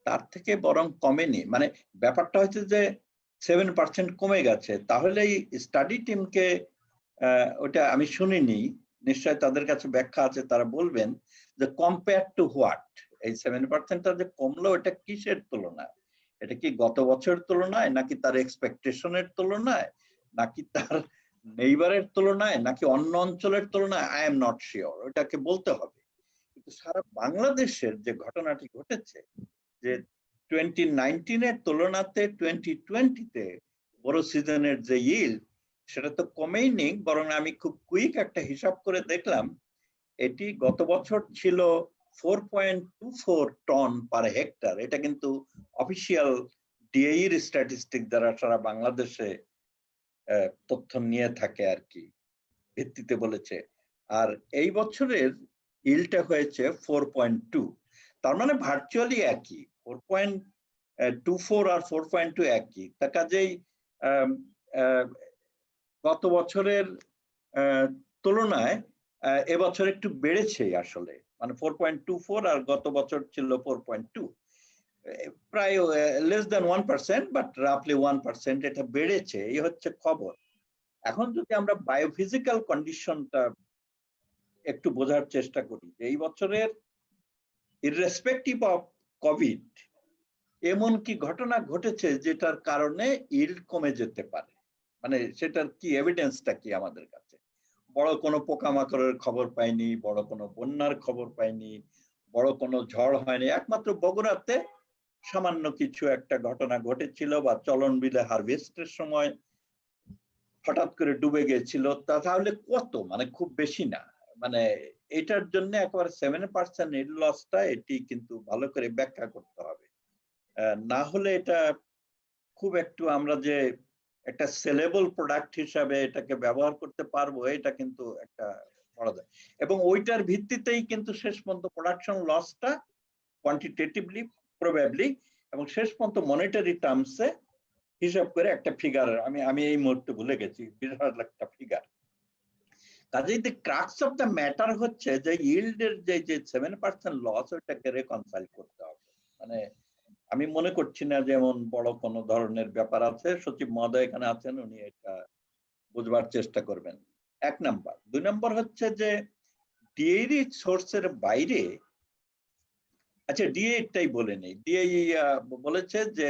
তার থেকে বরং কমেনি। মানে ব্যাপারটা হচ্ছে যে 7% কমে গেছে, তাহলে এই স্টাডি টিমকে, ওটা আমি শুনিনি, নিশ্চয় তাদের কাছে ব্যাখ্যা আছে, তারা বলবেন যে কম্পেয়ার টু হোয়াট, এই 7%টা যে কমলো এটা কিসের তুলনায়? এটা কি গত বছরের তুলনায়, নাকি তার এক্সপেকটেশনের তুলনায়, নাকি তার নেইবারের তুলনায়, নাকি অন্য অঞ্চলের তুলনায়? আই এম নট শিওর, ওটাকে বলতে হবে। কিন্তু সারা বাংলাদেশের যে ঘটনাটি ঘটেছে, যে 2019-এর তুলনাতে 2020-তে বড় সিজনের যে ইল্ড, সেটা তো কমেই নেই, বরং আমি খুব কুইক একটা হিসাব করে দেখলাম, এটি গত বছর ছিল 4.24 টন পার হেক্টর। এটা কিন্তু অফিসিয়াল ডিএইর স্ট্যাটিস্টিক দ্বারা সারা বাংলাদেশে তথ্য নিয়ে থাকে আর কি, ভিত্তিতে বলেছে। আর এই বছরের ইল্ডটা হয়েছে 4.2, তার মানে ভার্চুয়ালি একই, 4.24 আর 4.2 একই। তা কাজেই গত বছরের তুলনায় এবছর একটু বেড়েছে আসলে, মানে 4.24 আর গত বছর ছিল 4.2, প্রায় লেস দ্যান 1%, বাট রাফলি 1% এটা বেড়েছে, এই হচ্ছে খবর। এখন যদি আমরা বায়োফিজিক্যাল কন্ডিশনটা একটু বোঝার চেষ্টা করি, যে এই বছরের ইররেসপেক্টিভ অফ কোভিড এমন কি ঘটনা ঘটেছে যেটার কারণে ইল্ড কমে যেতে পারে, মানে সেটার কি এভিডেন্সটা কি আমাদের কাছে? বড় কোনো পোকামাকড়ের খবর পাইনি, বড় কোনো বন্যার খবর পাইনি, বড় কোনো ঝড় হয়নি, একমাত্র বগুড়াতে সামান্য কিছু একটা ঘটনা ঘটেছিল, বা চলন বিলে হারভেস্টের সময় হঠাৎ করে ডুবে গেছিল, তাহলে কত, মানে খুব বেশি না। মানে এটার জন্য একেবারে 7% ইল্ড লসটা, এটি কিন্তু ভালো করে ব্যাখ্যা করতে হবে, না হলে এটা খুব একটু আমরা যে একটা সেলেবল প্রোডাক্ট হিসাবে এটাকে ব্যবহার করতে পারবো, এটা কিন্তু একটা বড় যায়। এবং ওইটার ভিত্তিতেই কিন্তু শেষ পর্যন্ত প্রোডাকশন লসটা কোয়ান্টিটেটিভলি প্রবাবলি, এবং শেষ পর্যন্ত মনিটারি টার্মসে হিসাব করে একটা ফিগার, আমি এই মুহূর্তে ভুলে গেছি, বিরাট একটা ফিগার। কাজেই the crux of the matter হচ্ছে যে ইল্ডের যে 7% লস, ওইটাকে রেকনসাইল করতে হবে। মানে আমি মনে করছি না যেমন বড় কোনো ধরনের ব্যাপার আছে, সচিব মহোদয় এখানে আছেন, উনি এটা বুঝবার চেষ্টা করবেন। 1 নাম্বার। 2 নম্বর হচ্ছে যে ডিএরি সোর্সের বাইরে, আচ্ছা ডিএটাই বলে নেই, ডিএ বলেছে যে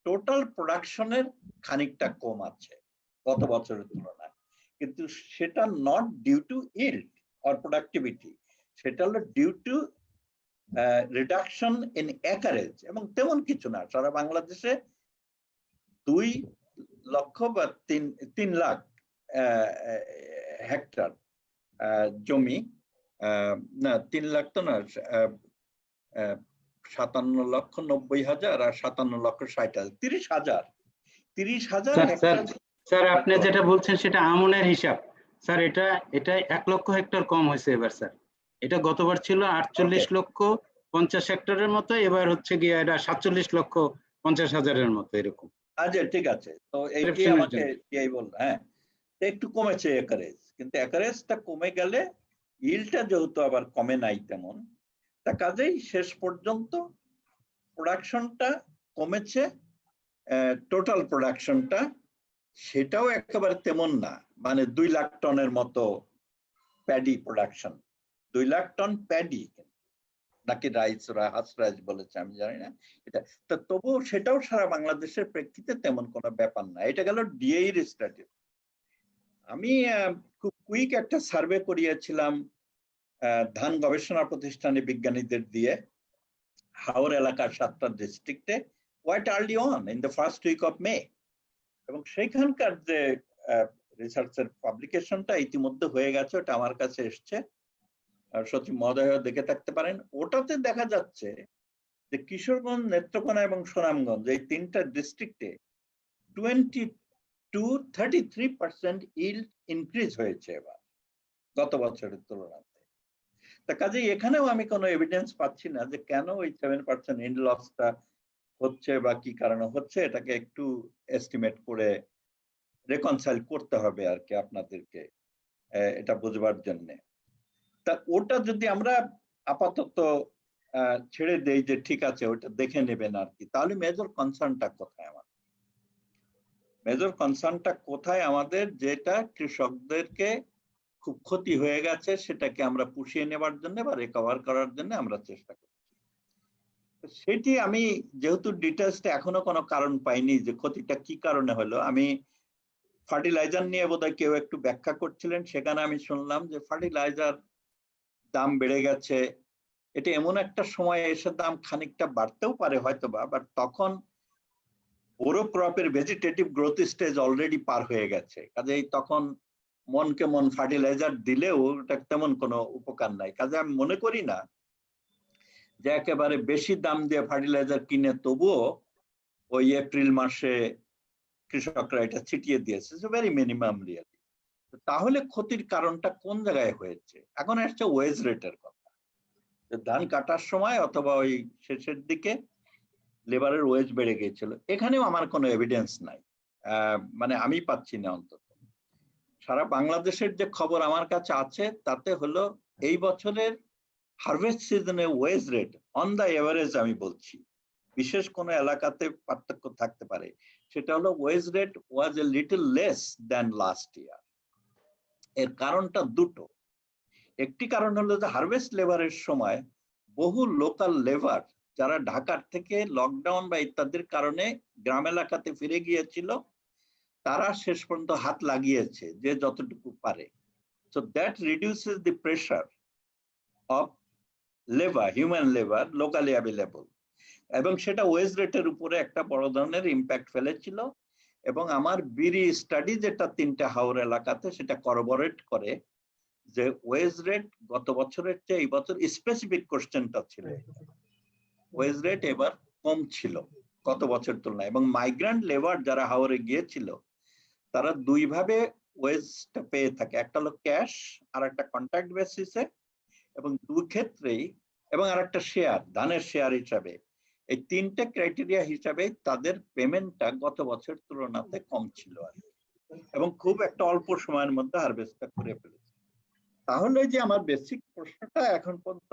টোটাল প্রোডাকশনের খানিকটা কম আছে গত বছরের তুলনায়, কিন্তু সেটা not due to yield or productivity, সেটা হলো due to reduction in acreage, এবং তেমন কিছু না। সারা বাংলাদেশে 2 লক্ষ বা 3 লাখ হেক্টর জমি, না 3 লাখ তো না, 57,90,000 আর 57,60,000, 30,000 হেক্টর। স্যার আপনি যেটা বলছেন সেটা আমনের হিসাব স্যার, এটা 1 লক্ষ হেক্টর কম হয়েছে এবার স্যার। এটা গতবার ছিল 48,50,000 হেক্টরের মতো, এবার হচ্ছে গিয়ে এটা 47,50,000 মতো এরকম। আচ্ছা ঠিক আছে, তো এইটি আমাকে এই বলল, হ্যাঁ একটু কমেছে একারেজ, কিন্তু একারেজটা কমে গেলে ইলটা যেহেতু আবার কমে নাই তেমন, তা কাজেই শেষ পর্যন্ত প্রোডাকশনটা কমেছে, টোটাল প্রোডাকশনটা সেটাও একেবারে তেমন না, মানে 2 লাখ টনের মতো paddy production, 2 lakh ton paddy, নাকি রাইস রাইস বলেছে আমি জানি না এটা, তা তবুও সেটাও সারা বাংলাদেশের প্রেক্ষিতে তেমন কোনো ব্যাপার না। এটা গেল ডিএইর স্ট্যাটিস। আমি খুব কুইক একটা সার্ভে করিয়েছিলাম ধান গবেষণা প্রতিষ্ঠানে বিজ্ঞানীদের দিয়ে হাওর এলাকার 7টা ডিস্ট্রিক্টে, quite early on in the first week of May, এবং সেইখানকার যে রিসার্চের পাবলিকেশনটা ইতিমধ্যে হয়ে গেছে, ওটা আমার কাছে এসছে, সচিব মহোদয় দেখে থাকতে পারেন। ওটাতে দেখা যাচ্ছে যে কিশোরগঞ্জ, নেত্রকোনা এবং সুনামগঞ্জ এই 3টা ডিস্ট্রিক্টে 20-33% ইল্ড ইনক্রিজ হয়েছে এবার গত বছরের তুলনায়। তা কাজেই এখানেও আমি কোনো এভিডেন্স পাচ্ছি না যে কেন ওই 7% ইল্ড লসটা হচ্ছে বা কি কারণে হচ্ছে, এটাকে একটু এস্টিমেট করে রেকনসাইল করতে হবে আর কি আপনাদেরকে এটা বুঝবার জন্য। তা ওটা যদি আমরা আপাতত ছেড়ে দেই যে ঠিক আছে ওটা দেখে নেবেন আর কি, তাহলে মেজর কনসার্নটা কোথায়? মেজর কনসার্নটা কোথায় আমাদের, যেটা কৃষকদেরকে খুব ক্ষতি হয়ে গেছে সেটাকে আমরা পুষিয়ে নেবার জন্য বা রিকভার করার জন্য আমরা চেষ্টা করছি। সেটি আমি যেহেতু ডিটেলসটা এখনো কোনো কারণ পাইনি যে ক্ষতিটা কি কারণে হলো। আমি ফার্টিলাইজার নিয়ে বোধহয় কেউ একটু ব্যাখ্যা করছিলেন, সেখানে আমি শুনলাম যে ফার্টিলাইজার দাম বেড়ে গেছে, এটা এমন একটা সময় এসে দাম খানিকটা বাড়তেও পারে হয়তো বা, বাট তখন বোরো ক্রপের ভেজিটেটিভ গ্রোথ স্টেজ অলরেডি পার হয়ে গেছে, কাজেই তখন মনকে মন ফার্টিলাইজার দিলেও ওটা তেমন কোনো উপকার নাই। কাজে আমি মনে করি না যে একেবারে বেশি দাম দিয়ে ফার্টিলাইজার কিনে তবুও ওই এপ্রিল মাসে কৃষকরা এটা ছিটিয়ে দিয়েছে, ভেরি মিনিমাম রিয়ালি। তাহলে ক্ষতির কারণটা কোন জায়গায় হয়েছে? এখন আসছে ওয়েজ রেটের কথা, ধান কাটার সময় অথবা ওই শেষের দিকে লেবারের ওয়েজ বেড়ে গিয়েছিল। এখানেও আমার কোনো এভিডেন্স নাই, মানে আমি পাচ্ছি না। অন্তত সারা বাংলাদেশের যে খবর আমার কাছে আছে তাতে হলো এই বছরের হারভেস্ট সিজনে wage rate on the average, আমি বলছি বিশেষ কোনো এলাকাতে পার্থক্য থাকতে পারে, সেটা হলো wage rate was a little less than last year. এর কারণটা দুটো। একটি কারণ হলো যে হারভেস্ট লেবারের সময় বহু লোকাল লেবার যারা ঢাকার থেকে লকডাউন বা ইত্যাদির কারণে গ্রাম এলাকাতে ফিরে গিয়েছিল, তারা শেষ পর্যন্ত হাত লাগিয়েছে যে যতটুকু পারে। So that reduces the pressure of labour, human labour locally available, এবং সেটা ওয়েজ রেটের উপরে একটা বড় ধরনের ইম্প্যাক্ট ফেলেছিল। এবং আমার বিরি স্টাডি যেটা 3টা হাওর এলাকাতে, সেটা করবোরেট করে যে ওয়েজ রেট গত বছরের চেয়ে এই বছর, স্পেসিফিক কোশ্চেনটা ছিল ওয়েজ রেট এবার কম ছিল গত বছর তুলনায়। এবং মাইগ্রেন্ট লেবার যারা হাওরে গিয়েছিল তারা দুই ভাবে ওয়েজটা পেয়ে থাকে, একটা হলো ক্যাশ আর একটা কন্ট্রাক্ট বেসিসে, এবং দুই ক্ষেত্রেই, এবং আর একটা শেয়ার, ধানের শেয়ার হিসাবে। এই 3টে ক্রাইটেরিয়া হিসাবে তাদের পেমেন্টটা গত বছর তুলনাতে কম ছিল আর, এবং খুব একটা অল্প সময়ের মধ্যে হারভেস্টটা করে ফেলেছে। তাহলে যে আমার বেসিক প্রশ্নটা এখন পর্যন্ত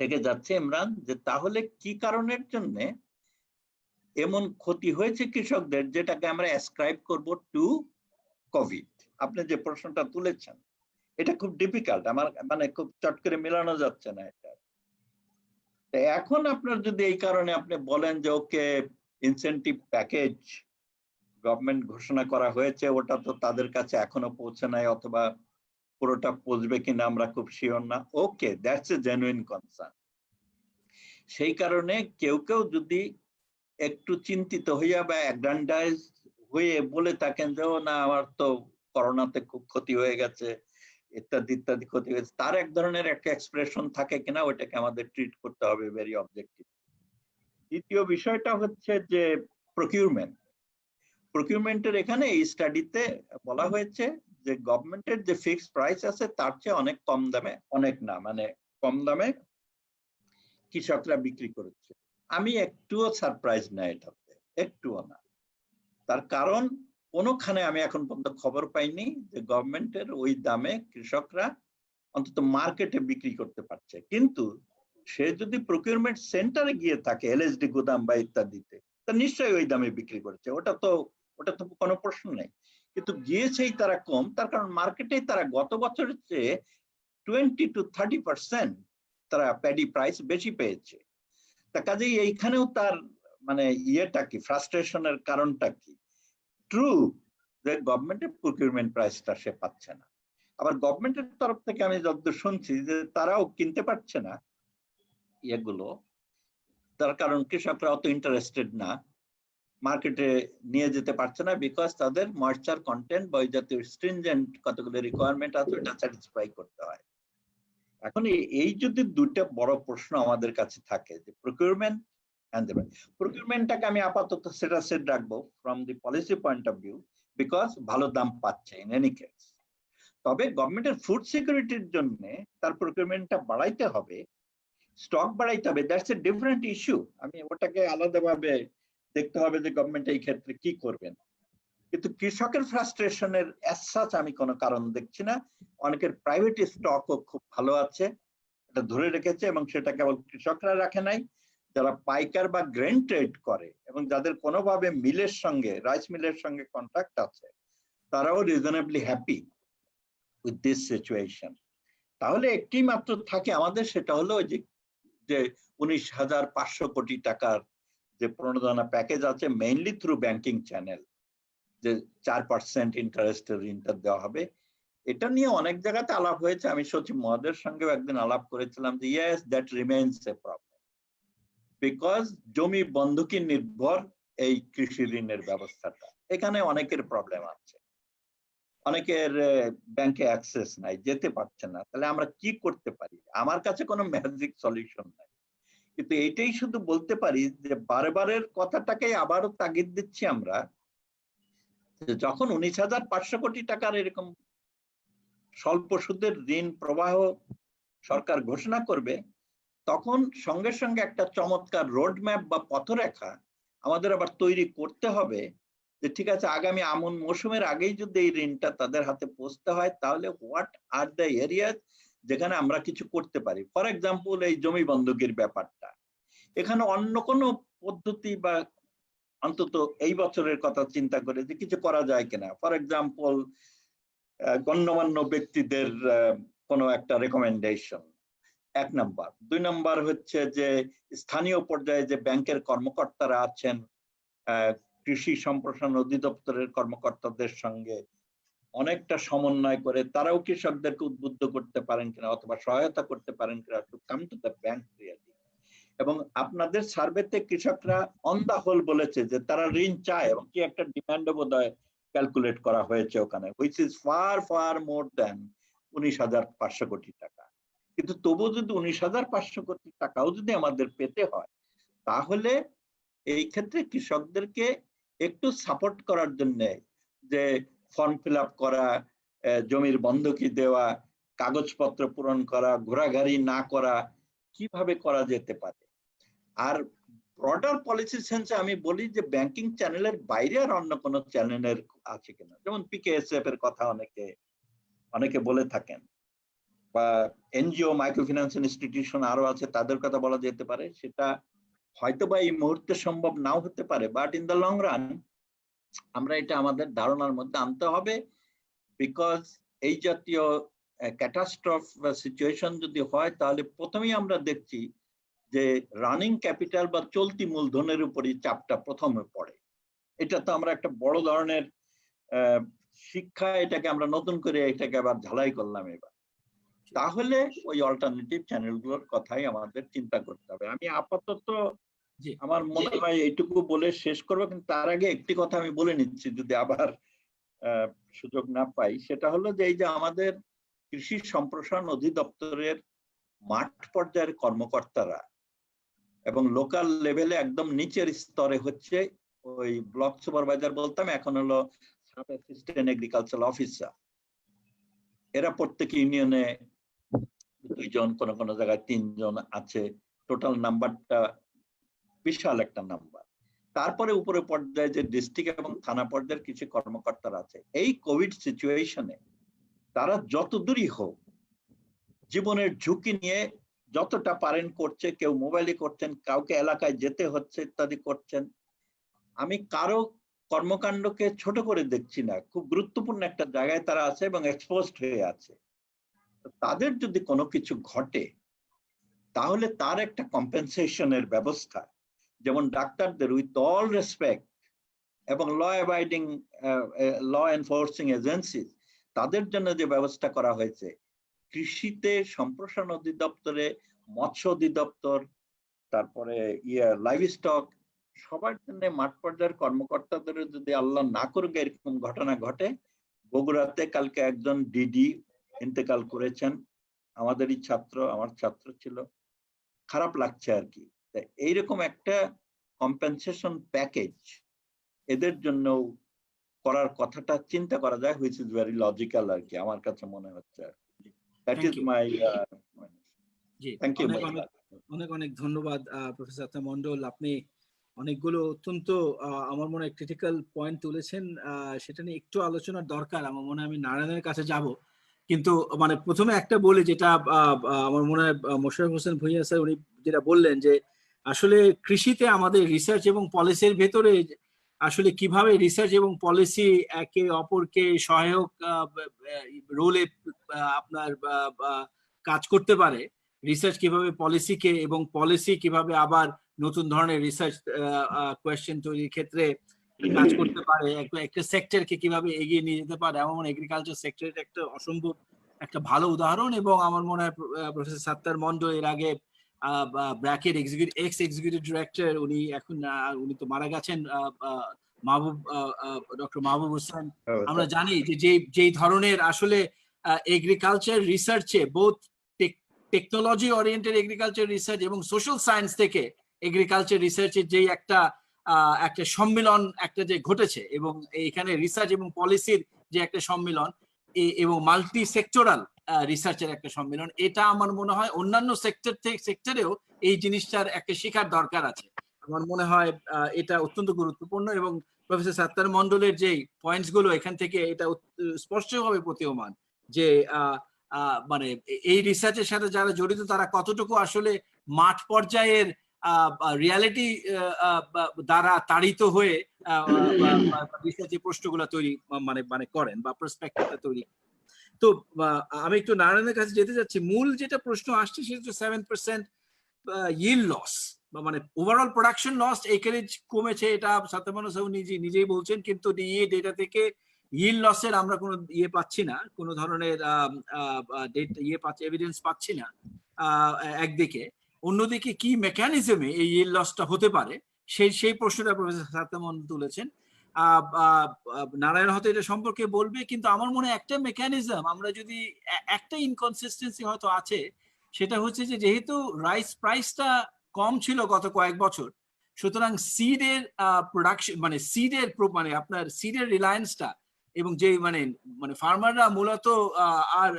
থেকে যাচ্ছে ইমরান, যে তাহলে কি কারণের জন্য এমন ক্ষতি হয়েছে কৃষকদের, যেটাকে আমরা অ্যাসক্রাইব করব টু কোভিড। আপনি যে প্রশ্নটা তুলেছেন এটা খুব ডিফিকাল্ট, আমার মানে খুব চট করে মেলানো যাচ্ছে না এটা। এখন আপনার যদি এই কারণে আপনি বলেন যে ওকে ইনসেনটিভ প্যাকেজ গভর্নমেন্ট ঘোষণা করা হয়েছে, ওটা তো তাদের কাছে এখনো পৌঁছে নাই, অথবা পুরোটা পৌঁছবে কিনা আমরা খুব শিওর না, okay that's a genuine concern. সেই কারণে কেউ কেউ যদি একটু চিন্তিত হইয়া বা অ্যাগ্রান্ডাইজ হয়ে বলে থাকেন যে ও না, আমার তো করোনাতে খুব ক্ষতি হয়ে গেছে, ইত্যাদি ইত্যাদি ক্ষতি হয়েছে, তার এক ধরনের একটা এক্সপ্রেশন থাকে কিনা ওইটাকে আমাদের ট্রিট করতে হবে ভেরি অবজেক্টিভ। দ্বিতীয় বিষয়টা হচ্ছে যে প্রকিউরমেন্ট। প্রকিউরমেন্টের এখানে এই স্টাডিতে বলা হয়েছে যে গভর্নমেন্টের যে ফিক্সড প্রাইস আছে তার চেয়ে অনেক কম দামে, অনেক না মানে কম দামে কৃষকরা বিক্রি করেছে। আমি একটুও সারপ্রাইজ না এটাতে, একটুও না। তার কারণ কোনোখানে আমি এখন পর্যন্ত খবর পাইনি যে গভর্নমেন্টের ওই দামে কৃষকরা অন্তত মার্কেটে বিক্রি করতে পারছে। কিন্তু সে যদি প্রকিউরমেন্ট সেন্টারে গিয়ে থাকে এলএসডি গোদাম বা ইত্যাদিতে, তা নিশ্চয়ই ওই দামে বিক্রি করছে, ওটা তো কোনো প্রশ্ন নেই। কিন্তু গিয়েছেই তারা কম, তার কারণ মার্কেটে তারা গত বছরের চেয়ে 20 to 30% তারা প্যাডি প্রাইস বেশি পেয়েছে। তা কাজেই এইখানেও তার মানে ইয়েটা কি, ফ্রাস্ট্রেশনের কারণটা কি? ট্রু যে গভর্নমেন্টের প্রকিউরমেন্ট প্রাইসটা সে পাচ্ছে না। আবার গভর্নমেন্টের তরফ থেকে আমি যতদূর শুনছি যে তারাও কিনতে পারছে না এগুলো, তার কারণ কৃষকরা অত ইন্টারেস্টেড না, মার্কেটে নিয়ে যেতে পারছে না, বিকজ তাদের ময়েশ্চার কন্টেন্ট বা ওই জাতীয় স্ট্রিনজেন্ট কতগুলো রিকোয়ারমেন্ট আছে ওটা স্যাটিসফাই করতে হয়। এখন এই যদি দুটো বড় প্রশ্ন আমাদের কাছে থাকে যে প্রকিউরমেন্ট এন্ড প্রকিউরমেন্টটাকে আমি আপাতত সেটা সেট রাখবো from the policy point of view, because ভালো দাম পাচ্ছে ইন এনি কেস। তবে গভর্নমেন্টের ফুড সিকিউরিটির জন্য তার প্রকিউরমেন্টটা বাড়াইতে হবে, স্টক বাড়াইতে হবে, দ্যাটস এ ডিফারেন্ট ইস্যু। আমি ওটাকে আলাদাভাবে দেখতে হবে যে গভর্নমেন্ট এই ক্ষেত্রে কি করবেন। কিন্তু কৃষকের ফ্রাস্ট্রেশনের অ্যাজ আমি কোনো কারণ দেখছি না। অনেকের প্রাইভেট স্টকও খুব ভালো আছে, এটা ধরে রেখেছে, এবং সেটা কেবল কৃষকরা রাখে নাই, যারা পাইকার বা গ্রেন ট্রেড করে এবং যাদের কোনোভাবে মিলের সঙ্গে, রাইস মিলের সঙ্গে কন্ট্রাক্ট আছে, তারাও reasonably happy with this situation. তাহলে একটি মাত্র থাকে আমাদের, সেটা হলো ওই যে 19,500 কোটি টাকার যে প্রণোদনা প্যাকেজ আছে মেইনলি থ্রু ব্যাংকিং চ্যানেল, যে 4% ইন্টারেস্টের ঋণটা দেওয়া হবে। এটা নিয়ে অনেক জায়গাতে আলাপ হয়েছে, আমি সচিব মহোদয়ের সঙ্গেও একদিন আলাপ করেছিলাম যে yes that remains A problem, because জমি বন্ধকি নির্ভর এই কৃষি ঋণের ব্যবস্থাটা, এখানে অনেকের প্রবলেম আছে, অনেকের ব্যাংকে অ্যাক্সেস নাই, যেতে পারছে না। তাহলে আমরা কি করতে পারি? আমার কাছে কোনো ম্যাজিক সলিউশন নাই, কিন্তু এইটাই শুধু বলতে পারি যে বারবারের কথাটাকে আবারও তাগিদ দিচ্ছি আমরা, যখন 19,500 কোটি টাকার এরকম স্বল্প সুদের ঋণ প্রবাহ সরকার ঘোষণা করবে, তখন সঙ্গে সঙ্গে একটা চমৎকার রোড ম্যাপ বা পথরেখা আমাদের আবার তৈরি করতে হবে যে ঠিক আছে আগামী আমন মৌসুমের আগেই যদি এই ঋণটা তাদের হাতে পৌঁছতে হয়, তাহলে হোয়াট আর দ্য এরিয়াস যেখানে আমরা কিছু করতে পারি। ফর এক্সাম্পল এই জমি বন্ধকির ব্যাপারটা, এখানে অন্য কোনো পদ্ধতি বা অন্তত এই বছরের কথা চিন্তা করে যে কিছু করা যায় কিনা। ফর এক্সাম্পল গণ্যমান্য ব্যক্তিদের কোনো একটা রেকমেন্ডেশন, 1 নাম্বার। 2 নাম্বার হচ্ছে যে স্থানীয় পর্যায়ে যে ব্যাংকের কর্মকর্তারা আছেন, কৃষি সম্প্রসারণ অধিদপ্তরের কর্মকর্তাদের সঙ্গে অনেকটা সমন্বয় করে তারাও কৃষকদেরকে উদ্বুদ্ধ করতে পারেন কিনা অথবা সহায়তা করতে পারেন কিনা to come to the bank really. এবং আপনাদের সার্ভেতে কৃষকরা অন দা হোল বলেছে যে তারা ঋণ চায়, এবং কি একটা ডিমান্ড বোধহয় ক্যালকুলেট করা হয়েছে ওখানে, which is far far more than 19,500 কোটি টাকা। কিন্তু তবুও যদি 19,500 কোটি টাকাও যদি আমাদের পেতে হয়, তাহলে এই ক্ষেত্রে কৃষকদেরকে একটু সাপোর্ট করার জন্য যে ফর্ম ফিল আপ করা, জমির বন্ধকি দেওয়া, কাগজপত্র পূরণ করা, ঘোরাঘুরি না করা, কিভাবে করা যেতে পারে। আর ব্রডার পলিসি সেন্সে আমি বলি যে ব্যাংকিং চ্যানেলের বাইরে আর অন্য কোনো চ্যানেলের আছে কিনা, যেমন পিকেএসএফ এর কথা অনেকে বলে থাকেন, বা এনজিও মাইক্রো ফিন্যান্স ইনস্টিটিউশন আরো আছে, তাদের কথা বলা যেতে পারে। সেটা হয়তো বা এই মুহূর্তে সম্ভব নাও হতে পারে, but in the long run আমরা এটা আমাদের ধারণার মধ্যে আনতে হবে, বিকজ এই জাতীয় ক্যাটাস্ট্রফ সিচুয়েশন যদি হয়, তাহলে প্রথমেই আমরা দেখছি যে রানিং ক্যাপিটাল বা চলতি মূলধনের উপরই চাপটা প্রথমে পড়ে। এটা তো আমরা একটা বড় ধরনের শিক্ষা, এটাকে আমরা নতুন করে এটাকে আবার ঝালাই করলাম এবার। তাহলে ওই অল্টারনেটিভ চ্যানেলগুলোর কথাই আমাদের চিন্তা করতে হবে। আমি আপাতত আমার মনে হয় এইটুকু বলে শেষ করবো, কিন্তু তার আগে একটি কথা আমি বলে নিচ্ছি, যদি আবার সুযোগ না পাই, সেটা হলো যে এই যে আমাদের কৃষি সম্প্রসারণ অধিদপ্তরের মাঠ পর্যায়ের কর্মকর্তারা এবং লোকাল লেভেলে একদম নিচের স্তরে হচ্ছে ওই ব্লক সুপারভাইজার বলতাম, এখন হলো সাব অ্যাসিস্ট্যান্ট এগ্রিকালচারাল অফিসার। এরা প্রত্যেক ইউনিয়নে 2 জন, কোন কোন জায়গায় 3 জন আছে। টোটাল নাম্বারটা বিশাল একটা নাম্বার। তারপরে উপরে পর্যায়ে যে ডিস্ট্রিক্ট এবং থানা পর্যায়ের কিছু কর্মকর্তারা আছে, এই কোভিড সিচুয়েশনে তারা যত দূরই হোক জীবনের ঝুঁকি নিয়ে যতটা পারেন করছে। কেউ মোবাইলে করছেন, কাউকে এলাকায় যেতে হচ্ছে, ইত্যাদি করছেন। আমি কারো কর্মকাণ্ডকে ছোট করে দেখছি না, খুব গুরুত্বপূর্ণ একটা জায়গায় তারা আছে এবং এক্সপোজড হয়ে আছে। তাদের যদি কোনো কিছু ঘটে তাহলে তার একটা কম্পেনসেশনের ব্যবস্থা, যেমন ডাক্তারদের উইথ অল রেসপেক্ট এবং law abiding law enforcing agency, তাদের জন্য যে ব্যবস্থা করা হয়েছে কৃষিতে সম্প্রসারণ অধিদপ্তরে, মৎস্য অধিদপ্তর, তারপরে লাইভ স্টক, সবার জন্য মাঠ পর্যায়ের কর্মকর্তাদের যদি আল্লাহ না করুক এরকম ঘটনা ঘটে। বগুড়াতে কালকে একজন ডিডি ইন্তেকাল করেছেন, আমাদেরই ছাত্র, আমার ছাত্র ছিল। খারাপ লাগছে আর কি। এইরকম একটা কম্পেনসেশন প্যাকেজ এদের জন্য করার কথাটা চিন্তা করা যায়, হুইচ ইজ ভেরি লজিক্যাল আর কি, আমার কাছে মনে হচ্ছে। That is my thank you. অনেক অনেক ধন্যবাদ প্রফেসর আত্মা মন্ডল। আপনি অনেকগুলো অত্যন্ত আমার মনে হয় ক্রিটিক্যাল পয়েন্ট তুলেছেন, সেটা নিয়ে একটু আলোচনার দরকার। আমার মনে হয় আমি নারায়ণের কাছে যাব, কিন্তু মানে প্রথমে একটা বলি, যেটা আমার মনে হয় মোশাররফ হোসেন ভূঁইয়া স্যার উনি যেটা বললেন, যে আসলে কৃষিতে আমাদের রিসার্চ এবং পলিসির ভেতরে আসলে কিভাবে রিসার্চ এবং পলিসি একে অপরকে সহায়ক রোলে আপনার কাজ করতে পারে। রিসার্চ কিভাবে পলিসিকে এবং পলিসি কিভাবে আবার নতুন ধরনের রিসার্চ কোয়েশ্চেন তৈরির ক্ষেত্রে কাজ করতে পারে, একটা সেক্টরকে কিভাবে এগিয়ে নিয়ে যেতে পারে। আমার মনে হয় এগ্রিকালচার সেক্টরের একটা অসম্ভব একটা ভালো উদাহরণ। এবং আমার মনে হয় প্রফেসর সাত্তার মন্ডল এর আগে ব্র্যাকের এক্স এক্সিকিউটিভ ডিরেক্টর, উনি এখন উনি তো মারা গেছেন, ডক্টর মাহবুব হোসেন। আমরা জানি যে যেই ধরনের আসলে এগ্রিকালচার রিসার্চে both technology oriented agriculture research এবং সোশ্যাল সায়েন্স থেকে এগ্রিকালচার রিসার্চের যে একটা সম্মিলন একটা যে ঘটেছে, এবং এখানে রিসার্চ এবং পলিসির যে একটা সম্মিলন এবং মাল্টি সেক্টরাল রিসার্চের একটা সম্মিলন, এটা আমার মনে হয় অন্যান্য সেক্টরেও এই জিনিসটার একটা শেখার দরকার আছে। আমার মনে হয় এটা অত্যন্ত গুরুত্বপূর্ণ। এবং প্রফেসর সাত্তার মন্ডলের যে পয়েন্টস গুলো এখান থেকে এটা স্পষ্টভাবে প্রতীয়মান যে মানে এই রিসার্চের সাথে যারা জড়িত তারা কতটুকু আসলে মাঠ পর্যায়ের রিয়ালিটি দ্বারা তাড়িত হয়ে রিসার্চের প্রশ্নগুলো তৈরি মানে করেন বা পার্সপেক্টিভটা তৈরি। তো আমি একটু নারায়ণের কাছে যেতে যাচ্ছি। মূল যেটা প্রশ্ন আসছে সেটা হচ্ছে 7% yield লস, মানে ওভারঅল প্রোডাকশন লস, একরেজ কমেছে, এটা সাত্তার সাহেব নিজেই বলছেন, কিন্তু এই ডেটা থেকে yield লসের আমরা কোনো পাচ্ছি না, কোনো ধরনের এভিডেন্স পাচ্ছি না একদিকে। অন্যদিকে কি মেকানিজমে এই yield লসটা হতে পারে সেই প্রশ্নটা প্রফেসর সাত্তার মন্ডল তুলেছেন। নারায়ণ হয়তো এটা সম্পর্কে বলবে, কিন্তু আমার মনে হয় একটা মেকানিজম, আমরা যদি একটা ইনকনসিস্টেন্সি হয়তো আছে, সেটা হচ্ছে যে যেহেতু রাইস প্রাইসটা কম ছিল গত কয়েক বছর, সুতরাং সিডের প্রোডাকশন মানে আপনার সিডের রিলায়েন্সটা এবং যে মানে ফার্মাররা মূলত আর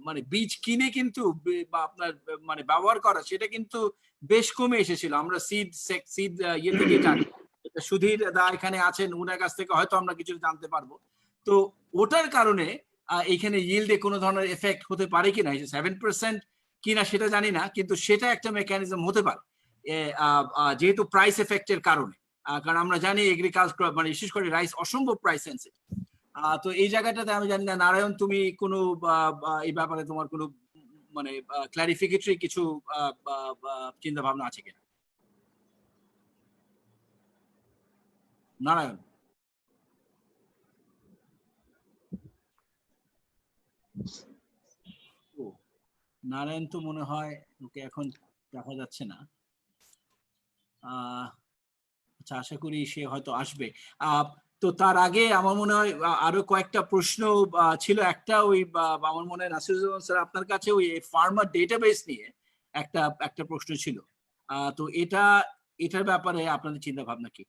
মানে বীজ কিনে কিন্তু আপনার মানে ব্যবহার করা, সেটা কিন্তু বেশ কমে এসেছিল। আমরা সিড ইয়ে থেকে জানি, সুধীর দা এখানে আছেন, উনার কাছ থেকে হয়তো আমরা কিছু জানতে পারবো। তো ওটার কারণে এইখানে ইল্ডে কোনো ধরনের এফেক্ট হতে পারে কিনা, 7% কিনা সেটা জানি না, কিন্তু সেটা একটা মেকানিজম হতে পারে যেহেতু প্রাইস এফেক্টের কারণে। কারণ আমরা জানি এগ্রিকালচার মানে বিশেষ করে রাইস অসম্ভব প্রাইস সেন্সিটিভ। তো এই জায়গাটাতে আমি জানি না নারায়ণ, তুমি কোনো এই ব্যাপারে তোমার কোনো মানে ক্লারিফিকেটরি কিছু চিন্তা ভাবনা আছে কিনা? নারায়ণ? নারায়ণ তো মনে হয় ওকে এখন দেখা যাচ্ছে না। আচ্ছা, আশা করি সে হয়তো আসবে। তো তার আগে আমার মনে হয় আরো কয়েকটা প্রশ্ন ছিল। একটা ওই আমার মনে হয় নাসিরুজ্জামান স্যার আপনার কাছে ওই ফার্মার ডেটাবেস নিয়ে একটা প্রশ্ন ছিল। তো এটার ব্যাপারে আপনাদের চিন্তা ভাবনা কি?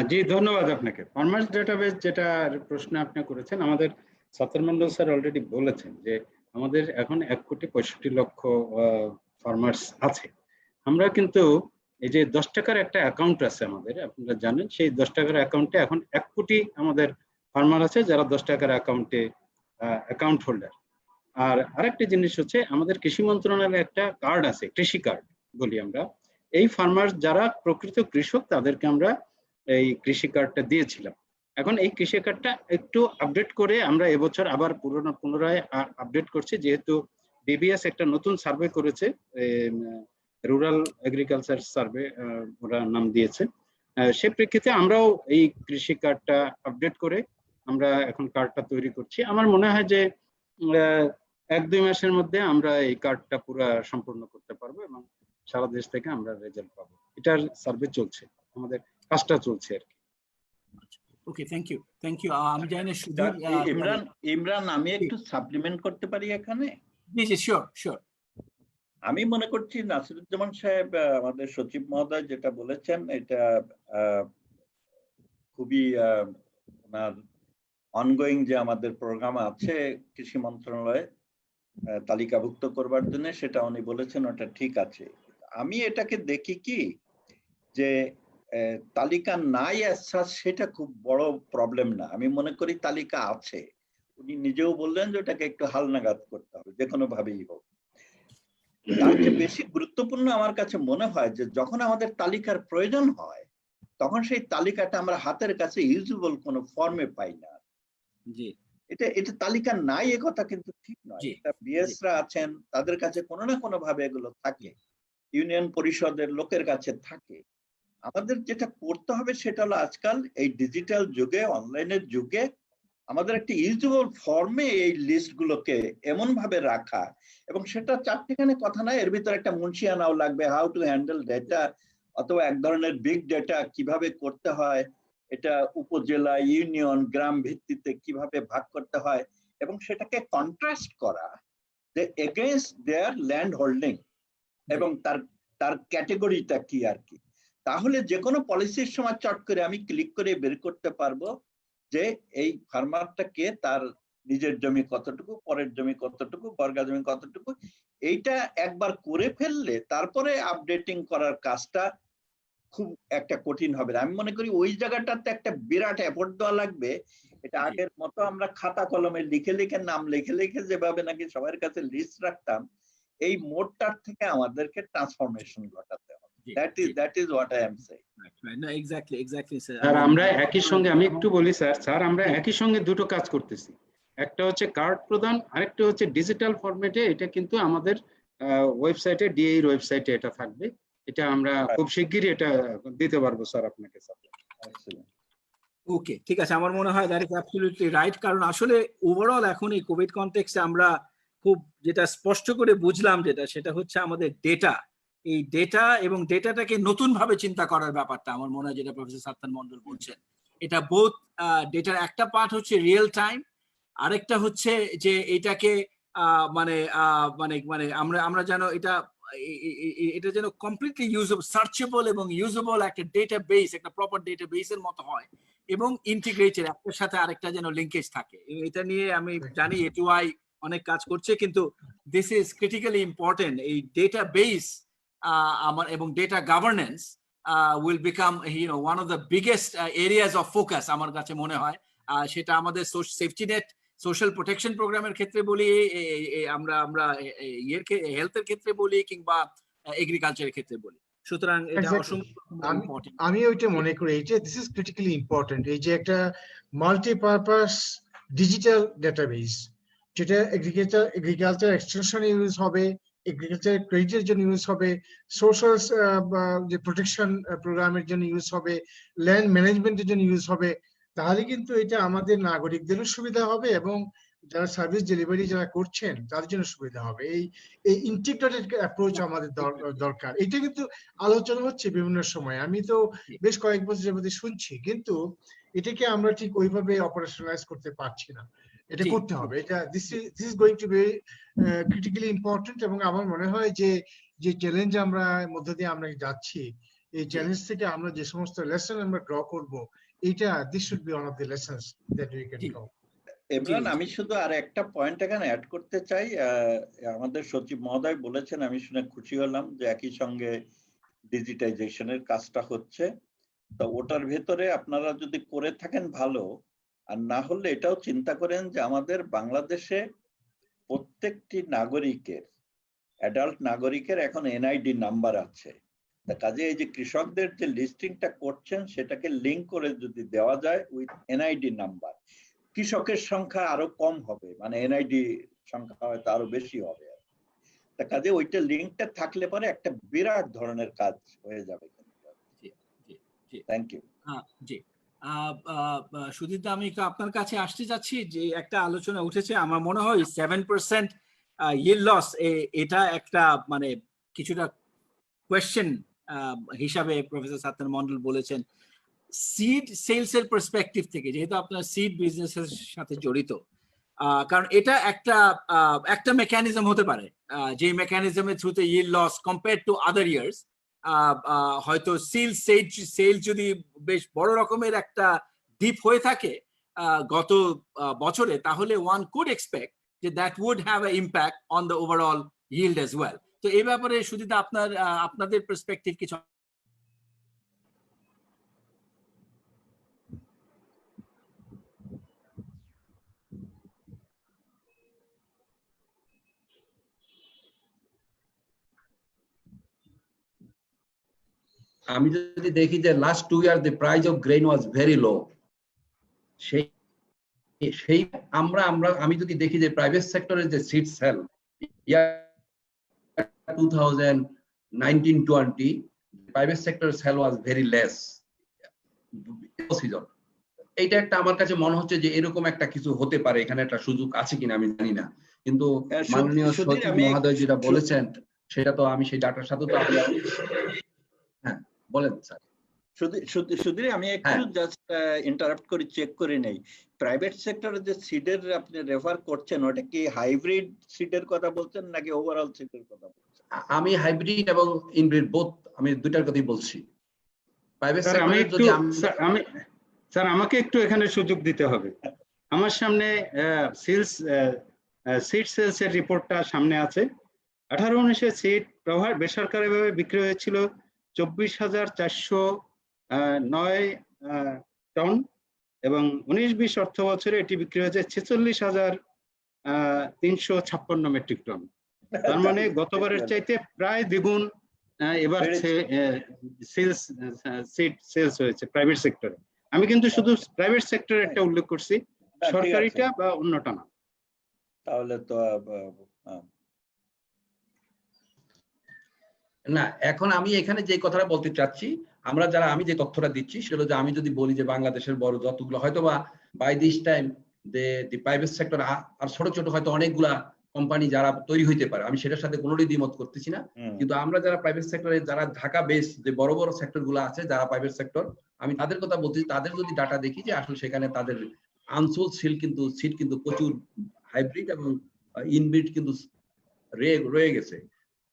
জি, ধন্যবাদ আপনাকে। ফার্মার্স ডেটাবেস যেটার প্রশ্ন আপনি করেছেন, আমাদের সাত্তার মন্ডল স্যার অলরেডি বলেছেন যে আমাদের এখন 1,65,00,000 ফার্মার্স আছে। আমরা কিন্তু এই যে 10 টাকার একটা অ্যাকাউন্ট আছে আমাদের, আপনারা জানেন, সেই 10 টাকার অ্যাকাউন্টে এখন 1 কোটি আমাদের ফার্মার আছে যারা 10 টাকার অ্যাকাউন্টে অ্যাকাউন্ট হোল্ডার। আর আরেকটা জিনিস হচ্ছে আমাদের কৃষি মন্ত্রণালয়ের একটা কার্ড আছে, কৃষি কার্ড বলি আমরা। এই ফার্মার যারা প্রকৃত কৃষক তাদেরকে আমরা এই কৃষি কার্ডটা দিয়েছিলাম। এখন এই কৃষি কার্ডটা একটু আপডেট করে আমরা এবছর আবার পুনরায় আপডেট করছি, যেহেতু ডিবিএস একটা নতুন সার্ভে করেছে, রুরাল এগ্রিকালচার সার্ভে ওরা নাম দিয়েছে। সে প্রেক্ষিতে আমরাও এই কৃষি কার্ডটা আপডেট করে আমরা এখন কার্ডটা তৈরি করছি। আমার মনে হয় যে 1-2 মাসের মধ্যে আমরা এই কার্ডটা পুরো সম্পূর্ণ করতে পারবো এবং সারা দেশ থেকে আমরা রেজাল্ট পাবো। এটার সার্ভে চলছে, আমাদের কাজটা চলছে আর কি। ওকে, থ্যাংক ইউ। আমি জানি না শুধু ইমরান, আমি একটু সাপ্লিমেন্ট করতে পারি এখানে? জি জি, শিওর। আমি মনে করছি নাসিরুজ্জামান সাহেব, আমাদের সচিব মহোদয় যেটা বলেছেন এটা খুবই ওনার অনগোয়িং যে আমাদের প্রোগ্রাম আছে কৃষি মন্ত্রণালয়ে তালিকাভুক্ত করবার জন্য, সেটা উনি বলেছেন, ওটা ঠিক আছে। আমি এটাকে দেখি কি যে তালিকা নাই সেটা খুব বড় প্রবলেম না। আমি মনে করি তালিকা আছে। উনি নিজেও বললেন যে ওটাকে একটু হালনাগাদ করতে হবে, যে কোনো ভাবেই হোক। তার চেয়ে বেশি গুরুত্বপূর্ণ আমার কাছে মনে হয় যে যখন আমাদের তালিকার প্রয়োজন হয় তখন সেই তালিকাটা আমরা হাতের কাছে ইউজেবল কোনো ফর্মে পাই না। এটা তালিকা নাই এ কথা কিন্তু ঠিক নয়। এটা বিএসরা আছেন, তাদের কাছে কোনো না কোনো ভাবে এগুলো থাকে, ইউনিয়ন পরিষদের লোকের কাছে থাকে। আমাদের যেটা করতে হবে সেটা হলো আজকাল এই ডিজিটাল যুগে, অনলাইনের যুগে আমাদের একটা ইউজেবল ফর্মে এই লিস্ট গুলোকে এমন ভাবে রাখা, এবং সেটা চারটিখানে কথা নয়, এর ভিতরে একটা মুন্সিয়ানাও লাগবে, হাউ টু হ্যান্ডেল ডেটা, অথবা এক ধরনের বিগ ডেটা কিভাবে করতে হয়, এটা উপজেলা, ইউনিয়ন, গ্রাম ভিত্তিতে কিভাবে ভাগ করতে হয়, এবং সেটাকে কন্ট্রাস্ট করা যে এগেইনস্ট দেয়ার ল্যান্ড হোল্ডিং এবং তার ক্যাটেগরিটা কি আর কি। তাহলে যে কোনো পলিসির সময় চট করে আমি ক্লিক করে বের করতে পারবো যে এই ফার্মারটাকে তার নিজের জমি কতটুকু, পরের জমি কতটুকু, বর্গা জমি কতটুকু। এইটা একবার করে ফেললে তারপরে আপডেটিং করার কাজটা খুব একটা কঠিন হবে না। আমি মনে করি ওই জায়গাটাতে একটা বিরাট এফোর্ট দেওয়া লাগবে। এটা আগের মতো আমরা খাতা কলমে লিখে নাম লিখে যেভাবে নাকি সবার কাছে লিস্ট রাখতাম, এই মোডটার থেকে আমাদেরকে ট্রান্সফরমেশন ঘটাতে হবে। That is what I am saying. No, exactly, sir. Sir, আমরা একই সঙ্গে, আমি একটু বলি স্যার, আমরা একই সঙ্গে দুটো কাজ করতেছি। একটা হচ্ছে কার্ড প্রদান, আরেকটা হচ্ছে ডিজিটাল ফরম্যাটে। এটা কিন্তু আমাদের ওয়েবসাইটে, ডিএর ওয়েবসাইটে এটা থাকবে। এটা আমরা খুব শিগগিরই এটা দিতে পারবো স্যার আপনাকে। ওকে, ঠিক আছে। আমার মনে হয় দ্যাট ইজ অ্যাবসলিউটলি রাইট। কারণ আসলে ওভারঅল এখন এই কোভিড কনটেক্সটে আমরা খুব যেটা স্পষ্ট করে বুঝলাম সেটা হচ্ছে আমাদের ডেটা, এই ডেটা এবং ডেটাটাকে নতুন ভাবে চিন্তা করার ব্যাপারটা আমার মনে হয় যেটা প্রফেসর সাত্তার মন্ডল বলছেন। এটা বোথ ডেটার একটা পার্ট হচ্ছে রিয়েল টাইম, আরেকটা হচ্ছে যে এটাকে মানে মানে মানে আমরা যেন এটা যেন কমপ্লিটলি ইউজেবল, সার্চেবল এবং ইউজেবল একটা ডেটাবেস, একটা প্রপার ডেটাবেসের মতো হয়, এবং ইন্টিগ্রেটেড, একটার সাথে আরেকটা যেন লিঙ্কেজ থাকে। এটা নিয়ে আমি জানি এটুআই অনেক কাজ করছে, কিন্তু দিস ইজ ক্রিটিক্যালি ইম্পর্টেন্ট। এই ডেটাবেস আমার এবং data governance will become one of the biggest areas of focus আমার কাছে মনে হয়। সেটা আমাদের সেফটি নেট, সোশ্যাল প্রোটেকশন প্রোগ্রামের ক্ষেত্রে বলি, আমরা হেলথের ক্ষেত্রে বলি, কিংবা এগ্রিকালচারের ক্ষেত্রে বলি। সুতরাং এটা আমি ওইটা মনে করি যে দিস ইজ ক্রিটিক্যালি ইম্পর্টেন্ট। এই যে একটা মাল্টিপারপাস ডিজিটাল ডেটাবেস, যেটা এগ্রিকালচার এক্সটেনশন ইউজ হবে, এগ্রিকালচার ক্রেডিটের জন্য ইউজ হবে, সোশ্যাল যে প্রোটেকশন প্রোগ্রামের জন্য ইউজ হবে, ল্যান্ড ম্যানেজমেন্টের জন্য ইউজ হবে। তাহলে কিন্তু এটা আমাদের নাগরিকদেরও সুবিধা হবে এবং যারা সার্ভিস ডেলিভারি যারা করছেন তাদের জন্য সুবিধা হবে। এই ইন্টিগ্রেটেড অ্যাপ্রোচ আমাদের দরকার। এটা কিন্তু আলোচনা হচ্ছে বিভিন্ন সময়, আমি তো বেশ কয়েক বছর যাবতীয় শুনছি, কিন্তু এটাকে আমরা ঠিক ওইভাবে অপারেশনালাইজ করতে পারছি না। এটা জি। করতে হবে, এটা this is going to be critically important. এবং আমার মনে হয় যে যে চ্যালেঞ্জ আমরা মধ্য দিয়ে আমরা যাচ্ছি, এই চ্যালেঞ্জ থেকে আমরা যে সমস্ত লেসন আমরা ড্র করব, এটা this should be one of the lessons that we can জি। ড্র। ইমরান, জি। আমি শুধু আর একটা পয়েন্ট এখানে অ্যাড করতে চাই। আমাদের সচিব মহোদয় বলেছেন, আমি শুনে খুশি হলাম যে একই সঙ্গে ডিজিটাইজেশনের কাজটা হচ্ছে। তো ওটার ভেতরে আপনারা যদি করে থাকেন ভালো, আর না হলে এটাও চিন্তা করেন যে আমাদের বাংলাদেশে প্রত্যেকটি নাগরিকের, অ্যাডাল্ট নাগরিকের এখন এনআইডি নাম্বার আছে। তা কাজে এই যে কৃষকদের যে লিস্টিংটা করছেন সেটাকে লিঙ্ক করে যদি দেওয়া যায় উইথ এনআইডি নাম্বার, কৃষকের সংখ্যা আরো কম হবে, মানে এনআইডি সংখ্যা হয়তো আরো বেশি হবে। তা কাজে ওইটা লিঙ্কটা থাকলে পরে একটা বিরাট ধরনের কাজ হয়ে যাবে। Thank you. জি, সুদীপ দা, আমি একটু আপনার কাছে আসতে যাচ্ছি। যে একটা আলোচনা উঠেছে, আমার মনে হয় 7% yield লস, এটা একটা মানে কিছুটা কোয়েশ্চেন হিসাবে প্রফেসর সাত্তার মন্ডল বলেছেন। সিড সেলস এর পার্সপেক্টিভ থেকে, যেহেতু আপনার সিড বিজনেসের সাথে জড়িত, কারণ এটা একটা মেকানিজম হতে পারে, যে মেকানিজমের থ্রুতে yield loss compare to other years, হয়তো সেল যদি বেশ বড় রকমের একটা ডিপ হয়ে থাকে গত বছরে, তাহলে ওয়ান কুড এক্সপেক্ট যে that would have a impact on the overall yield as well. তো এই ব্যাপারে সুদীপ, আপনাদের পার্সপেক্টিভ কিছু? আমি যদি দেখি যে last 2 year the price of grain was very low, সেই আমি যদি দেখি যে প্রাইভেট সেক্টরের যে seed sale 2019-20 private sector sale was very less season. এইটা একটা আমার কাছে মনে হচ্ছে যে এরকম একটা কিছু হতে পারে, এখানে একটা সুযোগ আছে কিনা আমি জানি না, কিন্তু মাননীয় সচিব মহোদয় যেটা বলেছেন সেটা তো আমি সেই ডাটার সাথে তো হ্যাঁ বলেন স্যার। সুধীর, আমি একটু জাস্ট ইন্টারাপ্ট করি, চেক করে নেই। প্রাইভেট সেক্টরে যে সিডের আপনি রেফার করছেন, ওটা কি হাইব্রিড সিডের কথা বলছেন নাকি ওভারঅল সিডের কথা বলছেন? আমি হাইব্রিড এবং ইনব্রিড বোথ, আমি দুইটার কথাই বলছি। প্রাইভেট সেক্টরে যদি স্যার আমাকে একটু এখানে সুযোগ দিতে হবে। আমার সামনে সিড সেলস এর রিপোর্টটা সামনে আছে। 18-19 সিড বেসরকারিভাবে বিক্রি হয়েছিল 24,409 টন, এবং 19-20 অর্থ বছরে এটি বিক্রি হয়েছে 46,356 মেট্রিক টন। তার মানে গতবারের চাইতে প্রায় দ্বিগুণ এবার সিড সেলস হয়েছে প্রাইভেট সেক্টরে। আমি কিন্তু শুধু প্রাইভেট সেক্টরে একটা উল্লেখ করছি, সরকারিটা বা অন্যটা না। তাহলে তো না, এখন আমি এখানে যে কথাটা বলতে চাচ্ছি, আমি যে তথ্যটা দিচ্ছি সেটা যে আমি যদি বলি যে বাংলাদেশের বড় যতগুলো হয়তোবা by this time the private sector আর ছোট ছোট হয়তো অনেকগুলা কোম্পানি যারা তৈরি হইতে পারে, আমি সেটার সাথে কোনোটাই দ্বিমত করতেছি না, কিন্তু আমরা যারা প্রাইভেট সেক্টরে যারা ঢাকা বেস যে বড় বড় সেক্টর গুলো আছে যারা প্রাইভেট সেক্টর, আমি তাদের কথা বলছি, তাদের যদি ডাটা দেখি যে আসলে সেখানে তাদের আনসোল্ড সিড কিন্তু প্রচুর হাইব্রিড এবং ইনব্রিড কিন্তু রয়ে গেছে।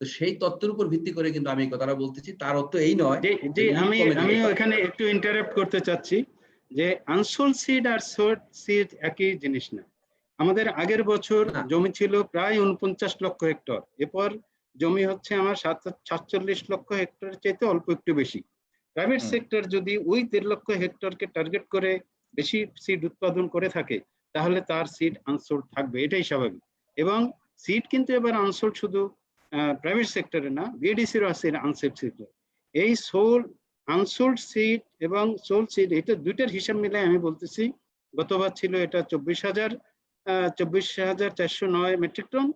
তো সেই তথ্যের উপর ভিত্তি করে কিন্তু আমি এই কথাটা বলতেছি, তার অর্থ এই নয় যে আমি এখানে একটু ইন্টারাপ্ট করতে চাচ্ছি যে unsold seed are sold seed একই জিনিস না। আমাদের আগের বছর জমি ছিল প্রায় 49 লক্ষ হেক্টর, এরপর জমি হচ্ছে আমার 47 লক্ষ হেক্টরের চাইতে অল্প একটু বেশি। প্রাইভেট সেক্টর যদি ওই 1.5 লক্ষ হেক্টরকে টার্গেট করে বেশি সিড উৎপাদন করে থাকে, তাহলে তার সিড আনসোল্ড থাকবে, এটাই স্বাভাবিক। এবং সিড কিন্তু এবার আনসোল্ড শুধু প্রাইভেট সেক্টরে না, বিএডিসির আছে আনসোল্ড সিড। এই আনসোল্ড সিড এবং সোল্ড সিড, এটা দুইটার হিসাব মিলে আমি বলতেছি গতবার ছিল এটা 24,409 মেট্রিক টন,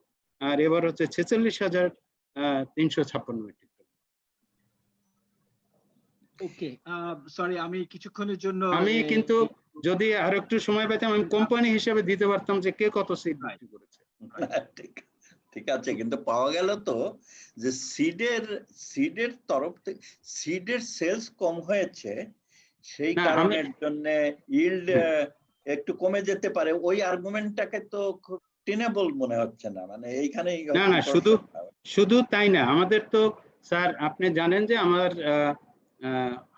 আর এবার হচ্ছে 46,356 মেট্রিক টন। ওকে, সরি, আমি কিছুক্ষণের জন্য আমি কিন্তু যদি আর একটু সময় পেতাম আমি কোম্পানি হিসেবে দিতে পারতাম যে কে কত সিট বিক্রি করেছে। ঠিক ঠিক আছে, কিন্তু পাওয়া গেল তো যে সিডের তরফ থেকে সিডের সেলস কম হয়েছে, সেই না, কারণের জন্য ইল্ড একটু কমে যেতে পারে। ওই আর্গুমেন্টটাকে তো খুব টেনেবল মনে হচ্ছে না, মানে এইখানেই না না, শুধু তাই না, আমাদের তো স্যার আপনি জানেন যে আমার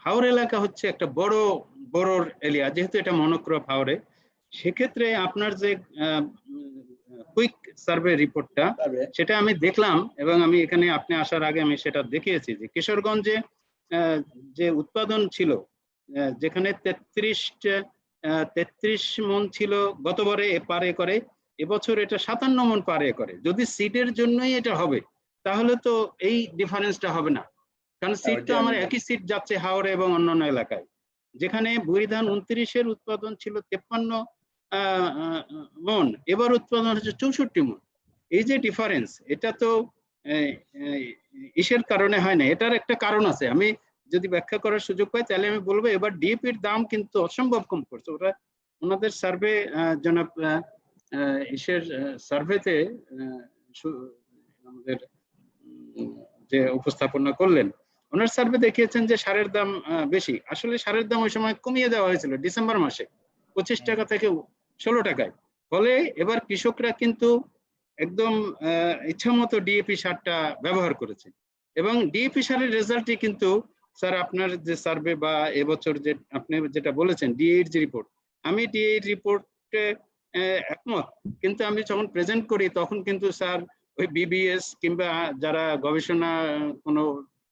হাওর এলাকা হচ্ছে একটা বড় এরিয়া, যেহেতু এটা মনোক্রপ হাওরে, সেক্ষেত্রে আপনার যে কুইক সার্ভে রিপোর্টটা সেটা আমি দেখলাম, এবং আমি এখানে আপনি আসার আগে আমি সেটা দেখিয়েছি যে কিশোরগঞ্জে যে উৎপাদন ছিল, যেখানে 33 মন ছিল গতবারে পার একরে, এবছর এটা 57 মন পার একরে। যদি সিডের জন্যই এটা হবে তাহলে তো এই ডিফারেন্সটা হবে না, কারণ সিড তো আমার একই সিড যাচ্ছে হাওড়ে এবং অন্যান্য এলাকায়। যেখানে বুড়িধান 29-এর উৎপাদন ছিল 53 মন, এবার উৎপাদন হচ্ছে 64 মন। এই যে ডিফারেন্স, এটা তো ইসের কারণে হয় না, এটার একটা কারণ আছে। আমি যদি ব্যাখ্যা করার সুযোগ পাই তাহলে আমি বলবো এবার ডিএপির দাম কিন্তু অসম্ভব কম করছে ওরা। ওনাদের সার্ভে জনাব ইসের সার্ভেতে আমাদের যে উপস্থাপনা করলেন, ওনার সার্ভে দেখিয়েছেন যে সারের দাম বেশি। আসলে সারের দাম ওই সময় কমিয়ে দেওয়া হয়েছিল ডিসেম্বর মাসে 25 টাকা থেকে 16 টাকায়। ফলে এবার কৃষকরা কিন্তু একদম ইচ্ছা মতো ডিএপি সারটা ব্যবহার করেছে, এবং ডিএপি সারের রেজাল্টই কিন্তু স্যার আপনার যে সার্ভে বা এবছর যে আপনি যেটা বলেছেন ডিএর যে রিপোর্ট, আমি ডিএর রিপোর্টে একমত, কিন্তু আমি যখন প্রেজেন্ট করি তখন কিন্তু স্যার ওই বিবিএস কিংবা যারা গবেষণা কোনো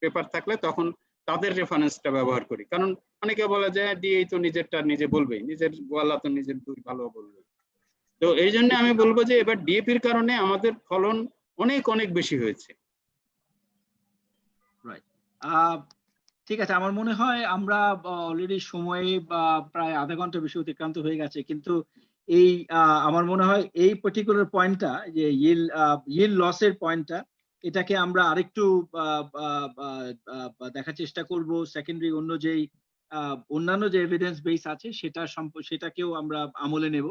পেপার থাকলে তখন তাদের রেফারেন্সটা ব্যবহার করি, কারণ অনেকে বলে যে ডিএ তো নিজেরটা নিজে বলবেই, নিজের গোয়ালা তো নিজের দুধ ভালো বলবে। তো এই জন্য আমি বলবো যে এবার ডিএপির কারণে আমাদের ফলন অনেক অনেক বেশি হয়েছে। ঠিক আছে, আমার মনে হয় আমরা অলরেডি সময়ে প্রায় আধা ঘন্টা বেশি অতিক্রান্ত হয়ে গেছে, কিন্তু এই আমার মনে হয় এই পার্টিকুলার পয়েন্টটা যে yield লসের পয়েন্টটা, এটাকে আমরা আরেকটু দেখার চেষ্টা করব। সেকেন্ডারি অন্যান্য যে এভিডেন্স বেস আছে সেটাকেও আমরা আমলে নেব,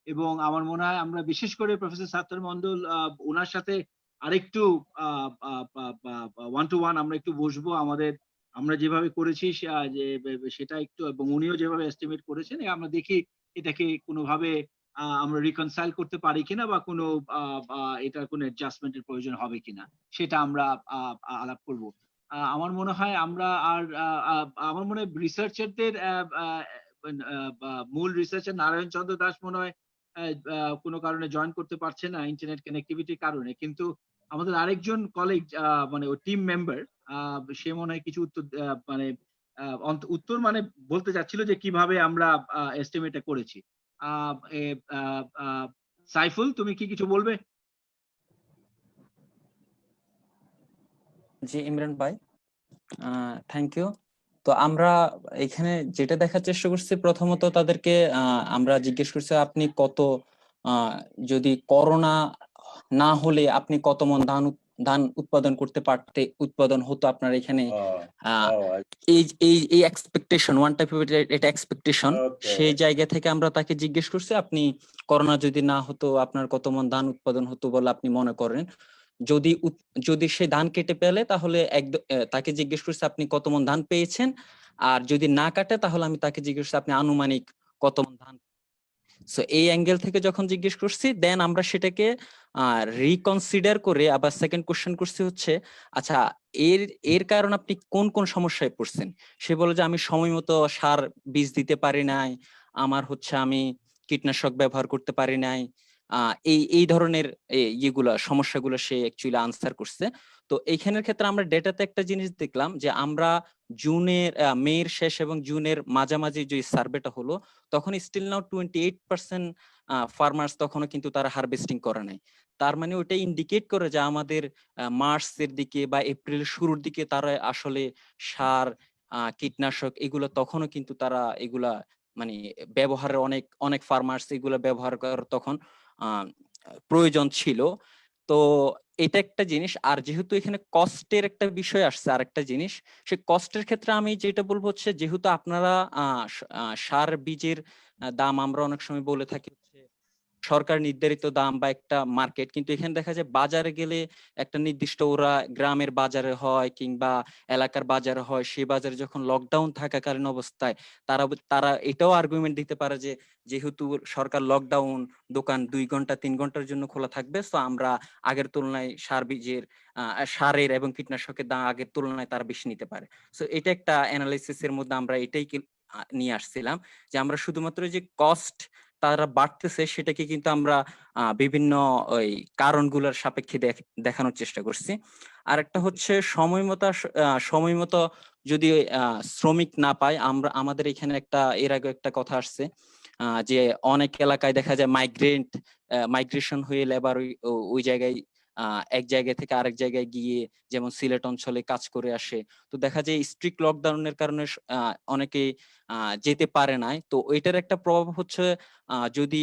এবং আমার মনে হয় আমরা বিশেষ করে প্রফেসর সাত্তার মন্ডল ওনার সাথে আরেকটু 1-to-1 আমরা একটু বসবো। আমরা যেভাবে করেছি সেটা একটু, এবং উনিও যেভাবে এস্টিমেট করেছেন, আমরা দেখি এটাকে কোনোভাবে আমরা রিকনসাইল করতে পারি কিনা, বা কোনো এটার কোনো অ্যাডজাস্টমেন্টের প্রয়োজন হবে কিনা সেটা আমরা আলাপ করব। আমার মনে হয় আমরা আমার মনে হয় রিসার্চারদের মূল রিসার্চার নারায়ণ চন্দ্র দাস মনে হয় কোনো কারণে জয়েন করতে পারছে না ইন্টারনেট কানেক্টিভিটির কারণে, কিন্তু আমাদের আরেকজন কলিগ মানে ও টিম মেম্বার সে মনে হয় কিছু উত্তর মানে বলতে চাচ্ছিল যে কিভাবে আমরা এস্টিমেটটা করেছি। সাইফুল, তুমি কি কিছু বলবে? জি ইমরান ভাই, থ্যাংক ইউ। তো আমরা এখানে যেটা দেখার চেষ্টা করছি, প্রথমত তাদেরকে আমরা জিজ্ঞেস করছি আপনি কত যদি করোনা না হলে আপনি কত মন ধান উৎপাদন হতো আপনার এখানে, এই এক্সপেকটেশন, ওয়ান টাইপ অফ এটা এক্সপেকটেশন, সেই জায়গা থেকে আমরা তাকে জিজ্ঞেস করছি আপনি করোনা যদি না হতো আপনার কত মন ধান উৎপাদন হতো বলে আপনি মনে করেন। যদি সে ধান কেটে পেলে তাহলে তাকে জিজ্ঞেস করছি আপনি কত মন ধান পেয়েছেন, আর যদি না কাটে তাহলে আমি তাকে জিজ্ঞেস করছি আপনি আনুমানিক কত মন ধান। সো এই অ্যাঙ্গেল থেকে যখন জিজ্ঞেস করছি, দেন আমরা সেটাকে রিকনসিডার করে আবার সেকেন্ড কোশ্চেন করছি হচ্ছে আচ্ছা এর কারণ আপনি কোন কোন সমস্যায় পড়ছেন। সে বলে যে আমি সময় মতো সার বীজ দিতে পারি নাই, আমার হচ্ছে আমি কীটনাশক ব্যবহার করতে পারি নাই, এই ধরনের ইয়েগুলা সমস্যাগুলো সে অ্যাকচুয়ালি আনসার করছে। তো এইখানের ক্ষেত্রে আমরা ডেটাতে একটা জিনিস দেখলাম যে আমরা মের শেষ এবং জুনের মাঝামাঝি যে সার্ভেটা হলো তখন স্টিল নাও 28% ফার্মার্স তখনও কিন্তু তারা হারভেস্টিং করে নাই। তার মানে ওটা ইন্ডিকেট করে যে আমাদের মার্চের দিকে বা এপ্রিল শুরুর দিকে তারা আসলে সার কীটনাশক এগুলো তখনও কিন্তু তারা এগুলা মানে ব্যবহারের অনেক ফার্মার্স এগুলো ব্যবহার করার তখন প্রয়োজন ছিল। তো এটা একটা জিনিস। আর যেহেতু এখানে কস্টের একটা বিষয় আসছে, আর একটা জিনিস, সে কস্টের ক্ষেত্রে আমি যেটা বলবো হচ্ছে যেহেতু আপনারা সার বীজের দাম আমরা অনেক সময় বলে থাকি হচ্ছে সরকার নির্ধারিত দাম বা একটা মার্কেট, কিন্তু এখানে দেখা যায় বাজারে গেলে একটা নির্দিষ্ট ওরা গ্রামের বাজারে হয় কিংবা এলাকার বাজারে হয়, সেই বাজারে যখন লকডাউন থাকাকালীন অবস্থায় তারা এটাও আর্গুমেন্ট দিতে পারে যে যেহেতু সরকার লকডাউন, দোকান 2 ঘন্টা 3 ঘন্টার জন্য খোলা থাকবে, তো আমরা আগের তুলনায় সারের এবং কীটনাশকের দাম আগের তুলনায় তারা বেশি নিতে পারে। তো এটা একটা অ্যানালাইসিস এর মধ্যে আমরা এটাই নিয়ে আসছিলাম যে আমরা শুধুমাত্র যে কস্ট তারা বাড়তেছে সেটাকে কিন্তু আমরা বিভিন্ন ওই কারণগুলোর সাপেক্ষে দেখানোর চেষ্টা করছি। আর একটা হচ্ছে সময় মতো যদি শ্রমিক না পায়, আমাদের এখানে এর আগে একটা কথা আসছে যে অনেক এলাকায় দেখা যায় মাইগ্রেশন হয়ে লেবার ওই জায়গায় এক জায়গা থেকে আরেক জায়গায় গিয়ে, যেমন সিলেট অঞ্চলে কাজ করে আসে। তো দেখা যায় স্ট্রিক্ট লকডাউনের কারণে অনেকে যেতে পারে নাই। তো ওইটার একটা প্রভাব হচ্ছে যদি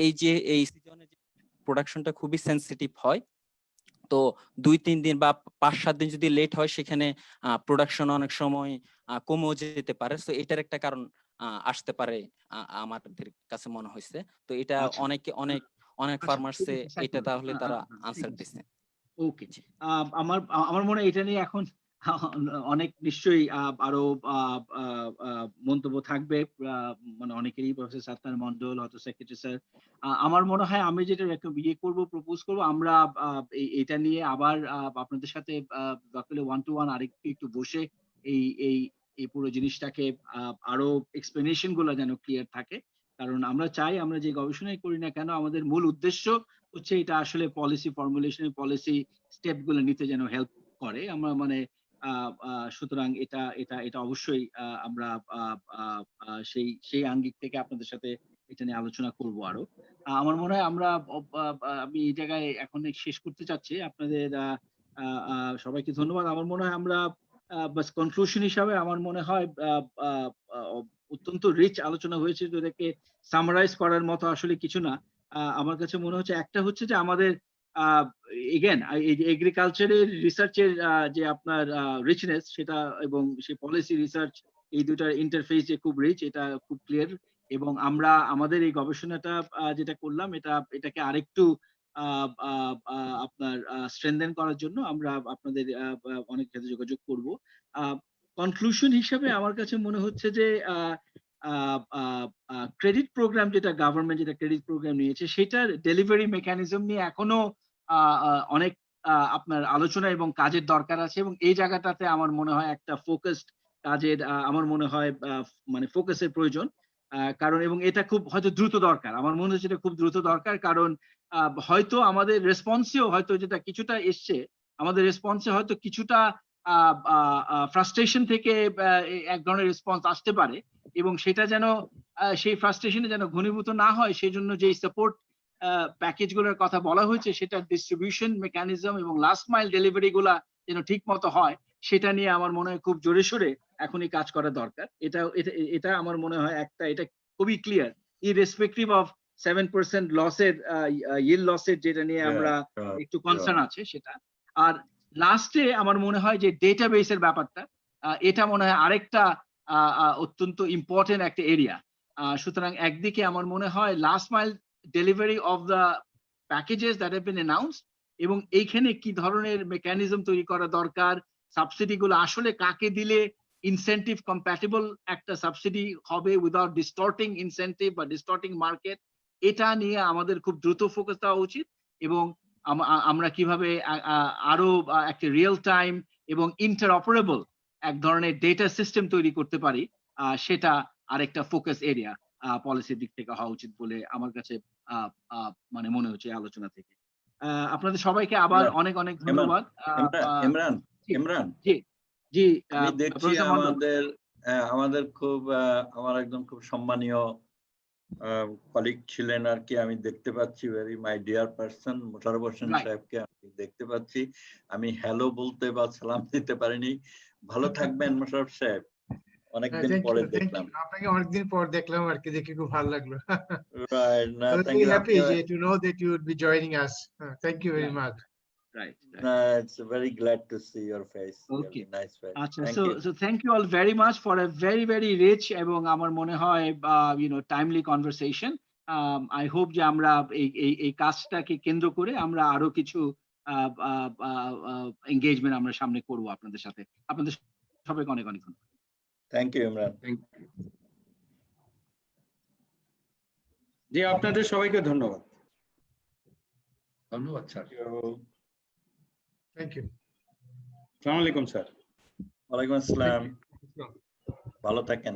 এই সিজনে প্রোডাকশনটা খুবই সেনসিটিভ হয়, তো 2-3 দিন বা 5-7 দিন যদি লেট হয়, সেখানে প্রোডাকশন অনেক সময় কমেও যেতে পারে। তো এটার একটা কারণ আসতে পারে আমাদের কাছে মনে হয়েছে। তো এটা আচ্ছা। অনেক আচ্ছা, ফার্মার্সে ঠিক আছে, এটা তাহলে তারা ঠিক আনসার আছে। দিছে। ওকে, আমার মনে হয় এটা নিয়ে এখন অনেক নিশ্চয়ই আরো মন্তব্য থাকবে, মানে অনেকেরই, প্রফেসর সাত্তার মন্ডল, হয়তো সেক্রেটারি স্যার। আমার মনে হয় আমি যেটা প্রপোজ করব, আমরা এটা নিয়ে আবার আপনাদের সাথে দরকার হলে 1-to-1 একটু বসে এই এই এই পুরো জিনিসটাকে আরো এক্সপ্লেনেশন গুলো যেন ক্লিয়ার থাকে। কারণ আমরা চাই, আমরা যে গবেষণাই করি না কেন, আমাদের মূল উদ্দেশ্য হচ্ছে এটা আসলে পলিসি ফর্মুলেশন, পলিসি স্টেপ গুলো নিতে যেন হেল্প করে। আমরা মানে সুতরাং এটা এটা এটা অবশ্যই আমরা সেই আঙ্গিক থেকে আপনাদের সাথে এটা নিয়ে আলোচনা করব আরো। আমার মনে হয় আমরা আমি এই জায়গায় এখন শেষ করতে চাচ্ছি। আপনাদের সবাইকে ধন্যবাদ। আমার মনে হয় আমরা বাস কনক্লুশন হিসাবে আমার মনে হয় অত্যন্ত রিচ আলোচনা হয়েছে, যেটাকে সামারাইজ করার মতো আসলে কিছু না। আমার কাছে মনে হচ্ছে একটা হচ্ছে যে আমাদের এগেন এই যে এগ্রিকালচারের রিসার্চের যে আপনার রিচনেস, সেটা এবং সেই পলিসি রিসার্চ, এই দুটার ইন্টারফেস যে খুব রিচ, এটা খুব ক্লিয়ার। এবং আমরা আমাদের এই গবেষণাটা যেটা করলাম, এটাকে আরেকটু আপনার স্ট্রেনথেন করার জন্য আমরা আপনাদের অনেক সাথে যোগাযোগ করব। কনক্লুশন হিসেবে আমার কাছে মনে হচ্ছে যে ক্রেডিট প্রোগ্রাম, যেটা গভর্নমেন্ট যেটা ক্রেডিট প্রোগ্রাম নিয়েছে, সেটার ডেলিভারি মেকানিজম নিয়ে এখনো অনেক আপনার আলোচনা এবং কাজের দরকার আছে। এবং এই জায়গাটাতে আমার মনে হয় একটা ফোকাসড কাজের আমার মনে হয় মানে ফোকাসের প্রয়োজন। কারণ এবং এটা খুব হয়তো দ্রুত দরকার, আমার মনে হচ্ছে এটা খুব দ্রুত দরকার। কারণ হয়তো আমাদের রেসপন্সেও হয়তো যেটা কিছুটা এসছে, আমাদের রেসপন্সে হয়তো কিছুটা ফ্রাস্ট্রেশন থেকে এক ধরনের রেসপন্স আসতে পারে, এবং সেটা যেন সেই ফ্রাস্ট্রেশনে যেন ঘনীভূত না হয়, সেই জন্য যে সাপোর্ট প্যাকেজ গুলোর কথা বলা হয়েছে, সেটা ডিস্ট্রিবিউশন মেকানিজম এবং লাস্ট মাইল ডেলিভারি গুলা যেন ঠিক মতো হয়, সেটা নিয়ে আমার মনে হয় খুব জোরে সোরে এখনই কাজ করা দরকার। এটা আমার মনে হয় এটা খুবই ক্লিয়ার, ইররেসপেক্টিভ অফ 7% লসের ইয়েল লসের, যেটা নিয়ে আমরা একটু কনসার্ন আছে সেটা। আর লাস্টে আমার মনে হয় যে ডেটাবেসের ব্যাপারটা, এটা মনে হয় আরেকটা অত্যন্ত ইম্পর্টেন্ট একটা এরিয়া। সুতরাং একদিকে আমার মনে হয় last mile delivery of the packages that have been announced, এবং এইখানে কি ধরনের মেকানিজম তৈরি করা দরকার, সাবসিডি গুলো আসলে কাকে দিলে ইনসেন্টিভ কম্প্যাটেবল একটা সাবসিডি হবে উইদাউট ডিস্টর্টিং ইনসেন্টিভ বা ডিস্টর্টিং মার্কেট, এটা নিয়ে আমাদের খুব দ্রুত ফোকাস দেওয়া উচিত। এবং আমরা কিভাবে আরো একটা রিয়েল টাইম এবং ইন্টারঅপারেবল এক ধরনের ডেটা সিস্টেম তৈরি করতে পারি, সেটা আরেকটা ফোকাস এরিয়া পলিসির দিক থেকে হওয়া উচিত বলে আমার কাছে মানে মনে হচ্ছে এই আলোচনা থেকে। আপনাদের সবাইকে আবার অনেক অনেক ধন্যবাদ। ইমরান, জি জি, আমি দেখছি আমাদের খুব আমার একদম খুব সম্মানীয় কলিগ ছিলেন আর কি, আমি দেখতে পাচ্ছি, very my dear person Mosharraf Hossain সাহেবকে আমি দেখতে পাচ্ছি। আমি হ্যালো বলতে বা সালাম দিতে পারিনি। ভালো থাকবেন মোশাররফ সাহেব, অনেকদিন পরে দেখলাম আপনাকে, অনেকদিন পর দেখলাম আর কি, দেখে খুব ভালো লাগলো। রাইট, না thank you. Happy to know that you would be joining us. Thank you very much. right. It's very glad to see your face. Okay. Really nice face. আচ্ছা, Thank so you. so thank you all very much for a very very rich এবং আমার মনে হয় timely conversation. I hope যে আমরা এই কাজটাকে কেন্দ্র করে আমরা আরো কিছু এঙ্গেজমেন্ট আমরা সামনে করব আপনাদের সাথে। আপনাদের সবাইকে অনেক অনেক ধন্যবাদ। Thank you, Imran. জি, আপনাদের সবাইকে ধন্যবাদ। ধন্যবাদ স্যার। Thank you. আসসালামু আলাইকুম sir. Walaikum assalam. Thank you. ভালো থাকেন।